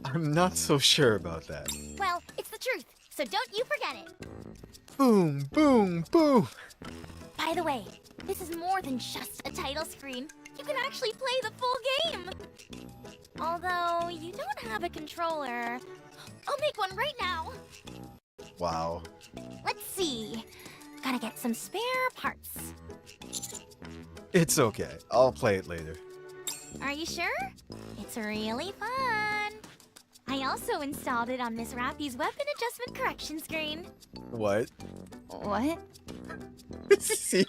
I'm not so sure about that. Well, it's the truth, so don't you forget it. Boom, boom, boom! By the way, this is more than just a title screen. You can actually play the full game. Although, you don't have a controller. I'll make one right now. Wow. Let's see. Gotta get some spare parts. It's okay. I'll play it later. Are you sure? It's really fun. I also installed it on Miss Rappy's weapon adjustment correction screen. What? What? See?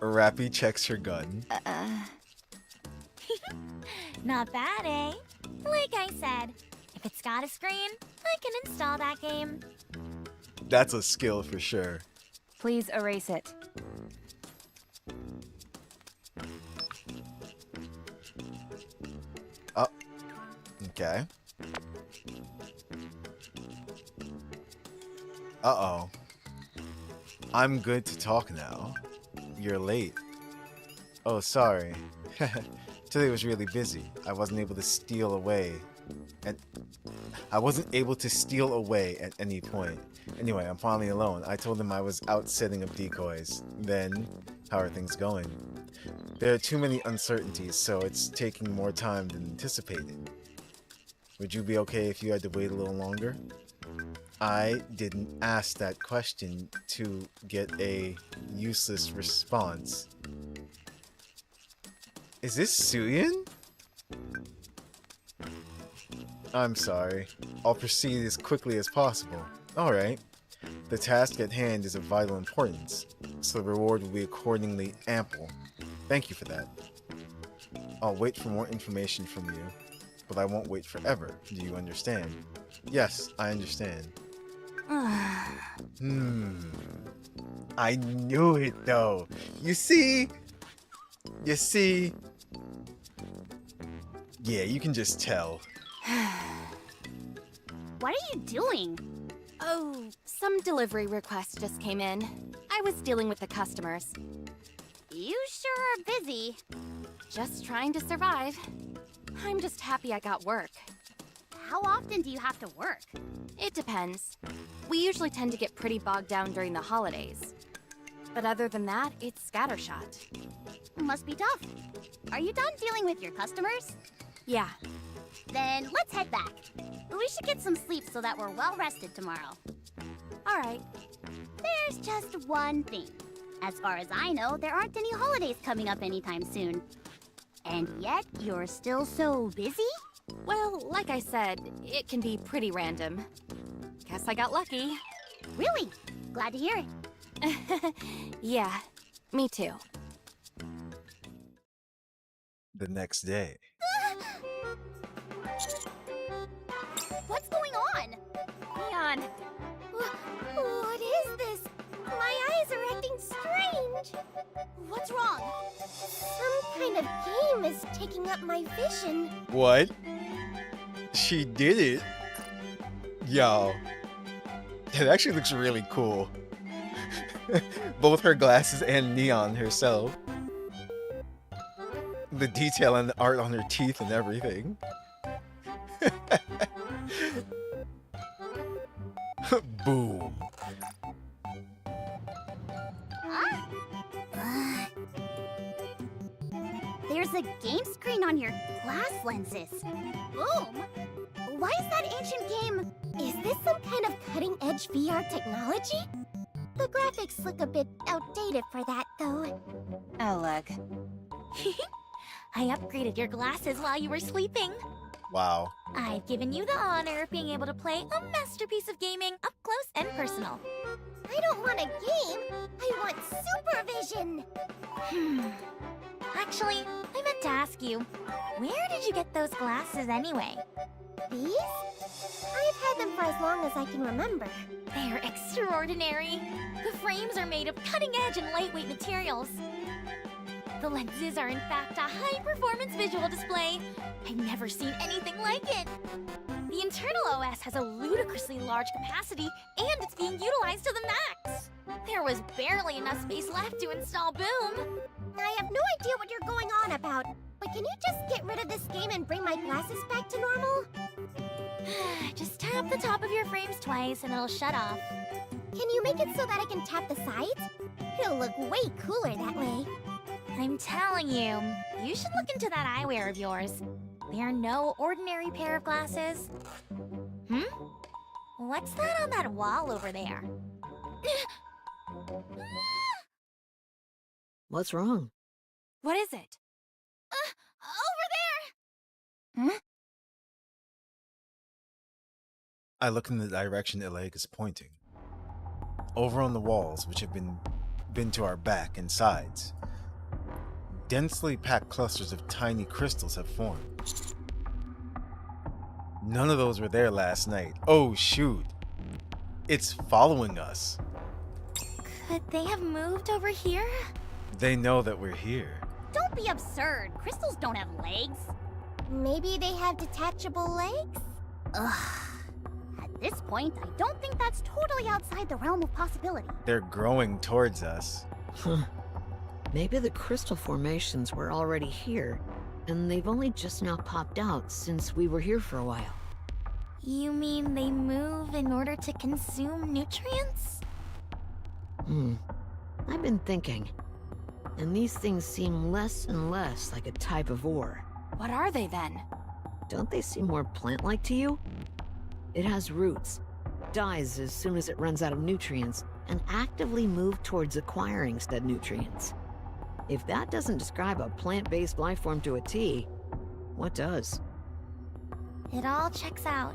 Rappy checks her gun. Not bad, eh? Like I said, if it's got a screen, I can install that game. That's a skill for sure. Please erase it. Oh. Okay. Uh-oh. I'm good to talk now. You're late. Oh, sorry. Today was really busy. I wasn't able to steal away. And I wasn't able to steal away at any point. Anyway, I'm finally alone. I told him I was out setting up decoys. Then, how are things going? There are too many uncertainties, so it's taking more time than anticipated. Would you be okay if you had to wait a little longer? I didn't ask that question to get a useless response. Is this Suyin? I'm sorry. I'll proceed as quickly as possible. Alright. The task at hand is of vital importance, so the reward will be accordingly ample. Thank you for that. I'll wait for more information from you, but I won't wait forever. Do you understand? Yes, I understand. I knew it though. You see? You see? Yeah, you can just tell. What are you doing? Oh, some delivery requests just came in. I was dealing with the customers. You sure are busy. Just trying to survive. I'm just happy I got work. How often do you have to work? It depends. We usually tend to get pretty bogged down during the holidays. But other than that, it's scattershot. Must be tough. Are you done dealing with your customers? Yeah. Then let's head back. We should get some sleep so that we're well rested tomorrow. All right. There's just one thing. As far as I know, there aren't any holidays coming up anytime soon. And yet, you're still so busy? Well, like I said, it can be pretty random. Guess I got lucky. Really? Glad to hear it. Yeah, me too. The next day. What's going on? Neon. What is this? My eyes are acting strange. What's wrong? Some kind of game is taking up my vision. What? She did it? Yo. It actually looks really cool. Both her glasses and Neon herself. The detail and the art on her teeth and everything. Boom. There's a game screen on your glass lenses. Boom! Why is that ancient game? Is this some kind of cutting-edge VR technology? The graphics look a bit outdated for that, though. Oleg. I upgraded your glasses while you were sleeping. Wow. I've given you the honor of being able to play a masterpiece of gaming up close and personal. I don't want a game. I want supervision. Actually, I meant to ask you, where did you get those glasses anyway? These? I've had them for as long as I can remember. They're extraordinary. The frames are made of cutting-edge and lightweight materials. The lenses are in fact a high-performance visual display. I've never seen anything like it. The internal OS has a ludicrously large capacity, and it's being utilized to the max. There was barely enough space left to install Boom. I have no idea what you're going on about, but can you just get rid of this game and bring my glasses back to normal? Just tap the top of your frames twice and it'll shut off. Can you make it so that I can tap the sides? It'll look way cooler that way. I'm telling you, you should look into that eyewear of yours. They're no ordinary pair of glasses. What's that on that wall over there? What's wrong? What is it? Over there! I look in the direction Oleg is pointing. Over on the walls, which have been to our back and sides, densely packed clusters of tiny crystals have formed. None of those were there last night. Oh shoot. It's following us. Could they have moved over here? They know that we're here. Don't be absurd. Crystals don't have legs. Maybe they have detachable legs? Ugh. At this point, I don't think that's totally outside the realm of possibility. They're growing towards us. Huh. Maybe the crystal formations were already here, and they've only just now popped out since we were here for a while. You mean they move in order to consume nutrients? I've been thinking, and these things seem less and less like a type of ore. What are they then? Don't they seem more plant-like to you? It has roots, dies as soon as it runs out of nutrients, and actively moves towards acquiring said nutrients. If that doesn't describe a plant-based life form to a T, what does? It all checks out.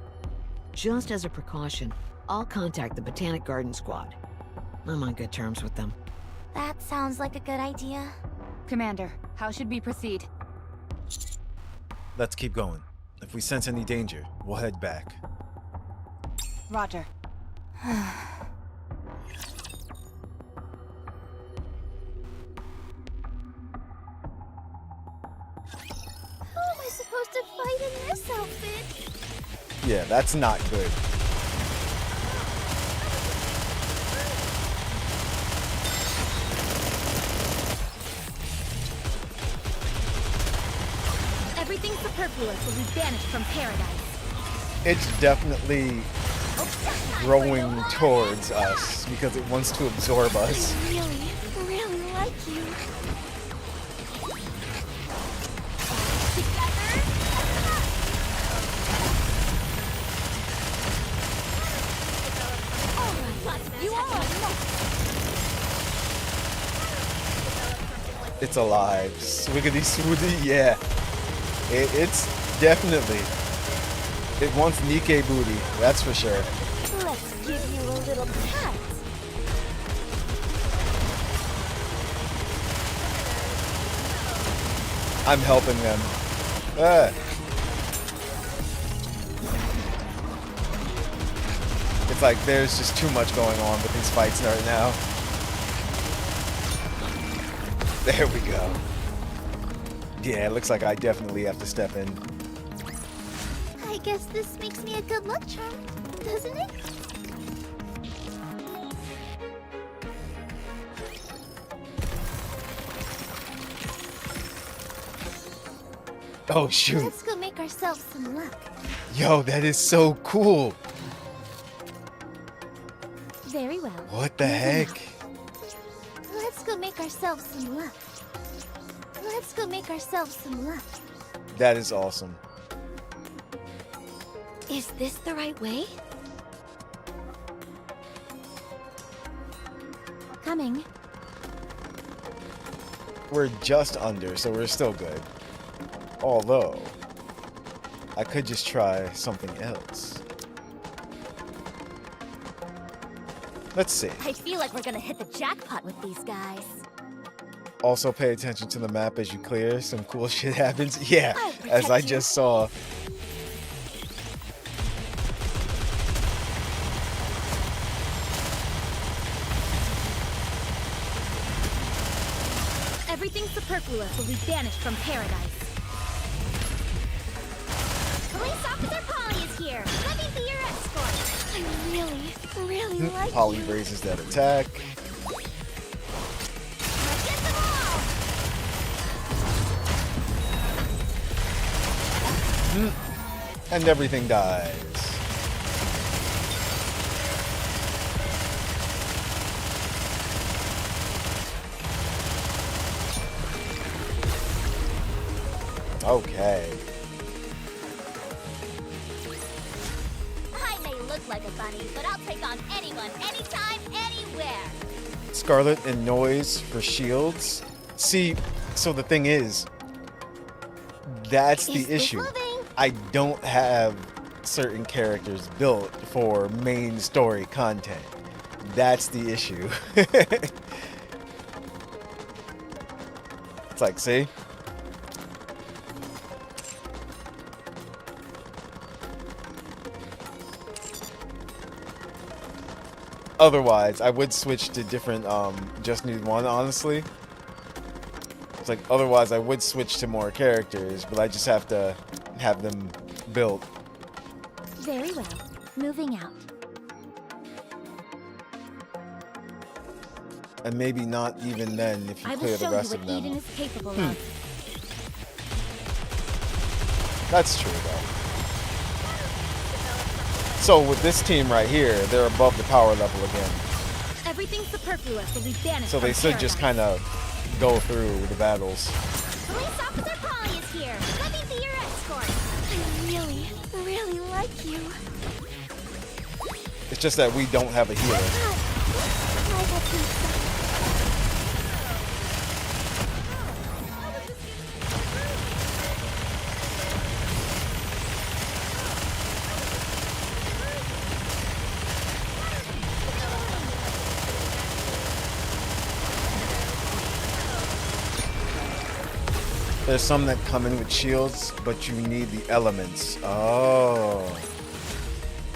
Just as a precaution, I'll contact the Botanic Garden Squad. I'm on good terms with them. That sounds like a good idea. Commander, how should we proceed? Let's keep going. If we sense any danger, we'll head back. Roger. How am I supposed to fight in this outfit? Yeah, that's not good. superfluous will be banished from paradise. It's definitely growing towards us because it wants to absorb us. I really, really like you. You are It's alive. Swiggity swooty, yeah. It's definitely. It wants NIKKE booty, that's for sure. Let's give you a little pat. I'm helping them. Ah. It's like there's just too much going on with these fights right now. There we go. Yeah, it looks like I definitely have to step in. I guess this makes me a good luck charm, doesn't it? Oh shoot. Let's go make ourselves some luck. Yo, that is so cool. Very well. What the heck? Let's go make ourselves some luck. Let's go make ourselves some luck. That is awesome. Is this the right way? Coming. We're just under, so we're still good. Although, I could just try something else. Let's see. I feel like we're gonna hit the jackpot with these guys. Also pay attention to the map as you clear. Some cool shit happens. Yeah, I'll as protect I you. just saw. Everything superfluous will be banished from paradise. Police Officer Polly is here. Let me be your escort. I really like Polly you. raises that attack. Get them all! And everything dies. Okay. I may look like a bunny, but I'll take on anyone, anytime, anywhere. Scarlet and Noise for shields. See, so the thing is, that's the Is this issue. moving? I don't have certain characters built for main story content. That's the issue. It's like, see? Otherwise, I would switch to different, just need one, honestly. It's like, otherwise I would switch to more characters, but I just have to have them built. Very well. Moving out. And maybe not even then if you I will clear the show you rest what of them. Eden is capable of. That's true, though. So with this team right here, they're above the power level again. Everything superfluous will be banished So they from should just paradise. kind of go through the battles. Police Officer Polly is here. Let me be your escort. I really like you. It's just that we don't have a healer. I have been stuck. There's some that come in with shields, but you need the elements. Oh,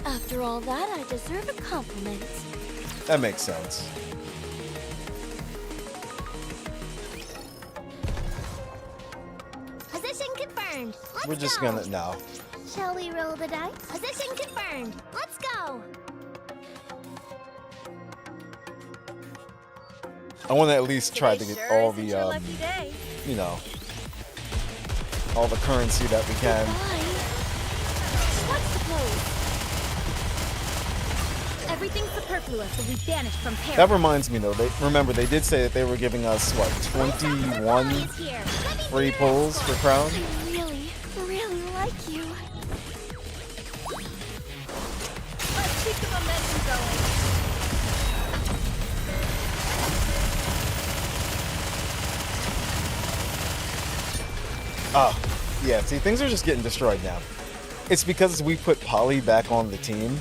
After all that, I deserve a compliment. that makes sense. Position confirmed. Let's We're just go. gonna, no. Shall we roll the dice? Position confirmed. Let's go. I want to at least try to Today get sure all isn't the, your lucky day. you know, all the currency that we can. What's the pose? Everything's superfluous will be banished from paradise. That reminds me though, remember they did say that they were giving us, what, 21 free pulls for Crown? I really, really like you. Let's keep the momentum going. Oh, yeah, see, things are just getting destroyed now. It's because we put Polly back on the team,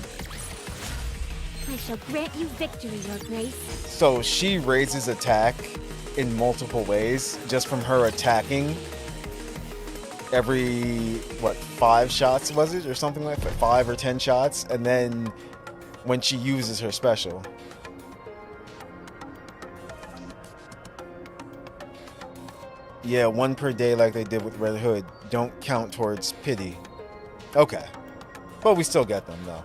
I shall grant you victory, Your Grace. so she raises attack in multiple ways just from her attacking every, what, 5 shots was it? Or something like that? 5 or 10 shots, and then when she uses her special. Yeah, 1 per day like they did with Red Hood. Don't count towards pity. Okay. But we still get them, though.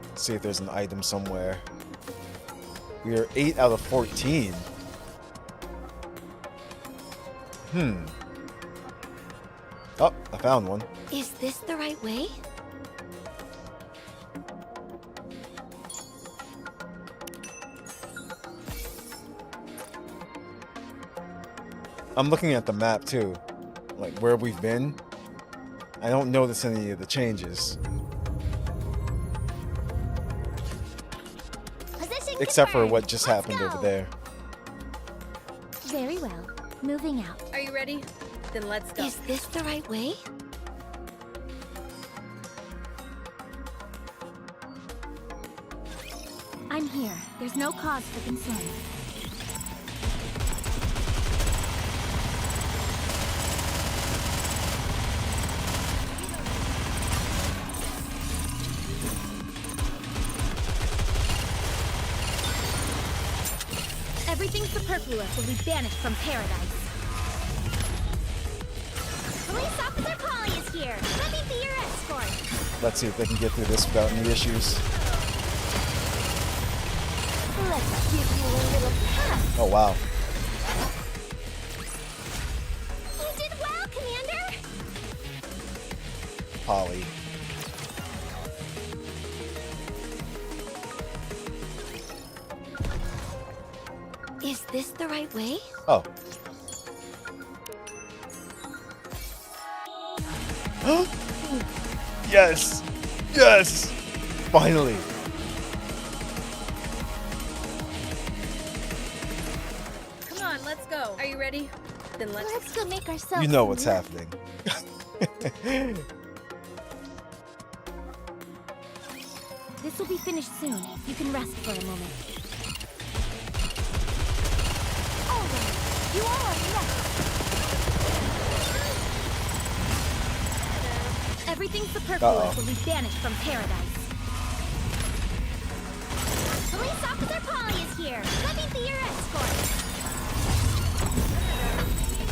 Let's see if there's an item somewhere. We are 8 out of 14. Oh, I found one. Is this the right way? I'm looking at the map, too. Like, where we've been. I don't notice any of the changes. Position Except for confirmed. what just Let's happened go. over there. Very well. Moving out. Are you ready? Then let's go. Is this the right way? I'm here. There's no cause for concern. Everything superfluous will be banished from paradise. Police Officer Polly is here. Let me be your escort. Let's see if they can get through this without any issues. Let's give you a little pat. Oh, wow. You did well, Commander. Polly. Is this the right way? Oh. Yes! Yes! Finally! Come on, let's go. Are you ready? Then let's Let's go make ourselves. You know some what's lunch. happening. This will be finished soon. You can rest for a moment. All right. You all are next. Everything superfluous Uh-oh. will be banished from paradise. Police Officer Polly is here. Let me be your escort.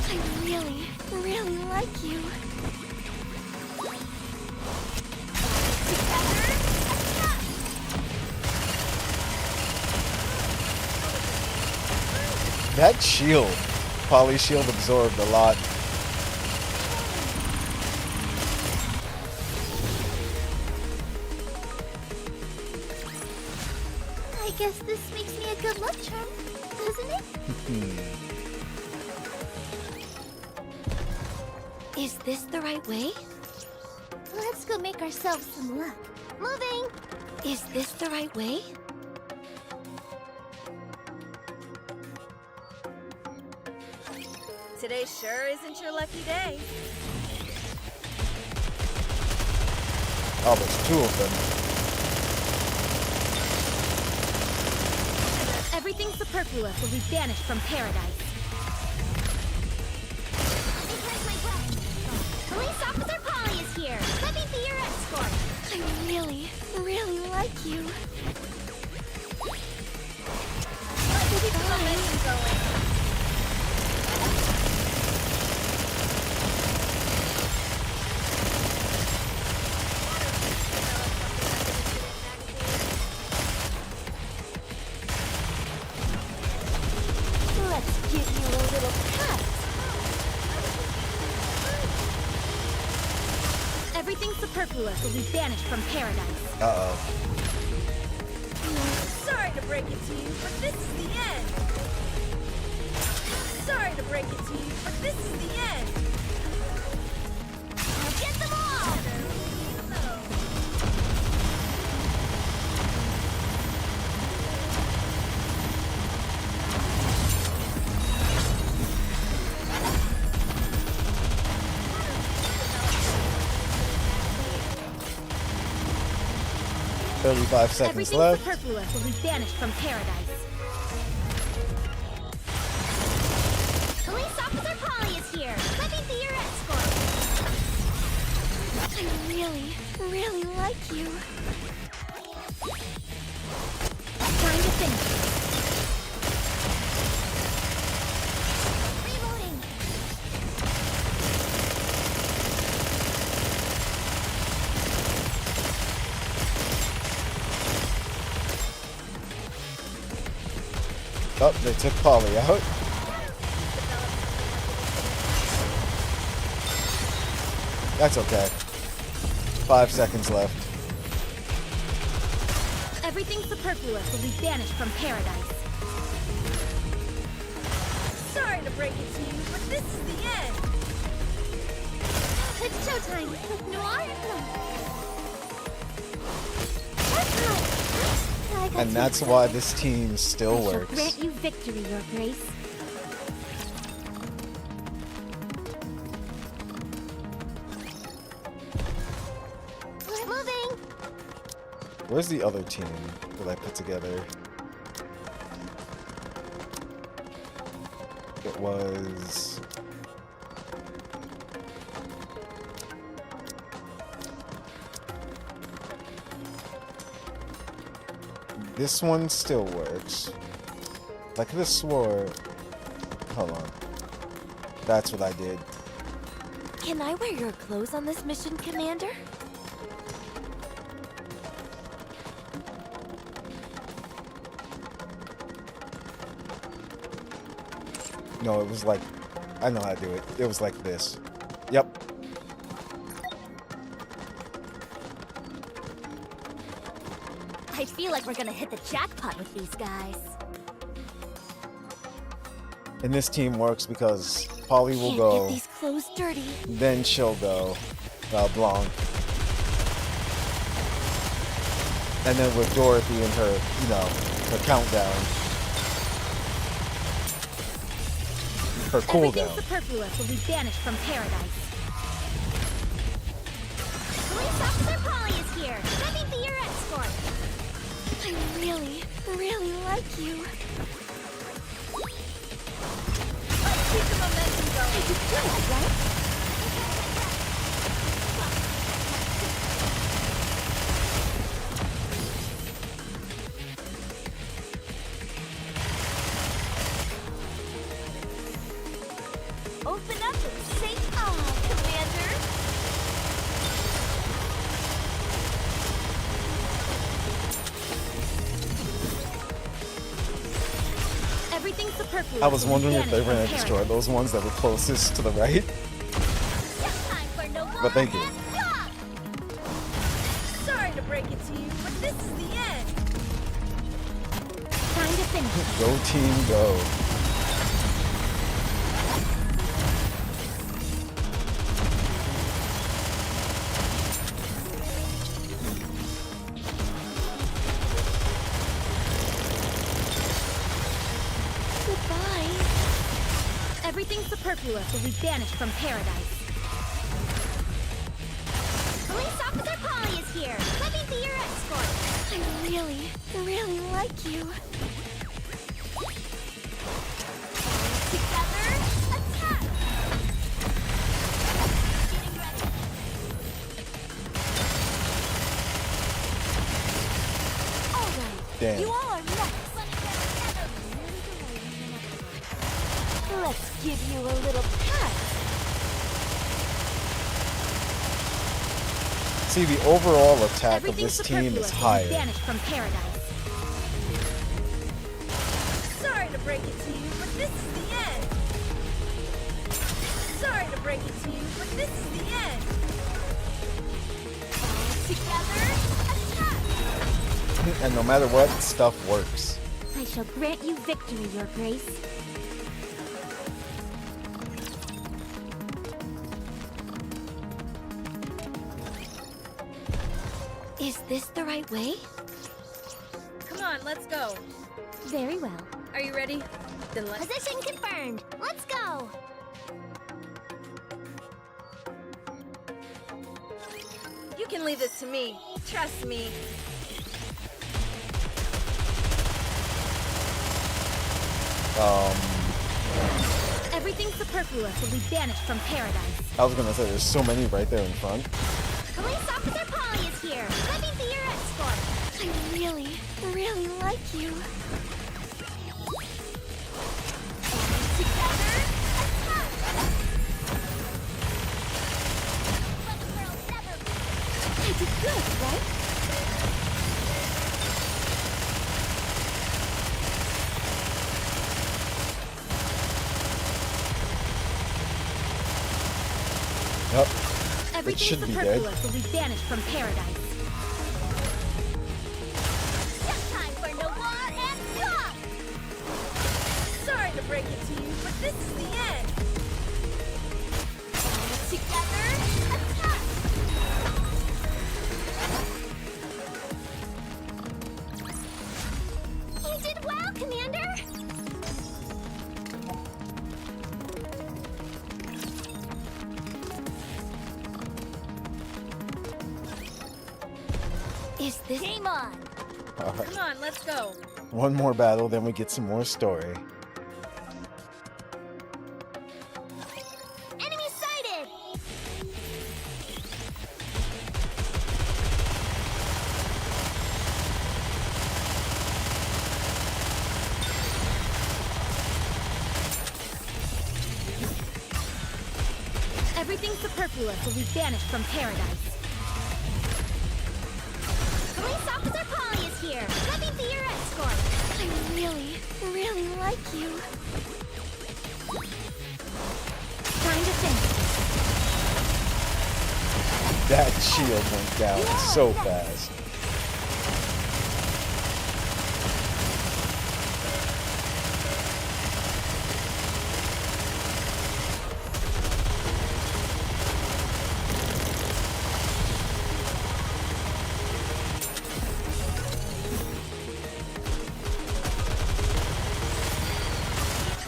I really, really like you. Together, attack! That shield, Polly's shield absorbed a lot. I guess this makes me a good luck charm, doesn't it? Is this the right way? Let's go make ourselves some luck. Moving! Is this the right way? Today sure isn't your lucky day. Oh, there's 2 of them. Everything superfluous will be banished from paradise. Because my breath. Police Officer Polly is here. Let me be your escort. I really, really like you. Let's keep the momentum going. Let's give you a little pat. Everything superfluous will be banished from paradise. Uh-oh. Sorry to break it to you, but this is the end. Sorry to break it to you, but this is the end. I'll get them all! $35 seconds Everything left. superfluous will be banished from paradise. Police Officer Polly is here! Let me be your escort! I really, really like you. Time to finish. Reloading! Oh, they took Polly out. That's okay. 5 seconds left. Everything superfluous will be banished from paradise. Sorry to break it to you, but this is the end. It's showtime! Noir! And that's why this team still I shall works. grant you victory, Your Grace. Moving! Where's the other team that I put together? It was... This one still works. I could have swore... Hold on. That's what I did. Can I wear your clothes on this mission, Commander? No, it was like... I know how to do it. It was like this. Yep. I feel like we're gonna hit the jackpot with these guys. And this team works because Polly will Can't go, get these clothes dirty. then she'll go, Blanc. And then with Dorothy and her, you know, her countdown. Her Everything cooldown. superfluous will be banished from paradise. Police Officer Polly is here! Let me be your escort! I really, really like you. Let's keep the momentum going. You do that, right? Open up and say ah, Commander! Everything superfluous. I was will be wondering if they banished were from gonna destroy paradise. those ones that were closest to the right, Time for no but they did. Sorry to break it to you, but this is the end. Time to finish. Go team, go. Goodbye. Everything superfluous will be banished from paradise. Police Officer Polly is here. Let me be your escort. I really, really like you. Together, attack! Getting ready. All right. Damn. You all are next. Let's give you a little pat. See, the overall attack of Everything this team superfluous is will be higher. banished from paradise. Sorry to break it to you, but this is the end. Sorry to break it to you, but this is the end. And no matter what, stuff works. I shall grant you victory, Your Grace. Is this the right way? Come on, let's go. Very well. Are you ready? Then let's... Position confirmed. Let's go. You can leave this to me. Trust me. Everything superfluous will be banished from paradise. I was gonna say there's so many right there in front. Police Officer Polly is here. Let me be your escort. I really, really like you. Together, attack! Let the world never be. I did good, right? Yep. Everything should be dead. superfluous will be banished from paradise. Just time for Noir and Stop! Sorry to break it to you, but this is the end. Together, attack! You did well, Commander! Is this... Game on! Alright. Come on, let's go. One more battle, then we get some more story. Enemy sighted! Everything superfluous will be banished from paradise. Police Officer Polly is here. Let me be your escort. I really, really like you. Time to finish. That shield went down so fast.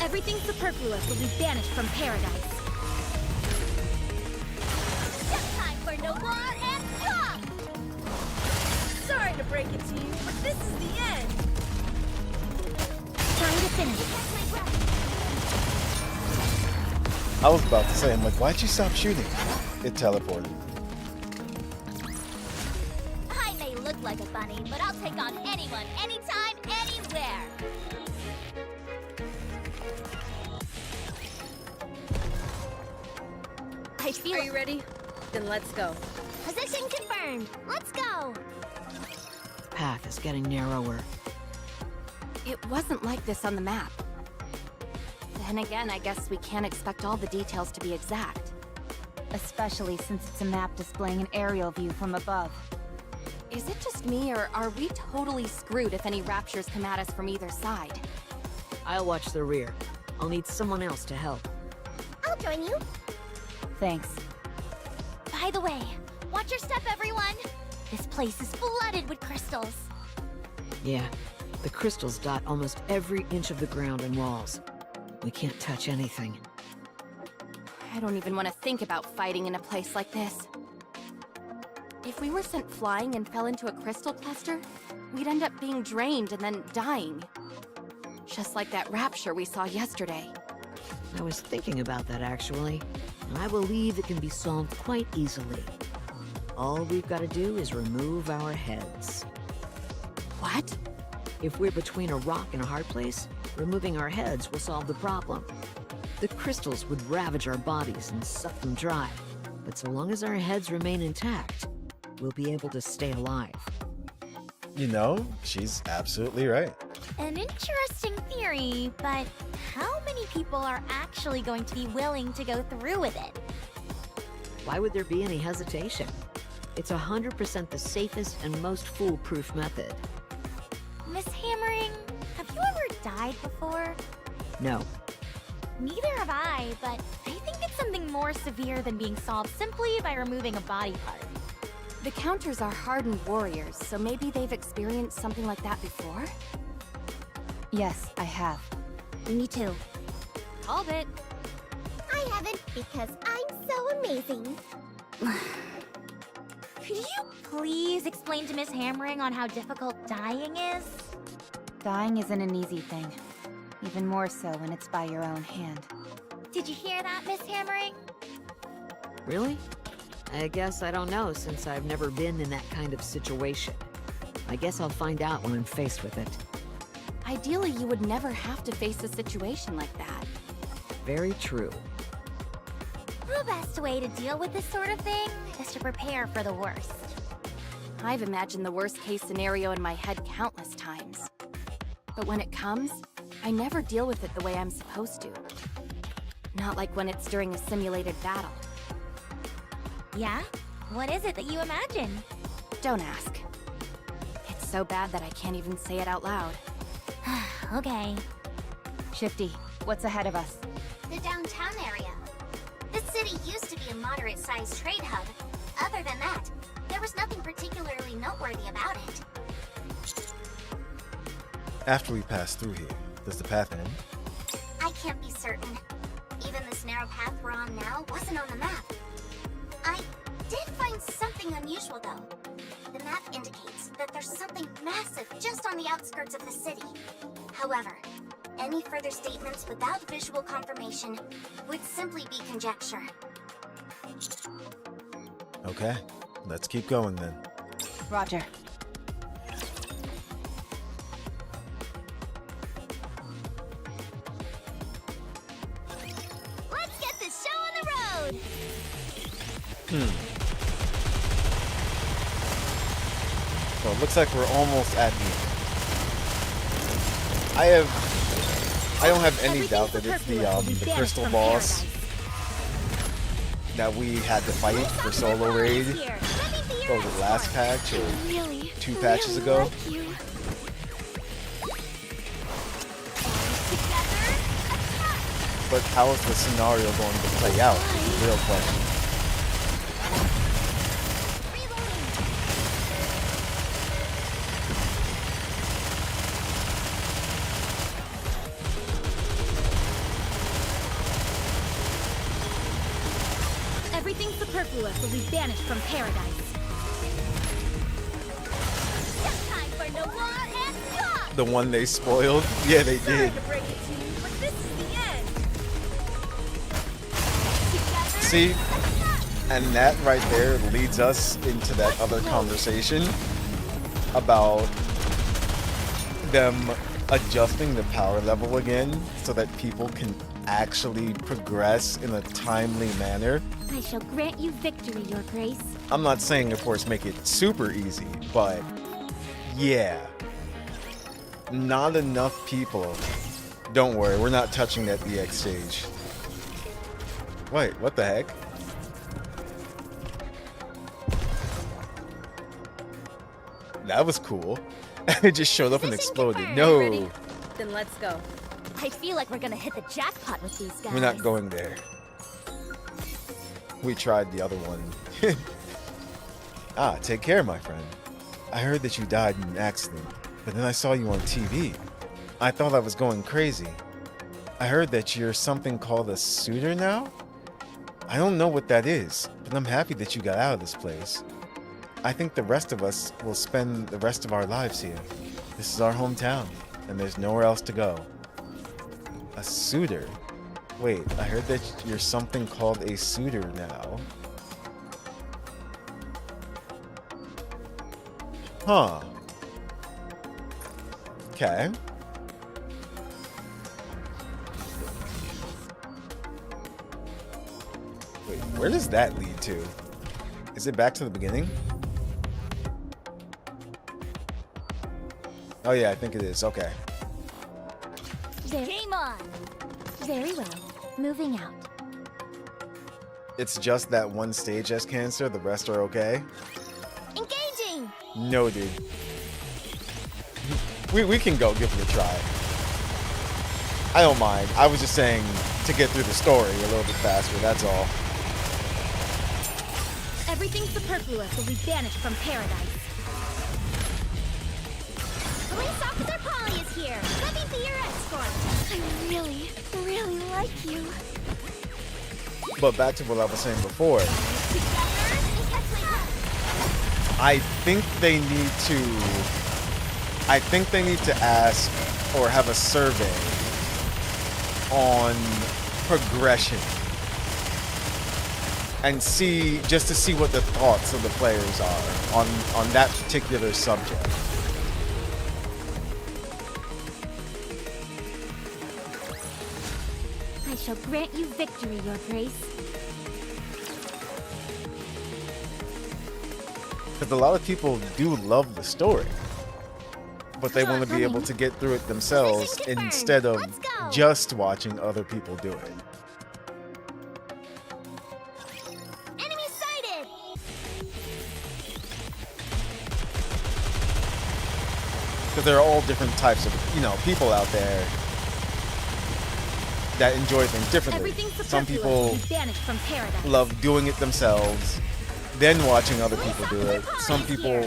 Everything superfluous will be banished from paradise. Just time for Noir and Stop! Sorry to break it to you, but this is the end. Time to finish. I was about to say, I'm like, why'd you stop shooting? It teleported. I may look like a bunny, but I'll take on anyone, anytime, anywhere. I feel Are you ready? Then let's go. Position confirmed. Let's go. The path is getting narrower. It wasn't like this on the map. Then again, I guess we can't expect all the details to be exact. Especially since it's a map displaying an aerial view from above. Is it just me, or are we totally screwed if any raptures come at us from either side? I'll watch the rear. I'll need someone else to help. I'll join you. Thanks. By the way, watch your step, everyone. This place is flooded with crystals. Yeah, the crystals dot almost every inch of the ground and walls. We can't touch anything. I don't even want to think about fighting in a place like this. If we were sent flying and fell into a crystal cluster, we'd end up being drained and then dying. Just like that rapture we saw yesterday. I was thinking about that actually, and I believe it can be solved quite easily. All we've got to do is remove our heads. What? If we're between a rock and a hard place, removing our heads will solve the problem. The crystals would ravage our bodies and suck them dry, but so long as our heads remain intact, we'll be able to stay alive. You know, she's absolutely right. An interesting theory, but how many people are actually going to be willing to go through with it? Why would there be any hesitation? It's 100% the safest and most foolproof method. Miss Hammering, have you ever died before? No. Neither have I, but I think it's something more severe than being solved simply by removing a body part. The Counters are hardened warriors, so maybe they've experienced something like that before? Yes, I have. Me too. Called it. I haven't because I'm so amazing. Could you please explain to Miss Hammering on how difficult dying is? Dying isn't an easy thing. Even more so when it's by your own hand. Did you hear that, Miss Hammering? Really? I guess I don't know, since I've never been in that kind of situation. I guess I'll find out when I'm faced with it. Ideally, you would never have to face a situation like that. Very true. The best way to deal with this sort of thing is to prepare for the worst. I've imagined the worst-case scenario in my head countless times. But when it comes, I never deal with it the way I'm supposed to. Not like when it's during a simulated battle. Yeah? What is it that you imagine? Don't ask. It's so bad that I can't even say it out loud. Okay. Shifty, what's ahead of us? The downtown area. This city used to be a moderate-sized trade hub. Other than that, there was nothing particularly noteworthy about it. After we pass through here, does the path end? I can't be certain. Even this narrow path we're on now wasn't on the map. I did find something unusual, though. The map indicates that there's something massive just on the outskirts of the city. However, any further statements without visual confirmation would simply be conjecture. Okay, let's keep going then. Roger. Let's get this show on the road! So it looks like we're almost at the end. I don't have any doubt that it's the crystal boss that we had to fight for solo raid. What was it, last patch or 2 patches ago? But how is the scenario going to play out is the real question. Everything superfluous will be banished from paradise. Time for no more and stop! The one they spoiled? Yeah, they did. To break it to you, but this is the end. See? And that right there leads us into that other conversation about them adjusting the power level again so that people can actually progress in a timely manner. I shall grant you victory, Your Grace. I'm not saying, of course, make it super easy, but yeah. Not enough people. Don't worry, we're not touching that DX stage. Wait, what the heck? That was cool. It just showed up and exploded. No, Then let's go. I feel like we're gonna hit the jackpot with these guys. we're not going there. We tried the other one. Ah, take care, my friend. I heard that you died in an accident, but then I saw you on TV. I thought I was going crazy. I heard that you're something called a suitor now? I don't know what that is, but I'm happy that you got out of this place. I think the rest of us will spend the rest of our lives here. This is our hometown, and there's nowhere else to go. A suitor? Wait, I heard that you're something called a suitor now. Huh. Okay. Wait, where does that lead to? Is it back to the beginning? Oh yeah, I think it is. Okay. Game on! Very well. Moving out. It's just that one stage has cancer, the rest are okay? Engaging! Noted. we can go give it a try. I don't mind. I was just saying to get through the story a little bit faster, that's all. Everything superfluous will be banished from paradise. Police Officer Polly is here. Let me be your escort. I really, really like you. But back to what I was saying before. Together and catch my breath. I think they need to ask or have a survey on progression and see, just to see what the thoughts of the players are on that particular subject. I shall grant you victory, Your Grace. Because a lot of people do love the story, but they want to be able to get through it themselves instead of just watching other people do it. Enemy sighted! Because there are all different types of, people out there that enjoy things differently. Some people banished from paradise. love doing it themselves, then watching other people do it. Some people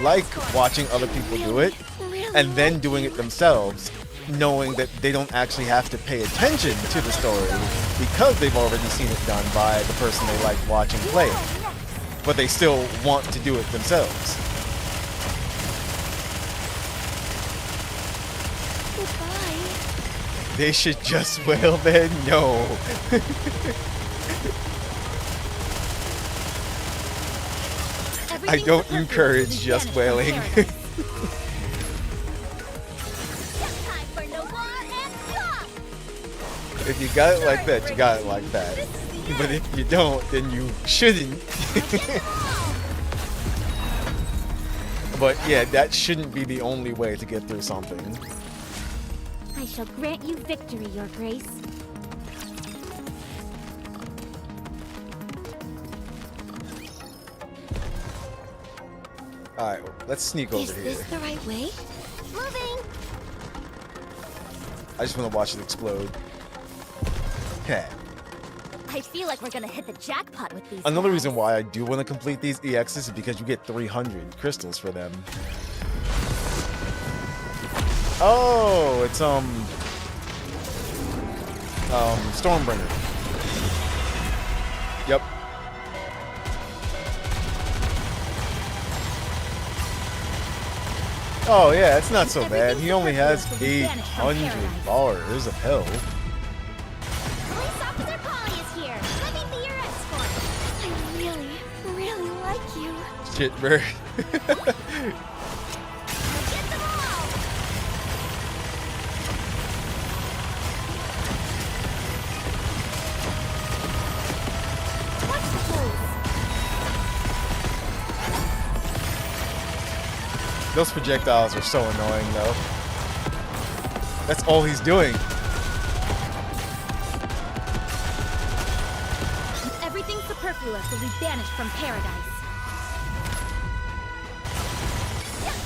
like watching other people do it, and then doing it themselves, knowing that they don't actually have to pay attention to the story because they've already seen it done by the person they like watching play it. But they still want to do it themselves. Goodbye. They should just wail then? No. I don't encourage just wailing. If you got it like that, you got it like that. But if you don't, then you shouldn't. But yeah, that shouldn't be the only way to get through something. I shall grant you victory, Your Grace. Alright, let's sneak over here. Is this the right way? Moving! I just want to watch it explode. Okay. I feel like we're gonna hit the jackpot with these. Another guys. reason why I do want to complete these EXs is because you get 300 crystals for them. Oh, it's Stormbringer. Yep. Oh yeah, it's not so bad. He only has 800 bars of health. Police Officer Polly is here. Let me be your escort. I really, really like you. Shit, bird. Get them all! Watch the pose. Those projectiles are so annoying, though. That's all he's doing. Everything superfluous will be banished from paradise.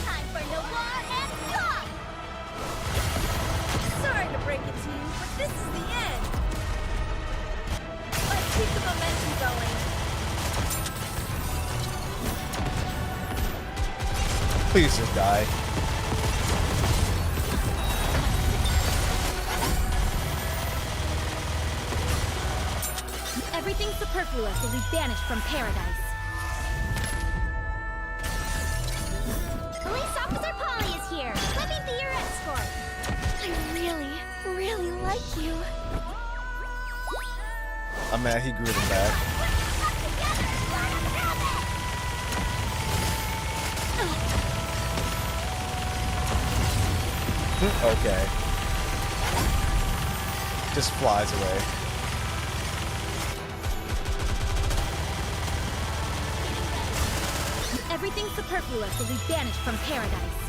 Time for no war and stop! Sorry to break it to you, but this is the end. Let's keep the momentum going. Please just die. Everything superfluous will be banished from paradise. Police Officer Polly is here. Let me be your escort. I really, really like you. I'm mad he grew them back. Okay. Just flies away. Everything superfluous will be banished from paradise.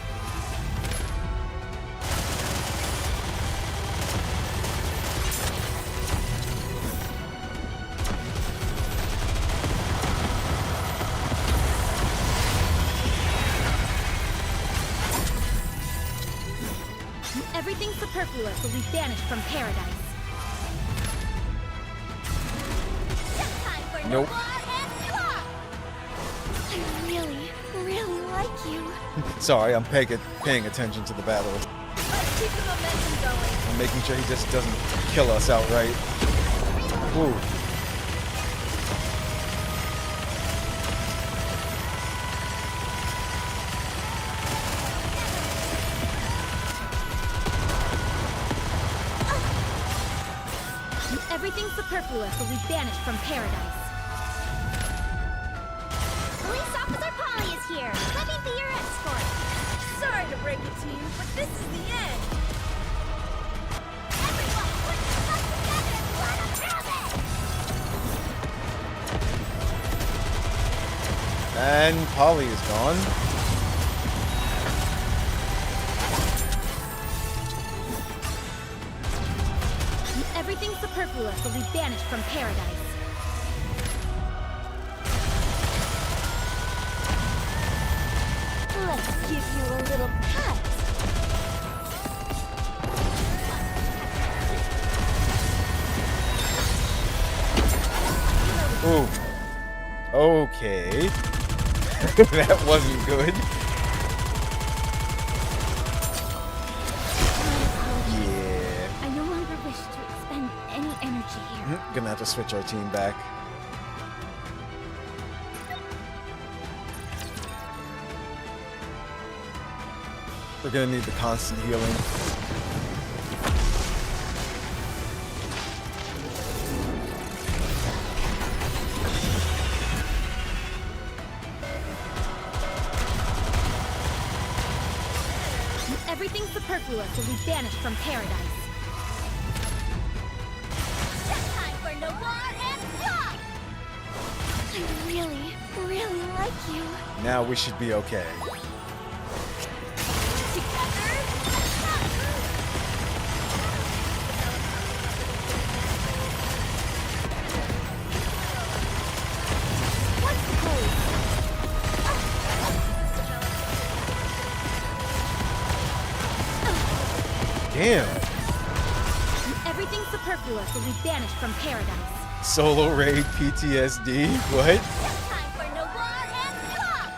superfluous will be banished from paradise. Time for Nope. I really, really like you. Sorry, I'm paying attention to the battle. Let's keep the momentum going. I'm making sure he just doesn't kill us outright. Ooh. Everything superfluous will be banished from paradise. Police Officer Polly is here. Let me be your escort. Sorry to break it to you, but this is the end. Everyone, put your stuff together. Let us have it. And Polly is gone. Everything superfluous will be banished from paradise. Let's give you a little cut. Ooh. Okay. That wasn't good. Yeah. I no longer wish to expend any energy here. Gonna have to switch our team back. We're gonna need the constant healing. Everything superfluous will be banished from paradise. Time for Noir and Rock. I really, really like you. Now we should be okay. Together, what's the code? Damn. Everything superfluous will be banished from paradise. Solo raid PTSD. What? Time for Noir and Rock.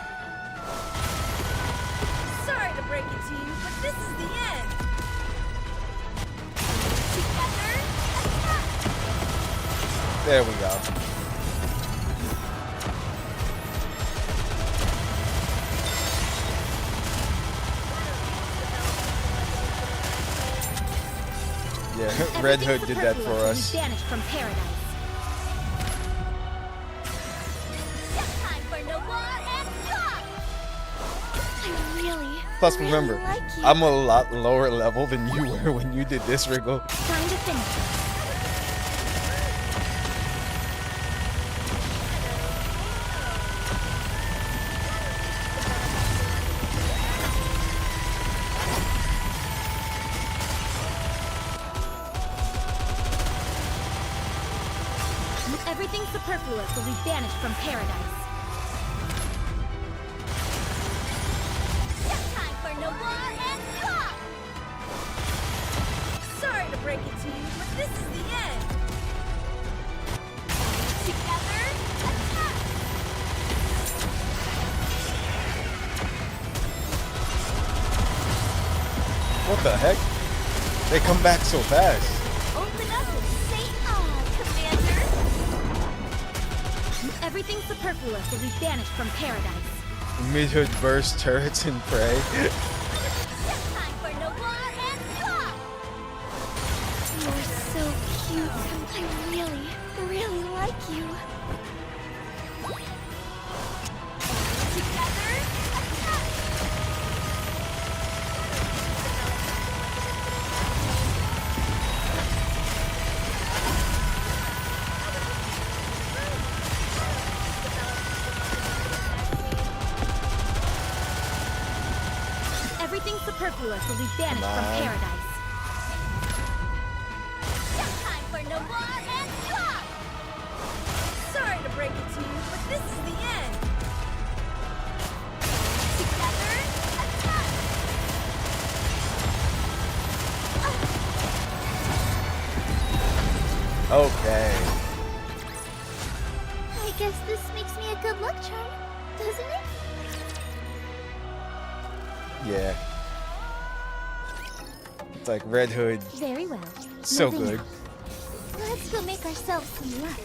Sorry to break it to you, but this is the end. Together, attack. There we go. Yeah, Red Hood did that for us. Banished from paradise. Time for Noir and Rock. I really, Plus, really remember, like you. I'm a lot lower level than you were when you did this, Wriggle. Time to finish. Everything superfluous will be banished from paradise. Time for Noir and Rock. Sorry to break it to you, but this is the end. Together, attack. What the heck? They come back so fast. Open up and say ah, Commander. Everything superfluous will be banished from paradise. Mid-hood burst turrets and prey. Time for Noir and Rock. You're so cute. I really, really like you. Together, attack. Everything superfluous will be banished from paradise. Time for Noir and Rock. Sorry to break it to you, but this is the end. Together, attack. Okay. I guess this makes me a good luck charm, doesn't it? Yeah. It's like Red Hood. Very well. So Moving good. out. Let's go make ourselves some luck.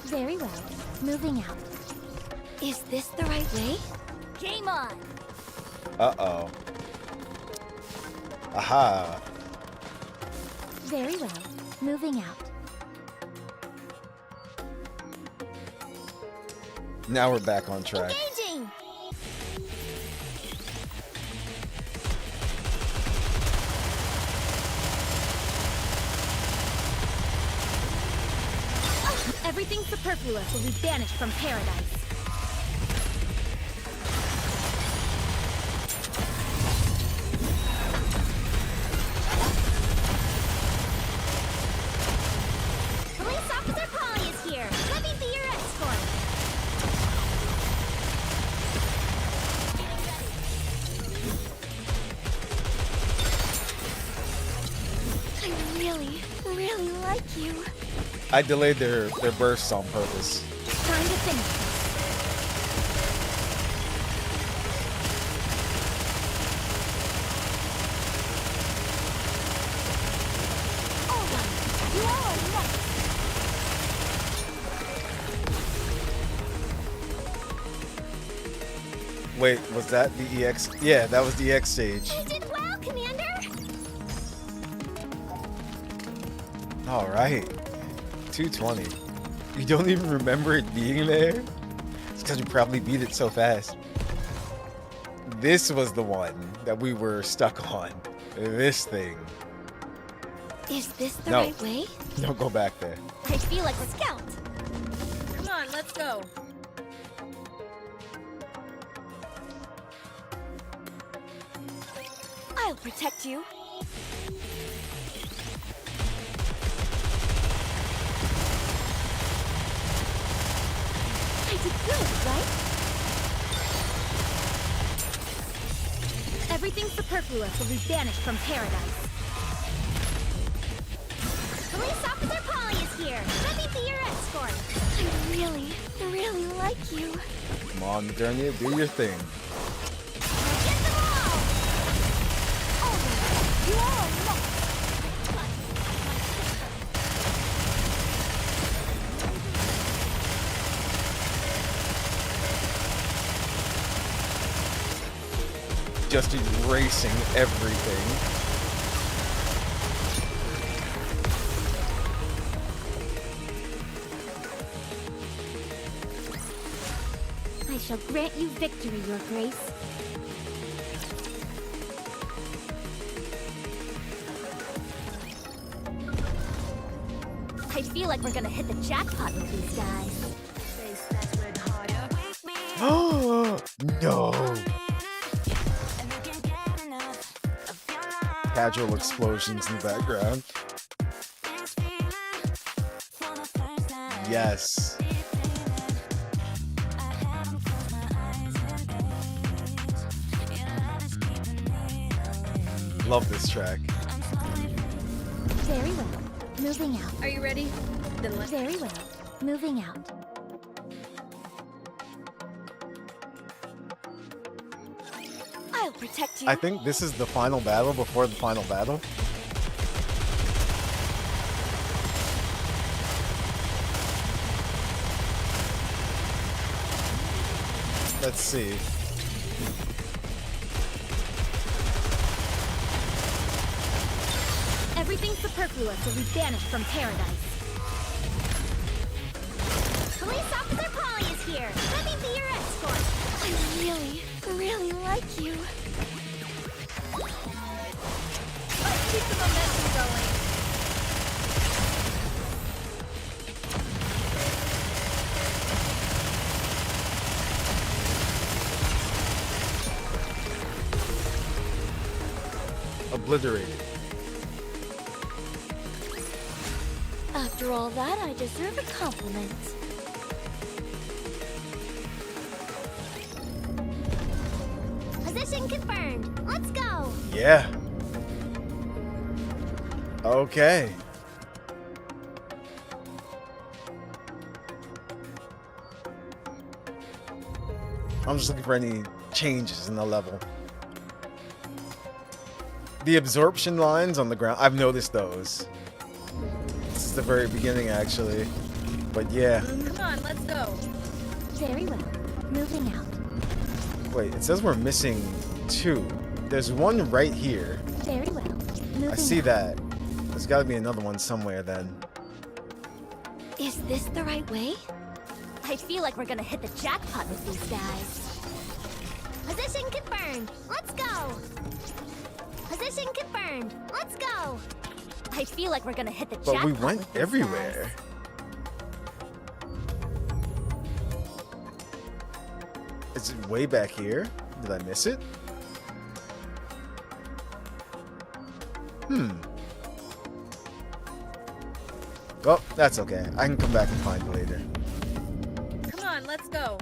Very well. Moving out. Is this the right way? Game on! Uh-oh. Aha. Very well. Moving out. Now we're back on track. Engaging! Everything superfluous will be banished from paradise. Police Officer Polly is here! Let me be your escort! I really like you. I delayed their bursts on purpose. Time to finish this. You all are next! Wait, was that the EX? Yeah, that was the EX stage. You did well, Commander! All right. 220. You don't even remember it being there? It's because you probably beat it so fast. This was the one that we were stuck on. This thing. Is this the No. right way? Don't go back there. I feel like a scout! Come on, let's go. I'll protect you. I did good, right? Everything superfluous will be banished from paradise. Police Officer Polly is here! Let me be your escort! I really like you. Come on, Modernia, do your thing. Get them all! You all are next! Just erasing everything. I shall grant you victory, Your Grace. I feel like we're gonna hit the jackpot with these guys. Oh no! Casual explosions in the background. Yes. Love this track. Very well. Moving out. Are you ready? Then let's... Very well. Moving out. I'll protect you. I think this is the final battle before the final battle. Let's see. Everything superfluous will be banished from paradise. Police Officer Polly is here! Let me be your escort! I really like you. Let's keep the momentum going. Obliterated. After all that, I deserve a compliment. Position confirmed. Let's go! Yeah. Okay. I'm just looking for any changes in the level. The absorption lines on the ground, I've noticed those. This is the very beginning, actually. But yeah. Come on, let's go. Very well. Moving out. Wait, it says we're missing 2. There's one right here. Very well. Moving I see out. that. There's got to be another one somewhere then. Is this the right way? I feel like we're gonna hit the jackpot with these guys. Position confirmed. Let's go. Position confirmed. Let's go. I feel like we're gonna hit the jackpot. But we went with these everywhere. Is it way back here? Did I miss it? Oh, that's okay. I can come back and find it later. Come on, let's go.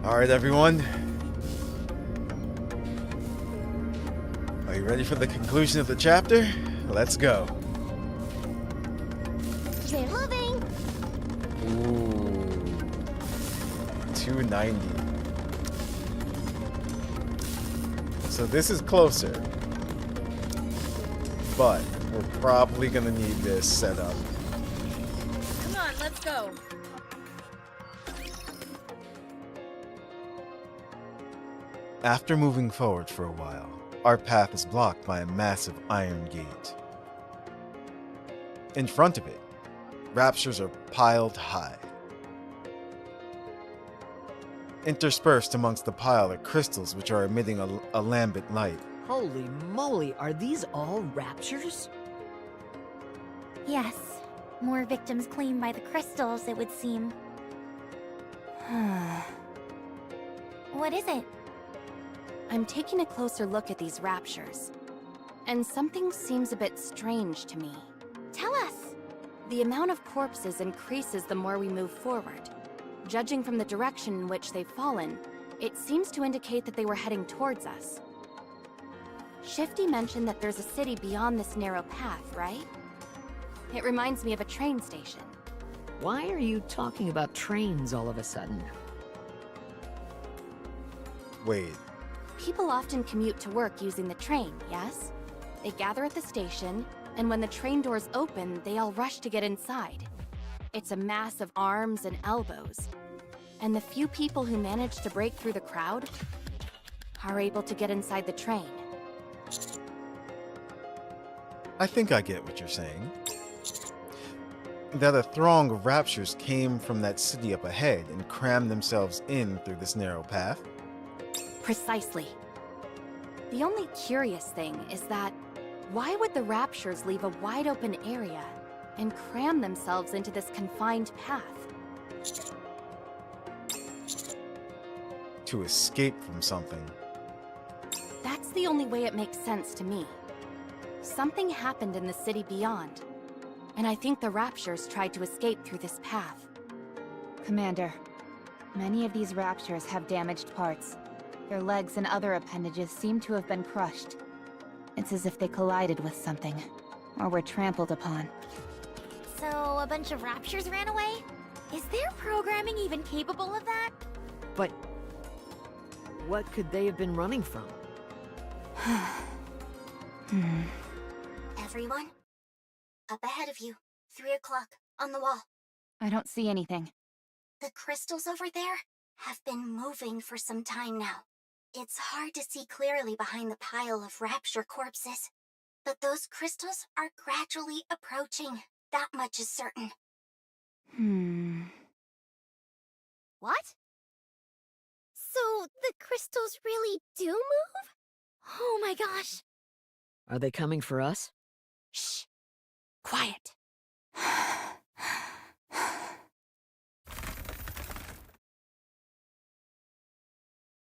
Alright, everyone. Are you ready for the conclusion of the chapter? Let's go. They're moving. Ooh. 290. So this is closer. But we're probably gonna need this set up. Come on, let's go. After moving forward for a while, our path is blocked by a massive iron gate. In front of it, raptures are piled high. Interspersed amongst the pile are crystals which are emitting a lambent light. Holy moly, are these all raptures? Yes. More victims claimed by the crystals, it would seem. What is it? I'm taking a closer look at these raptures, and something seems a bit strange to me. Tell us. The amount of corpses increases the more we move forward. Judging from the direction in which they've fallen, it seems to indicate that they were heading towards us. Shifty mentioned that there's a city beyond this narrow path, right? It reminds me of a train station. Why are you talking about trains all of a sudden? Wait, People often commute to work using the train, yes? They gather at the station, and when the train doors open, they all rush to get inside. It's a mass of arms and elbows. And the few people who manage to break through the crowd are able to get inside the train. I think I get what you're saying. That a throng of raptures came from that city up ahead and crammed themselves in through this narrow path. Precisely. The only curious thing is that why would the raptures leave a wide open area and cram themselves into this confined path? To escape from something. That's the only way it makes sense to me. Something happened in the city beyond, and I think the raptures tried to escape through this path. Commander, many of these raptures have damaged parts. Their legs and other appendages seem to have been crushed. It's as if they collided with something, or were trampled upon. So, a bunch of raptures ran away? Is their programming even capable of that? But what could they have been running from? Everyone? Up ahead of you. 3 o'clock, on the wall. I don't see anything. The crystals over there have been moving for some time now. It's hard to see clearly behind the pile of rapture corpses. But those crystals are gradually approaching. That much is certain. What? So, the crystals really do move? Oh my gosh! Are they coming for us? Shh! Quiet!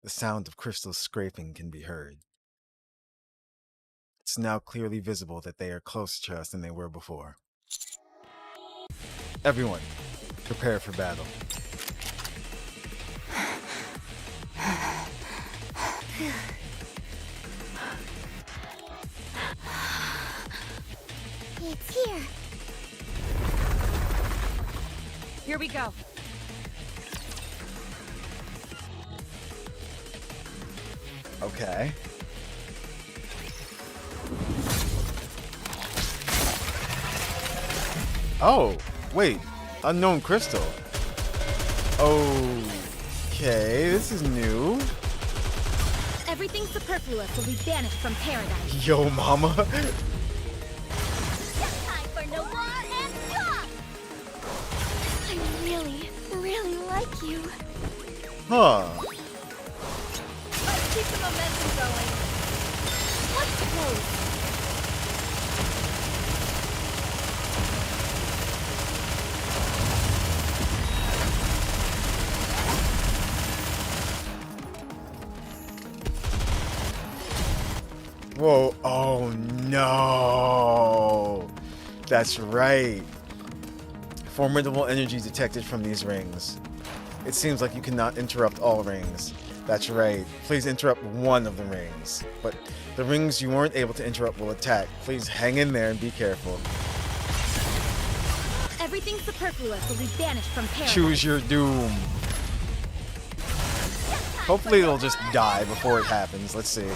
The sound of crystals scraping can be heard. It's now clearly visible that they are closer to us than they were before. Everyone, prepare for battle. It's here. Here we go. Okay. Oh, wait. Unknown crystal. Okay, this is new. Everything superfluous will be banished from paradise. Yo, mama. Time for Noir and Shock! I really, really like you. Huh. Let's keep the momentum going. What's close? Whoa, oh no. That's right. Formidable energy detected from these rings. It seems like you cannot interrupt all rings. That's right. Please interrupt one of the rings. But the rings you weren't able to interrupt will attack. Please hang in there and be careful. Everything superfluous will be banished from paradise. Choose your doom. Hopefully it'll just die before it happens. Let's see.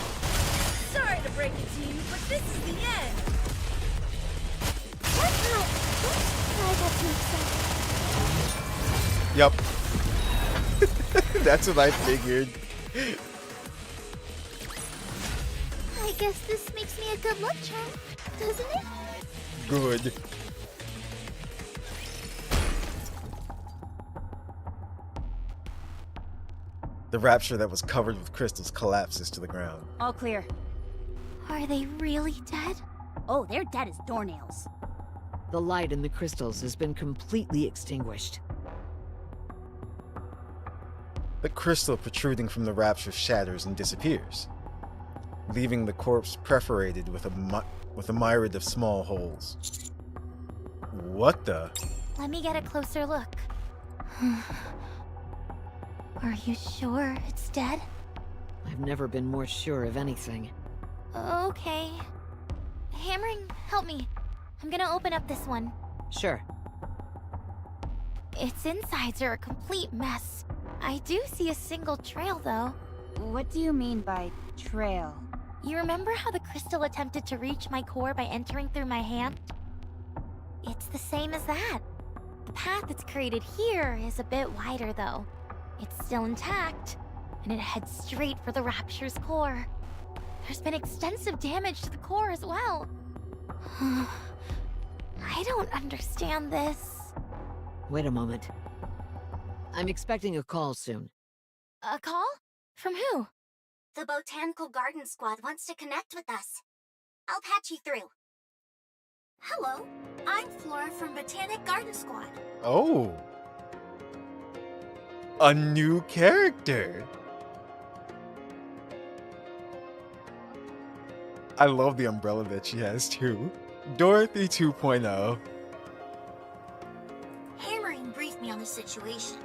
Sorry to break it to you, but this is the end. Yup. That's what I figured. I guess this makes me a good luck charm, doesn't it? Good. The rapture that was covered with crystals collapses to the ground. All clear. Are they really dead? Oh, they're dead as doornails. The light in the crystals has been completely extinguished. The crystal protruding from the rapture shatters and disappears, leaving the corpse perforated with a myriad of small holes. What the? Let me get a closer look. Are you sure it's dead? I've never been more sure of anything. Okay. Hammering, help me. I'm gonna open up this one. Sure. Its insides are a complete mess. I do see a single trail, though. What do you mean by trail? You remember how the crystal attempted to reach my core by entering through my hand? It's the same as that. The path it's created here is a bit wider, though. It's still intact, and it heads straight for the Rapture's core. There's been extensive damage to the core as well. I don't understand this. Wait a moment. I'm expecting a call soon. A call? From who? The Botanical Garden Squad wants to connect with us. I'll patch you through. Hello, I'm Flora from Botanic Garden Squad. Oh. A new character. I love the umbrella that she has too. Dorothy 2.0. Hammering briefed me on the situation.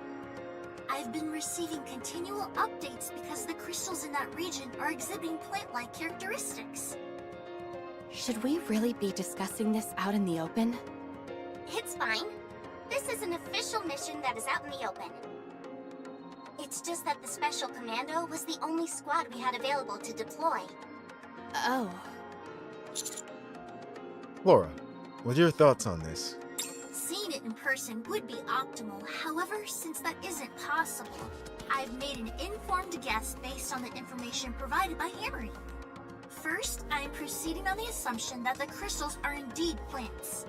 I've been receiving continual updates because the crystals in that region are exhibiting plant-like characteristics. Should we really be discussing this out in the open? It's fine. This is an official mission that is out in the open. It's just that the Special Commando was the only squad we had available to deploy. Oh. Laura, what are your thoughts on this? Seeing it in person would be optimal. However, since that isn't possible, I've made an informed guess based on the information provided by Hammering. First, I'm proceeding on the assumption that the crystals are indeed plants.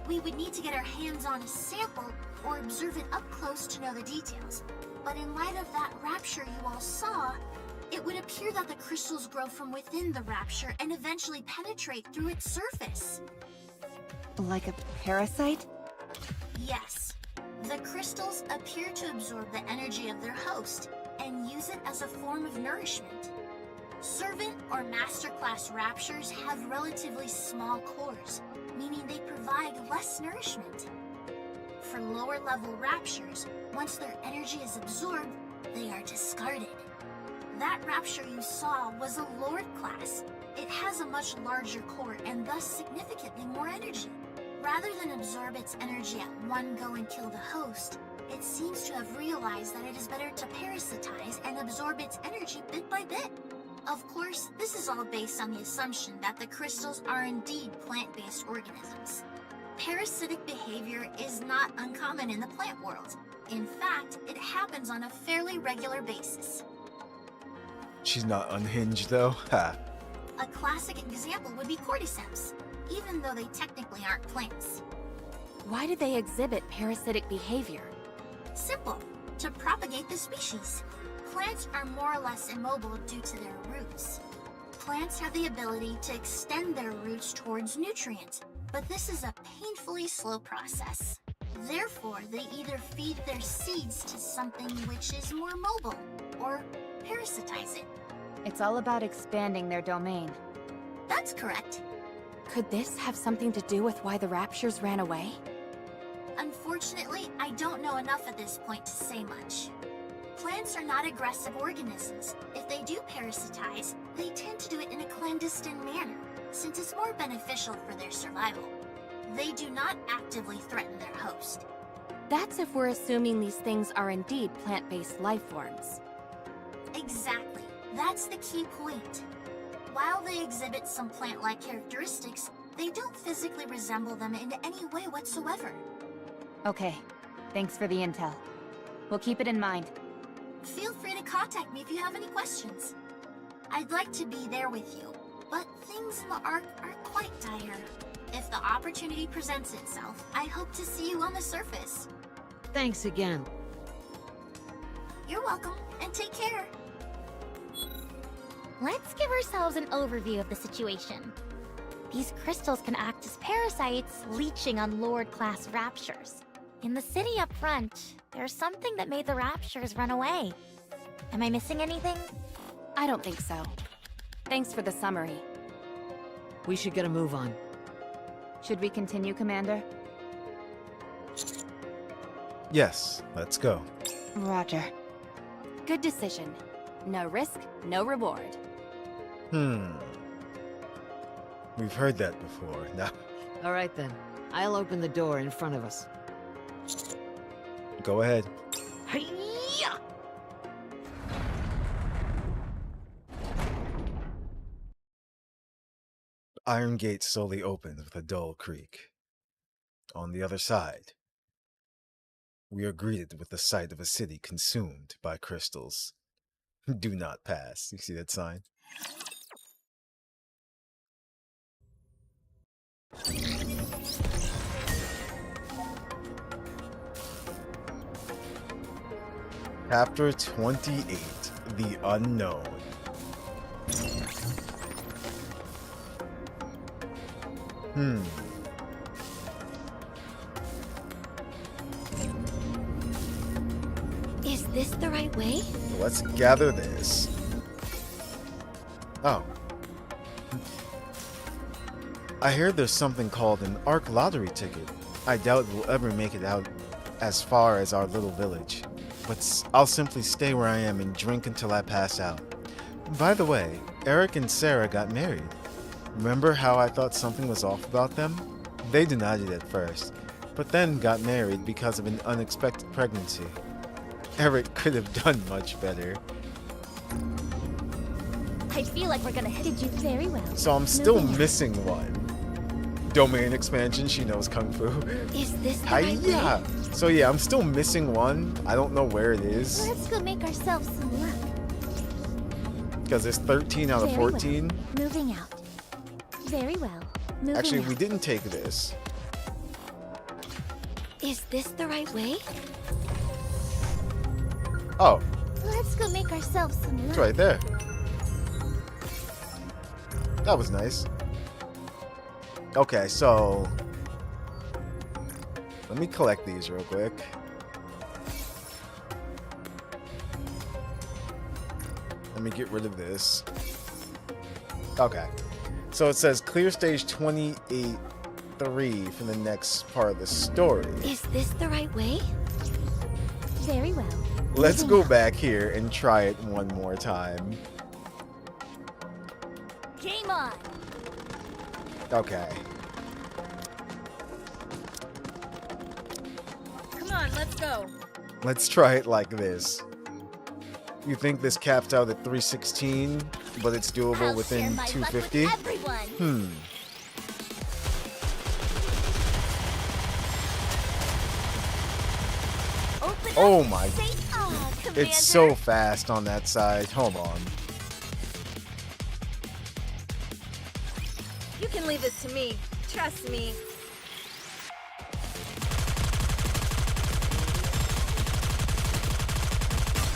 We would need to get our hands on a sample or observe it up close to know the details. But in light of that rapture you all saw, it would appear that the crystals grow from within the rapture and eventually penetrate through its surface. Like a parasite? Yes. The crystals appear to absorb the energy of their host and use it as a form of nourishment. Servant or master class raptures have relatively small cores, meaning they provide less nourishment. For lower level raptures, once their energy is absorbed, they are discarded. That rapture you saw was a Lord class. It has a much larger core and thus significantly more energy. Rather than absorb its energy at one go and kill the host, it seems to have realized that it is better to parasitize and absorb its energy bit by bit. Of course, this is all based on the assumption that the crystals are indeed plant-based organisms. Parasitic behavior is not uncommon in the plant world. In fact, it happens on a fairly regular basis. She's not unhinged though. Ha. A classic example would be cordyceps, even though they technically aren't plants. Why do they exhibit parasitic behavior? Simple. To propagate the species. Plants are more or less immobile due to their roots. Plants have the ability to extend their roots towards nutrients, but this is a painfully slow process. Therefore, they either feed their seeds to something which is more mobile, or parasitize it. It's all about expanding their domain. That's correct. Could this have something to do with why the Raptures ran away? Unfortunately, I don't know enough at this point to say much. Plants are not aggressive organisms. If they do parasitize, they tend to do it in a clandestine manner, since it's more beneficial for their survival. They do not actively threaten their host. That's if we're assuming these things are indeed plant-based life forms. Exactly. That's the key point. While they exhibit some plant-like characteristics, they don't physically resemble them in any way whatsoever. Okay, thanks for the intel. We'll keep it in mind. Feel free to contact me if you have any questions. I'd like to be there with you, but things in the Ark are quite dire. If the opportunity presents itself, I hope to see you on the surface. Thanks again. You're welcome, and take care. Let's give ourselves an overview of the situation. These crystals can act as parasites, leeching on Lord-class Raptures. In the city up front, there's something that made the Raptures run away. Am I missing anything? I don't think so. Thanks for the summary. We should get a move on. Should we continue, Commander? Yes, let's go. Roger. Good decision. No risk, no reward. We've heard that before. Now, All right then. I'll open the door in front of us. go ahead. Hi-ya! Iron Gate slowly opened with a dull creak. On the other side, we are greeted with the sight of a city consumed by crystals. Do not pass. You see that sign? Chapter 28, The Unknown. Is this the right way? Let's gather this. Oh. I hear there's something called an Ark lottery ticket. I doubt we'll ever make it out as far as our little village. But I'll simply stay where I am and drink until I pass out. By the way, Eric and Sarah got married. Remember how I thought something was off about them? They denied it at first, but then got married because of an unexpected pregnancy. Eric could have done much better. I feel like we're gonna did you very well. So I'm still Moving on. missing one. Domain expansion, she knows Kung Fu. Is this the right way? Hi-ya! So yeah, I'm still missing one. I don't know where it is. Let's go make ourselves some luck. Because it's 13 out of Very well. 14. Moving out. Very well. Moving Actually, out. we didn't take this. Is this the right way? Oh, Let's go make ourselves some luck. it's right there. That was nice. Okay, so let me collect these real quick. Let me get rid of this. Okay. So it says clear stage 28-3 for the next part of the story. Is this the right way? Very well. Let's Moving go out. back here and try it one more time. Game on! Okay. on, let's go. Let's try it like this. You think this caps out at 316, but it's doable I'll share within my luck with 250? everyone. Open Oh up my- and say, "Ah, Commander." It's so fast on that side. Hold on. You can leave this to me. Trust me.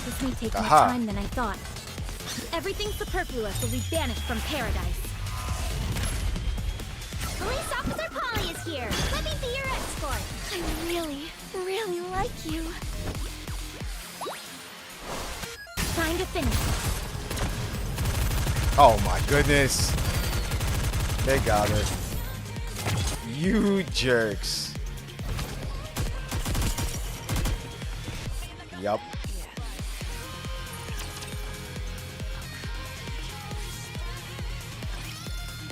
This may take more Aha. time than I thought. Everything superfluous will be banished from paradise. Police Officer Polly is here. Let me be your escort. I really, really like you. Time to finish. Oh my goodness. They got it. You jerks. Yup.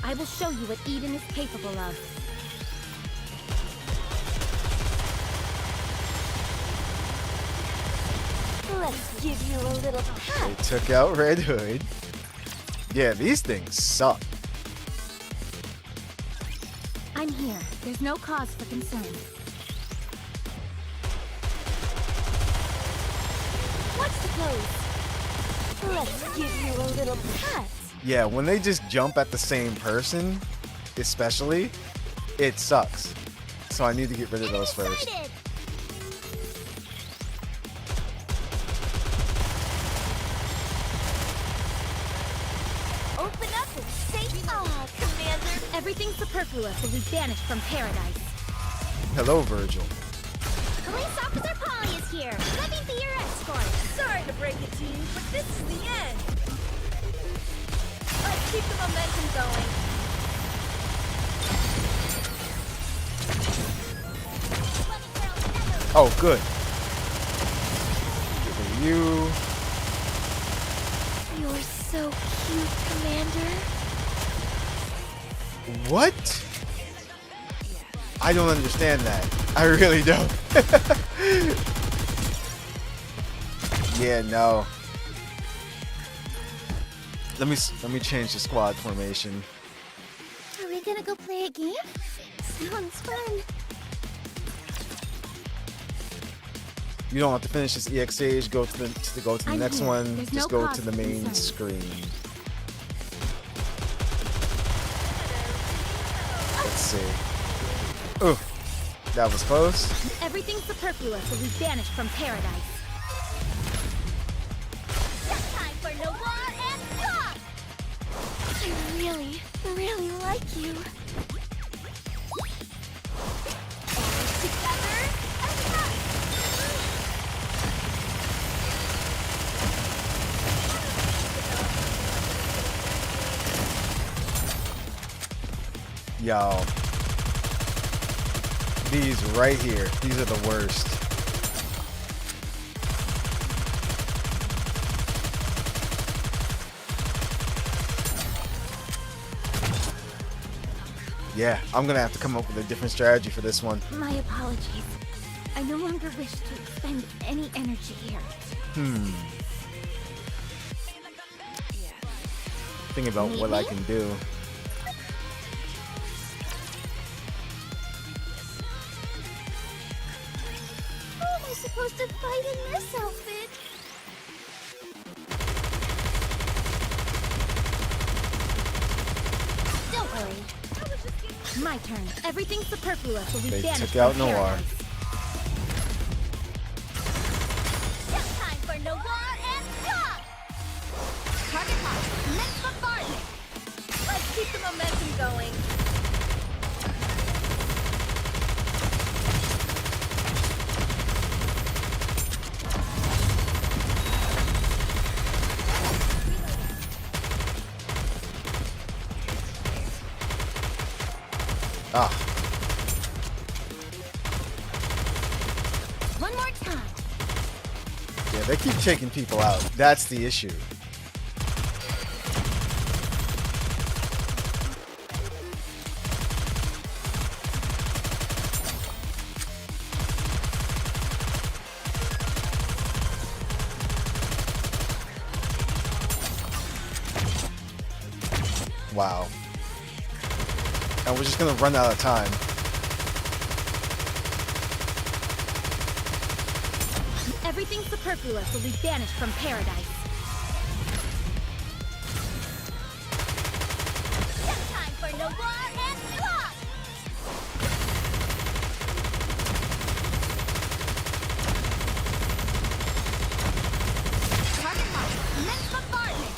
I will show you what Eden is capable of. Let's give you a little They pat. took out Red Hood. Yeah, these things suck. I'm here. There's no cause for concern. What's the pose? Let's give you a little pat. Yeah, when they just jump at the same person, especially, it sucks. So I need to get rid of those first. Excited. Open up and say, "Ah, Commander." Everything superfluous will be banished from paradise. Hello, Virgil. Police Officer Polly is here. Let me be your escort. Sorry to break it to you, but this is the end. Let's keep the momentum going. Oh, good. Give it you. You're so cute, Commander. What? I don't understand that. I really don't. Yeah, no. Let me change the squad formation. Are we gonna go play a game? Sounds fun. You don't have to finish this EX stage. Go to the I'm next here. one. There's Just no go cause to the for main concern. screen. Let's see. Ooh, that was close. Everything superfluous will be banished from paradise. Time for Noir and Pop. I really, really like you. Together and up. Yo. These right here. These are the worst. Yeah, I'm gonna have to come up with a different strategy for this one. My apologies. I no longer wish to expend any energy here. Think about what I can do. How am I supposed to fight in this outfit? Don't worry. My turn. Everything superfluous will be They banished took out from Noir. paradise. Time for Noir and Pop. Target locked. Next bombardment. Let's keep the momentum going. Ah, One more time. yeah, they keep taking people out. That's the issue. Wow. And we're just gonna run out of time. Everything superfluous will be banished from paradise. Time for no war and swap! Target locked. Immense bombardment.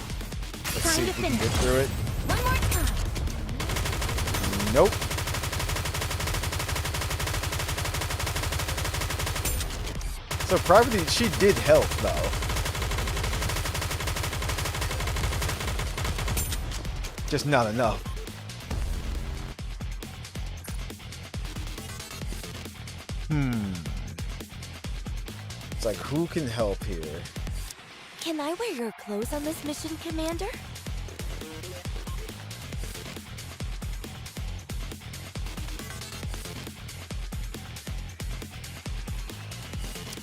Let's Time see to if we can finish. get through it. One more time. Nope. So Privately, she did help though. Just not enough. It's like, who can help here? Can I wear your clothes on this mission, Commander?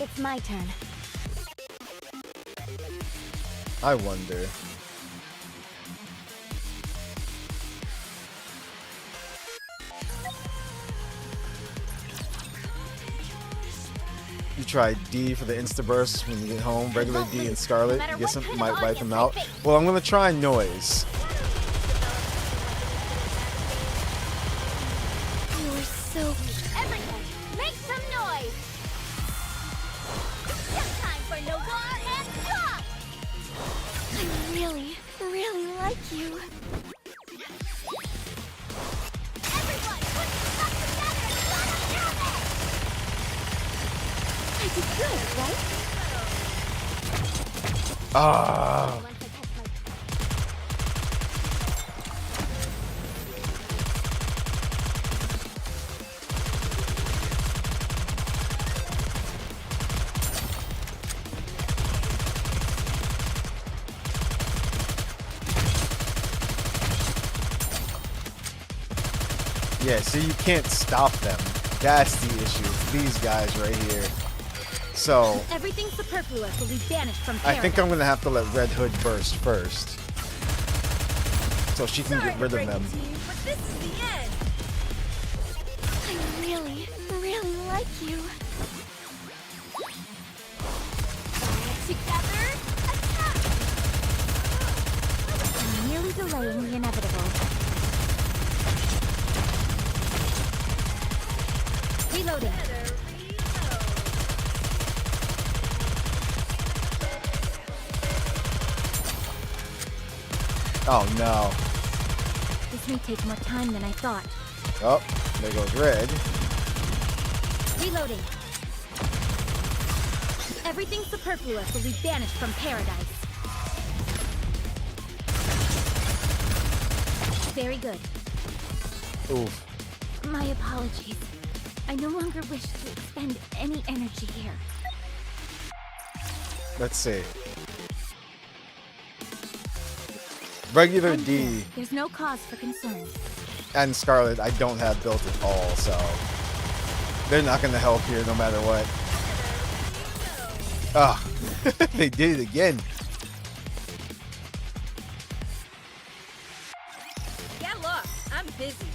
It's my turn. I wonder. You try D for the insta burst when you get home. Regular D and Scarlet. Guess it might wipe them out. Well, I'm gonna try noise. You're so cute. Everyone, make some noise! It's time for no war and swap! I really, really like you. Everyone, put your stuff together and run a pyramid! I did good, right? Ah. Once I catch my... Yeah, see, you can't stop them. That's the issue. These guys right here. So, Everything superfluous will be banished from I paradise. think I'm gonna have to let Red Hood burst first. So she can get rid of them. But this is the end. I really, really like you. All together, attack! I'm merely delaying the inevitable. Reloading. Oh no. This may take more time than I thought. Oh, there goes Red. Reloading. Everything superfluous will be banished from paradise. Very good. Oof. My apologies. I no longer wish to expend any energy here. Let's see. Regular I'm D here. There's no cause for concern. and Scarlet I don't have built at all, so they're not gonna help here no matter what. Ah, they did it again. Get lost. I'm busy.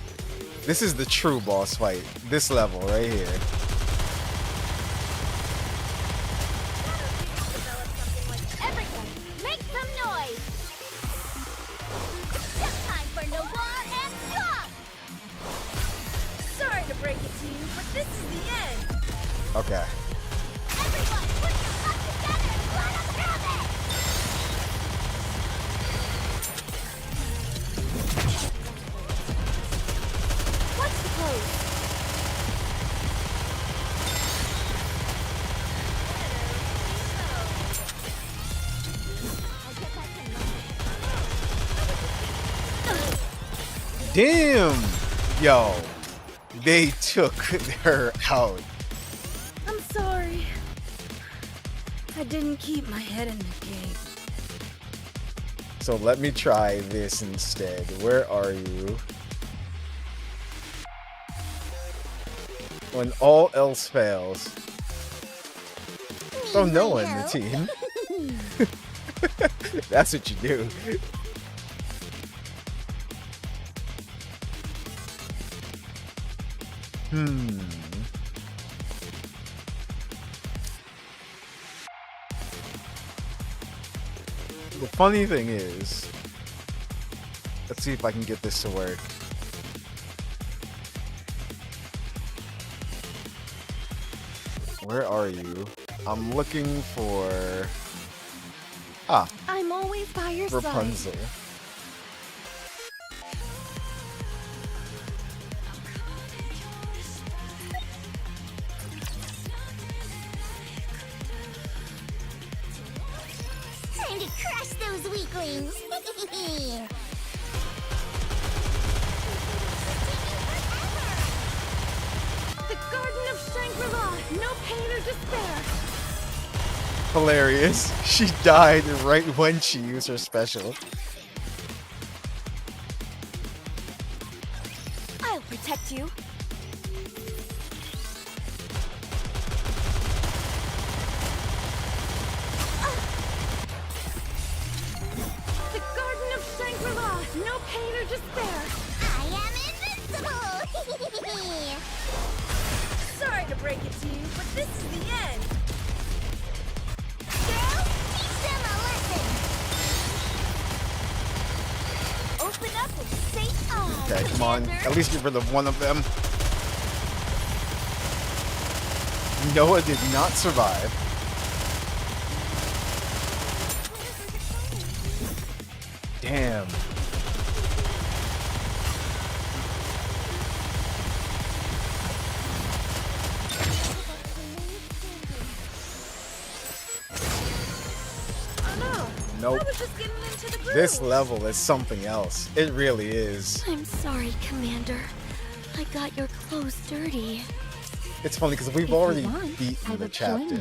This is the true boss fight. This level right here. Everyone, make some noise! Just time for no war and swap! Sorry to break it to you, but this is the end. Okay. Everyone, put your stuff together and run a pyramid! What's the code? Damn! Yo, they took her out. I'm sorry. I didn't keep my head in the game. So let me try this instead. Where are you? When all else fails, throw Noah in the team. That's what you do. The funny thing is, let's see if I can get this to work. Where are you? I'm looking for... Ah, I'm always by your side. Rapunzel. Time to crush those weaklings. The Garden of Shangri-La. No pain or despair. Hilarious. She died right when she used her special. I'll protect you. The Garden of Shangri-La. No pain or despair. I am invincible. Sorry to break it to you, but this is the end. Girls, teach them a lesson. Open up and say ah. Okay, come on. At least get rid of one of them. Noah did not survive. Damn. Nope. I was just getting into the groove. This level is something else. It really is. I'm sorry, Commander. I got your clothes dirty. It's funny because we've already beaten the chapter.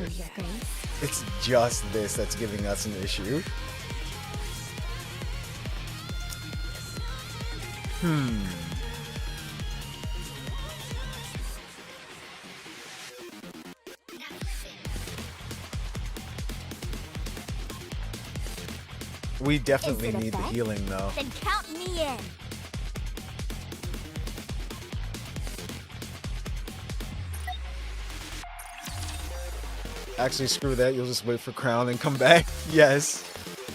It's just this that's giving us an issue. We definitely Is it a need the bet? healing though. Then count me in. Actually, screw that. You'll just wait for Crown and come back. Yes.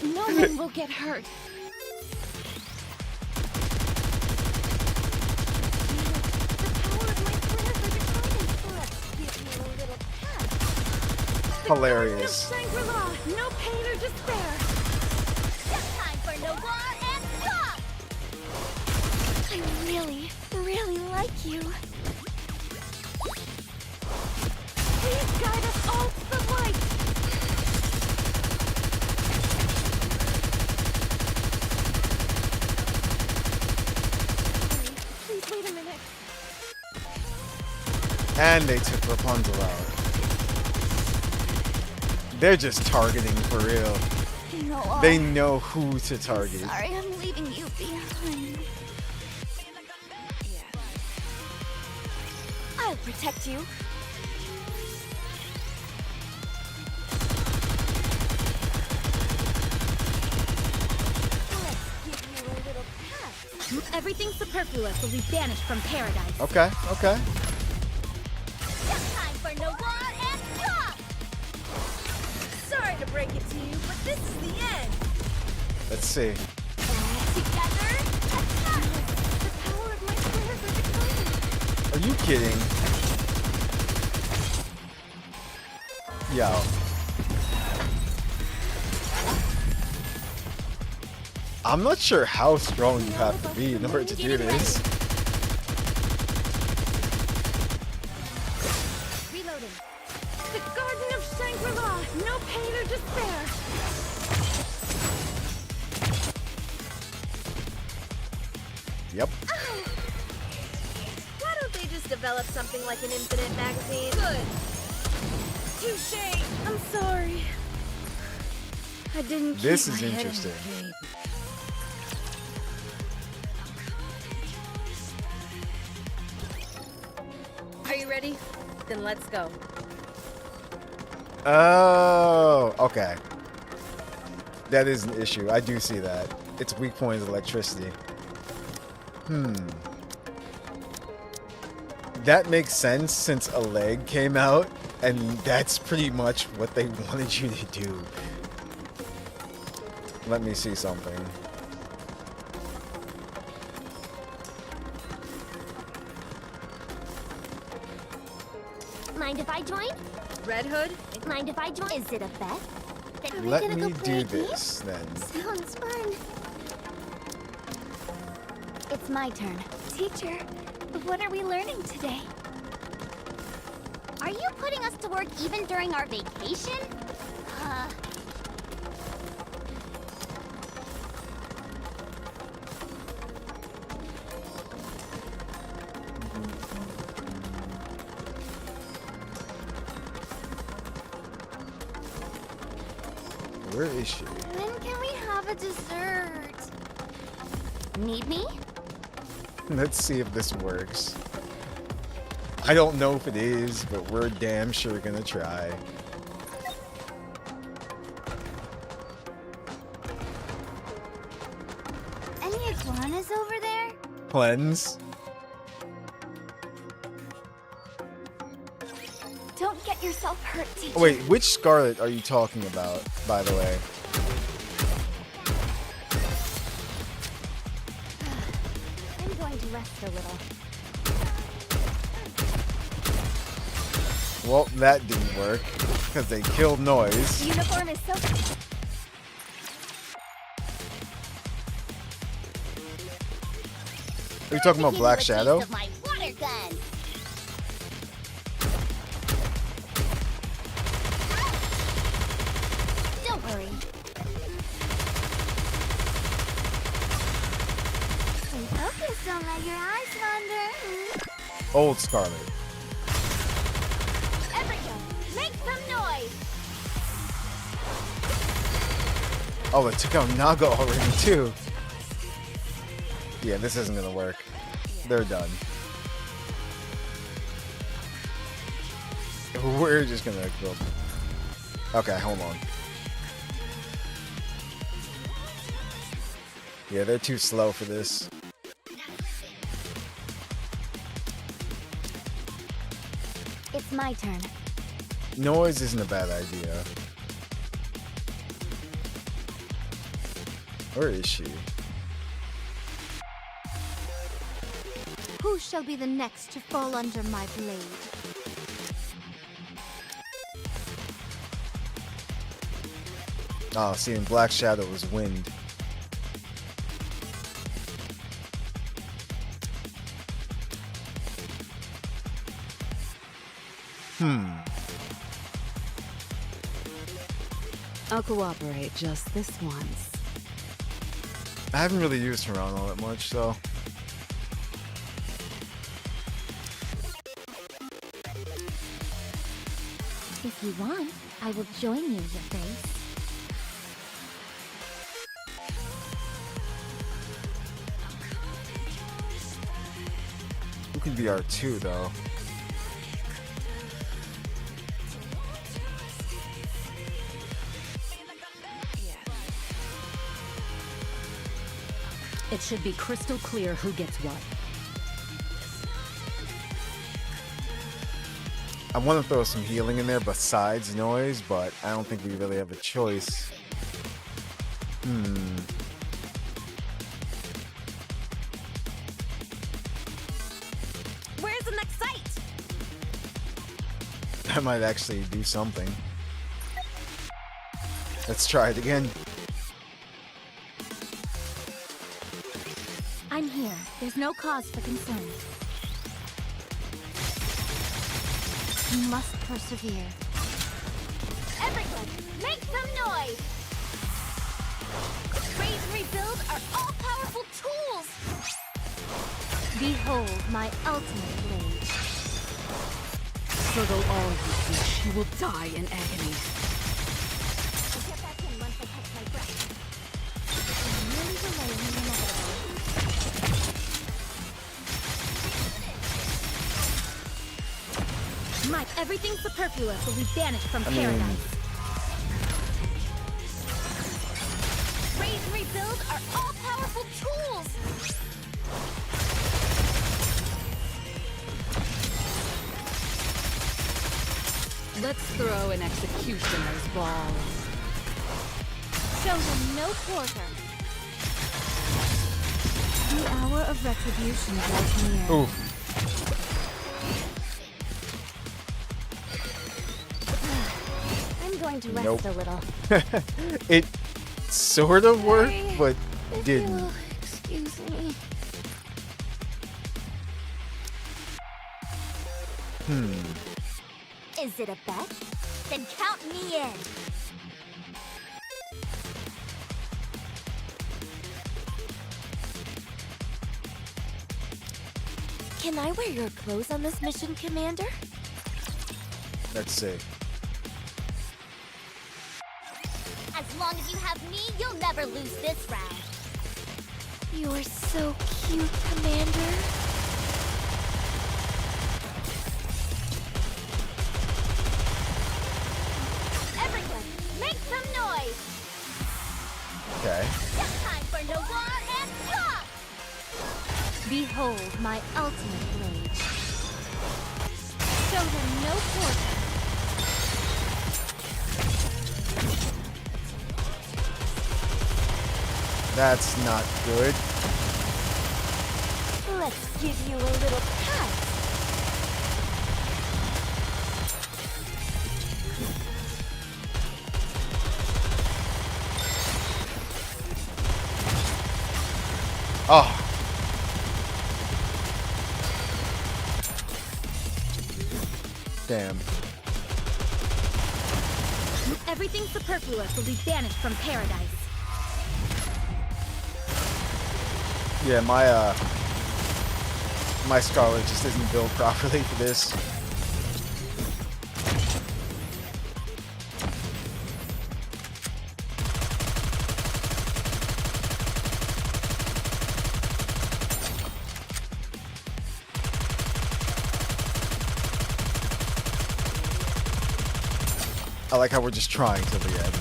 No one will get hurt. Hilarious. Shangri-La. No pain or despair. Just time for Noir and stop. I really, really like you. Please guide us all to the light. Please wait a minute. And they took Rapunzel out. They're just targeting for real. No, They know who to target. sorry, I'm leaving you behind. I'll protect you. Everything superfluous will be banished from paradise. Okay, okay. Just time for Noir and stop. Sorry to break it to you, but this is the end. Let's see. Together, attack. The power of my prayers are declining. Are you kidding? Yo. I'm not sure how strong you have to be in order to do this. Reloading. The Garden of Shangri-La. No pain or despair. Yep. Why don't they just develop something like an infinite magazine? Good. Touché. I'm sorry. I didn't keep This is my head in interesting. the game. Are you ready? Then let's go. Oh, okay. That is an issue. I do see that. Its weak point is electricity. that makes sense since a leg came out, and that's pretty much what they wanted you to do. Let me see something. Mind if I join? Red Hood? Mind if I join? Is it a bet? Then Let gonna me go play do a game? this then. Sounds fun. It's my turn. Teacher, what are we learning today? Are you putting us to work even during our vacation? Where is she? When can we have a dessert? Need me? Let's see if this works. I don't know if it is, but we're damn sure gonna try. Any iguanas over there? Cleanse. Don't get yourself hurt, teacher. Wait, which Scarlet are you talking about, by the way? I'm going to rest a little. Well, that didn't work, because they killed Noise. Uniform is so... Are you talking about Give Black you a Shadow? taste of my water gun. Don't worry. And focus, don't let your eyes wander. Old Scarlet. Everyone, make some noise! Oh, it took out Naga already, too. Yeah, this isn't gonna work. They're done. We're just gonna go. Okay, hold on. Yeah, they're too slow for this. It's my turn. Noise isn't a bad idea. Where is she? Who shall be the next to fall under my blade? Oh, see, in Black Shadow was wind. I'll cooperate just this once. I haven't really used her on all that much, so. If you want, I will join you, your face. Who could be R2 though? It should be crystal clear who gets what. I want to throw some healing in there besides Noise, but I don't think we really have a choice. Where's the next site? That might actually do something. Let's try it again. I'm here. There's no cause for concern. You must persevere. Everyone, make some noise! Raise and rebuild are all-powerful tools! Behold my ultimate blade. Struggle all you wish. You will die in agony. I'll get back in once I catch my breath. I'm merely delaying the inevitable. Everything superfluous will be banished from paradise. Raise and rebuild are all-powerful tools! Let's throw an executioner's ball. Show them no quarter. The hour of retribution draws near. Oof. I'm going to rest Nope. a little. It sort of worked, but If didn't. you'll excuse me. Is it a bet? Then count me in. Can I wear your clothes on this mission, Commander? Let's see. As long as you have me, you'll never lose this round. You're so cute, Commander. Everyone, make some noise! Okay. Just time for Noir and Pop! Behold my ultimate blade. Show them no quarter. That's not good. Let's give you a little cut. Oh. Damn. Everything superfluous will be banished from paradise. Yeah, my Scarlet just isn't built properly for this. I like how we're just trying till the end.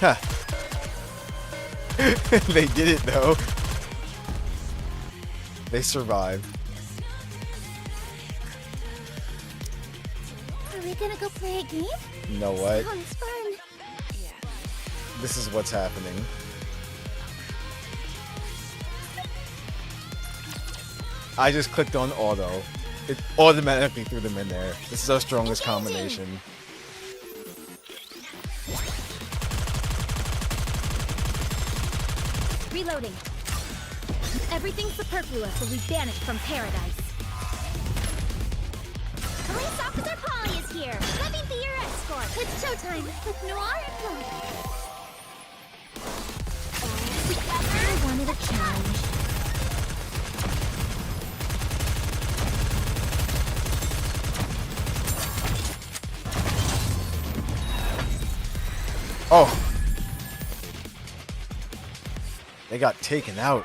Huh. They did it though. They survived. Are we gonna go play a game? You know what? Sounds fun. This is what's happening. I just clicked on auto. It automatically threw them in there. This is our strongest combination. Reloading. Everything superfluous will be banished from paradise. Police Officer Polly is here. Let me be your escort. It's showtime with Noir and Pop. I wanted a challenge. Oh! They got taken out.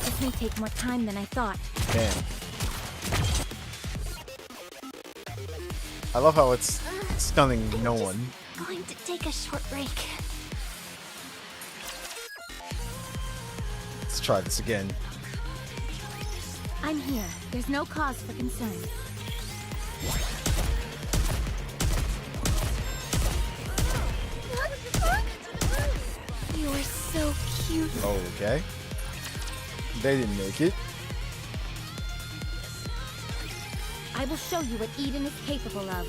This may take more time than I thought. Damn. I love how it's stunning no one. Going to take a short break. Let's try this again. I'm here. There's no cause for concern. You're so cute. Okay. They didn't make it. I will show you what Eden is capable of.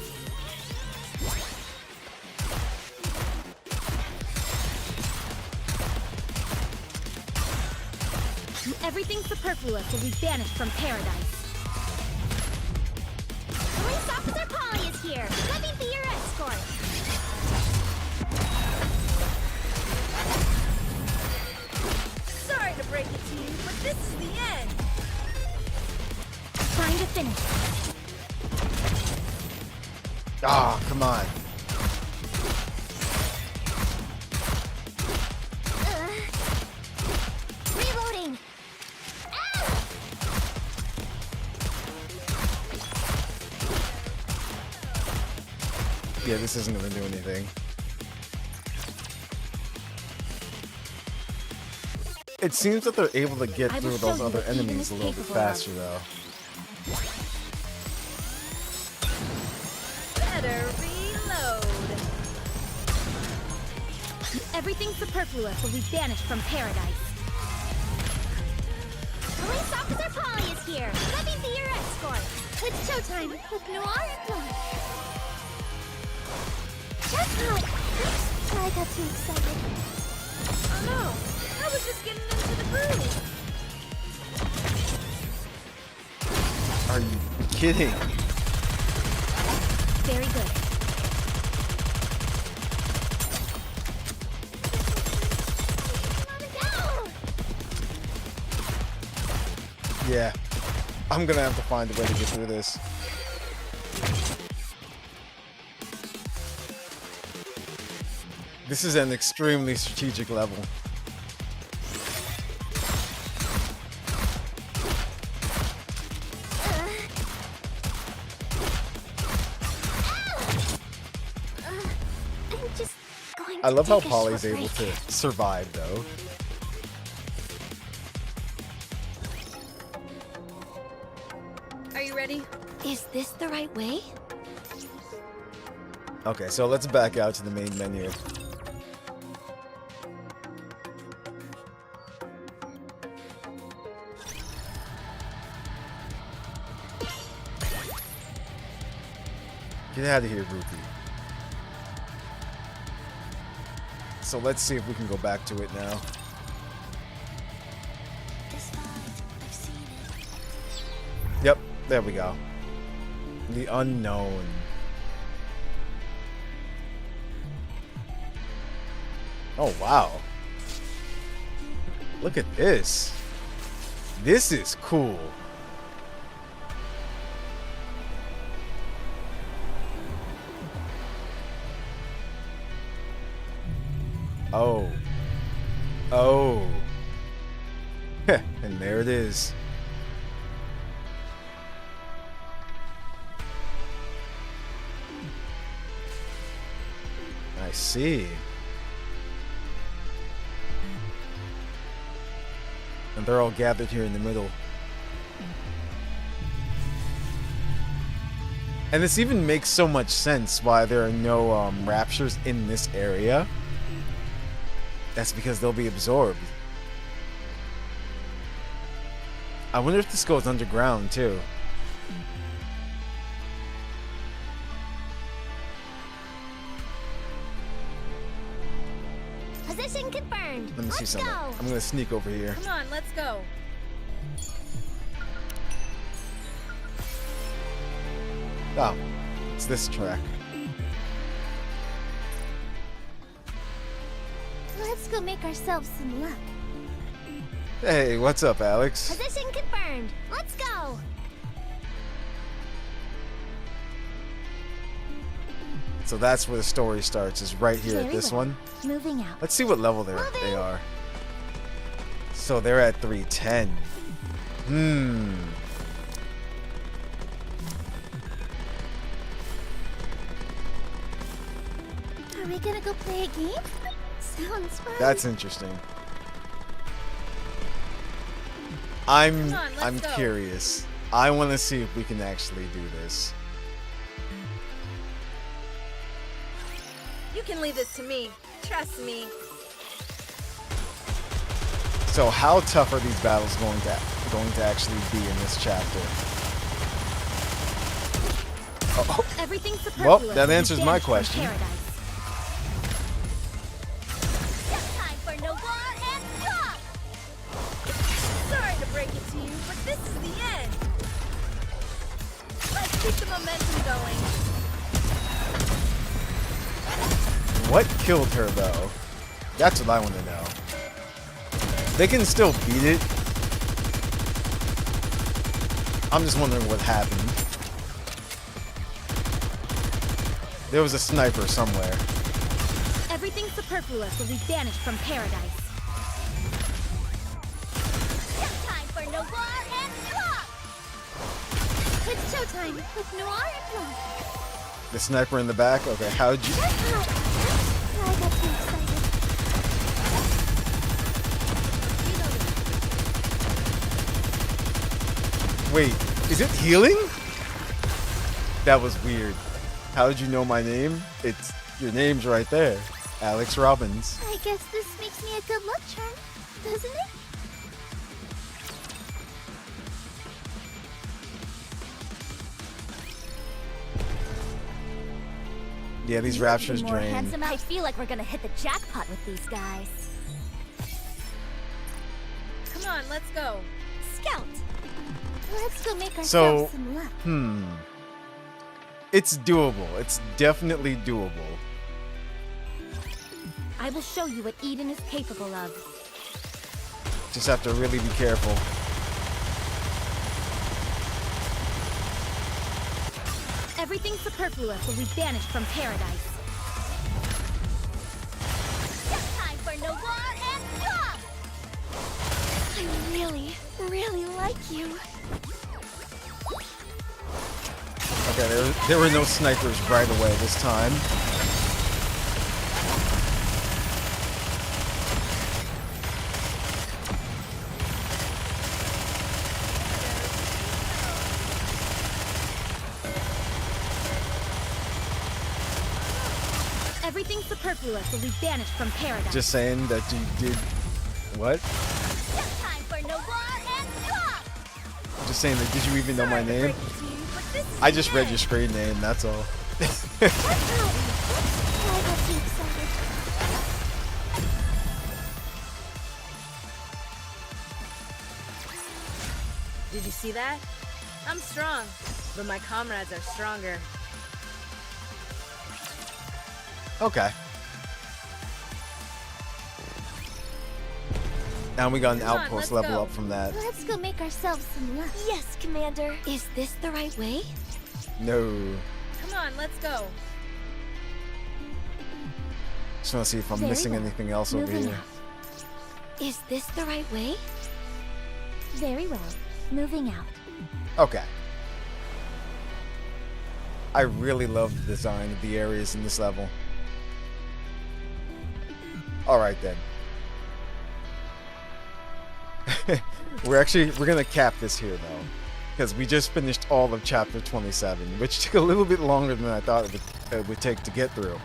Everything superfluous will be banished from paradise. Police Officer Polly is here. Let me be your escort. Sorry to break it to you, but this is the end. Trying to finish. Ah, come on. Reloading. Yeah, this isn't gonna do anything. It seems that they're able to get through those other enemies a little bit faster, though. Better reload. Everything superfluous will be banished from paradise. Police Officer Polly is here. Let me be your escort. It's showtime with Noir and Blanc. Jackpot! Oops, I got too excited. Oh no, I was just getting into the groove. Are you kidding? Very good. Yeah. I'm gonna have to find a way to get through this. This is an extremely strategic level. I'm just going I to love how take a Polly's short able break. to survive, though. Are you ready? Is this the right way? Okay, so let's back out to the main menu. Get out of here, Rupee. So let's see if we can go back to it now. Yep, there we go. The unknown. Oh, wow. Look at this. This is cool. Oh. Oh. And there it is. I see. And they're all gathered here in the middle. And this even makes so much sense why there are no raptures in this area. That's because they'll be absorbed. I wonder if this goes underground too. Position confirmed. Let me see something. Go. I'm gonna sneak over here. Come on, let's go. Oh, it's this track. Let's go make ourselves some luck. Hey, what's up, Alex? Position confirmed. Let's go. So that's where the story starts, is right here at Very this well. one. Moving out. Let's see what level they are. So they're at 310. Are we gonna go play a game? Sounds fun. That's interesting. I'm Come on, let's go. curious. I want to see if we can actually do this. You can leave this to me. Trust me. So how tough are these battles going to actually be in this chapter? Oh, Everything well, superfluous that will be answers my banished from question. paradise. Time for Noir and Rock! Sorry to break it to you, but this is the end. Let's keep the momentum going. What killed her, though? That's what I want to know. They can still beat it. I'm just wondering what happened. There was a sniper somewhere. Everything superfluous will be banished from paradise. Time for Noir and Rock! It's showtime with Noir and Blanc. The sniper in the back? Okay, how'd you... I got too excited. Wait, is it healing? That was weird. How did you know my name? It's... Your name's right there. Alex Robbins. I guess this makes me a good luck charm, doesn't it? Yeah, these raptures More drain. handsome. I feel like we're gonna hit the jackpot with these guys. Come on, let's go. Scout. Let's go make ourselves So, some luck. It's doable. It's definitely doable. I will show you what Eden is capable of. Just have to really be careful. Everything superfluous will be banished from paradise. It's time for Noir and Pop! I really, really like you. Okay, there were no snipers right away this time. Everything superfluous will be banished from paradise. Just saying that you did... What? It's time for Noir and Pop! Just saying that, did you even know my Sorry to name? break it to you, but this is I the just read end. your screen name, that's all. I got too excited. Did you see that? I'm strong, but my comrades are stronger. Okay. Now we got an Come on, outpost let's level go. up from that. Let's go make ourselves some luck. Yes, Commander. Is this the right way? No. Come on, let's go. Just want to see if I'm Very missing well. anything else over Moving here. out. Is this the right way? Very well. Moving out. Okay. I really love the design of the areas in this level. Alright then. we're gonna cap this here though. Because we just finished all of chapter 27, which took a little bit longer than I thought it would take to get through.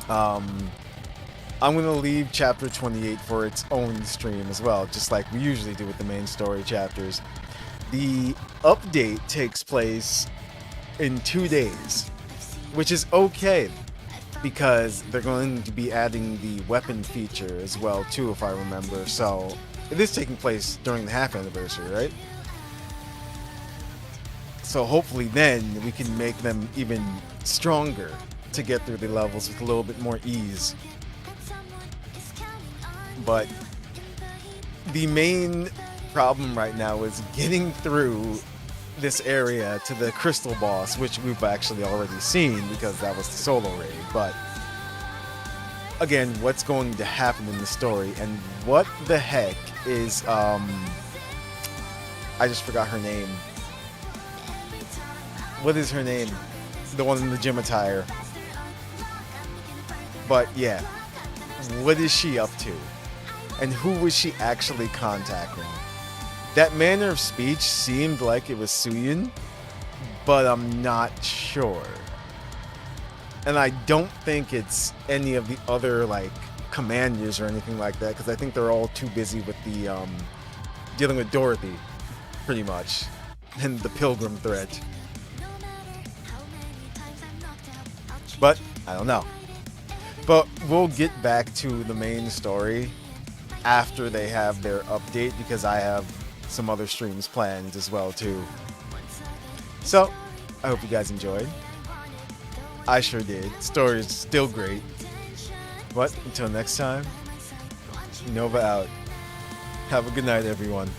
I'm gonna leave chapter 28 for its own stream as well, just like we usually do with the main story chapters. The update takes place in 2 days, which is okay because they're going to be adding the weapon feature as well too, if I remember. So it is taking place during the half anniversary, right? So hopefully then we can make them even stronger to get through the levels with a little bit more ease. But the main problem right now is getting through this area to the crystal boss, which we've actually already seen because that was the solo raid. But again, what's going to happen in the story and what the heck is I just forgot her name. What is her name? The one in the gym attire. But yeah, what is she up to? And who was she actually contacting? That manner of speech seemed like it was Suyin, but I'm not sure. And I don't think it's any of the other like commanders or anything like that, because I think they're all too busy with the dealing with Dorothy, pretty much, and the Pilgrim threat. But I don't know. But we'll get back to the main story after they have their update, because I have some other streams planned as well too. So I hope you guys enjoyed. I sure did. Story is still great. But until next time, Nova out. Have a good night, everyone.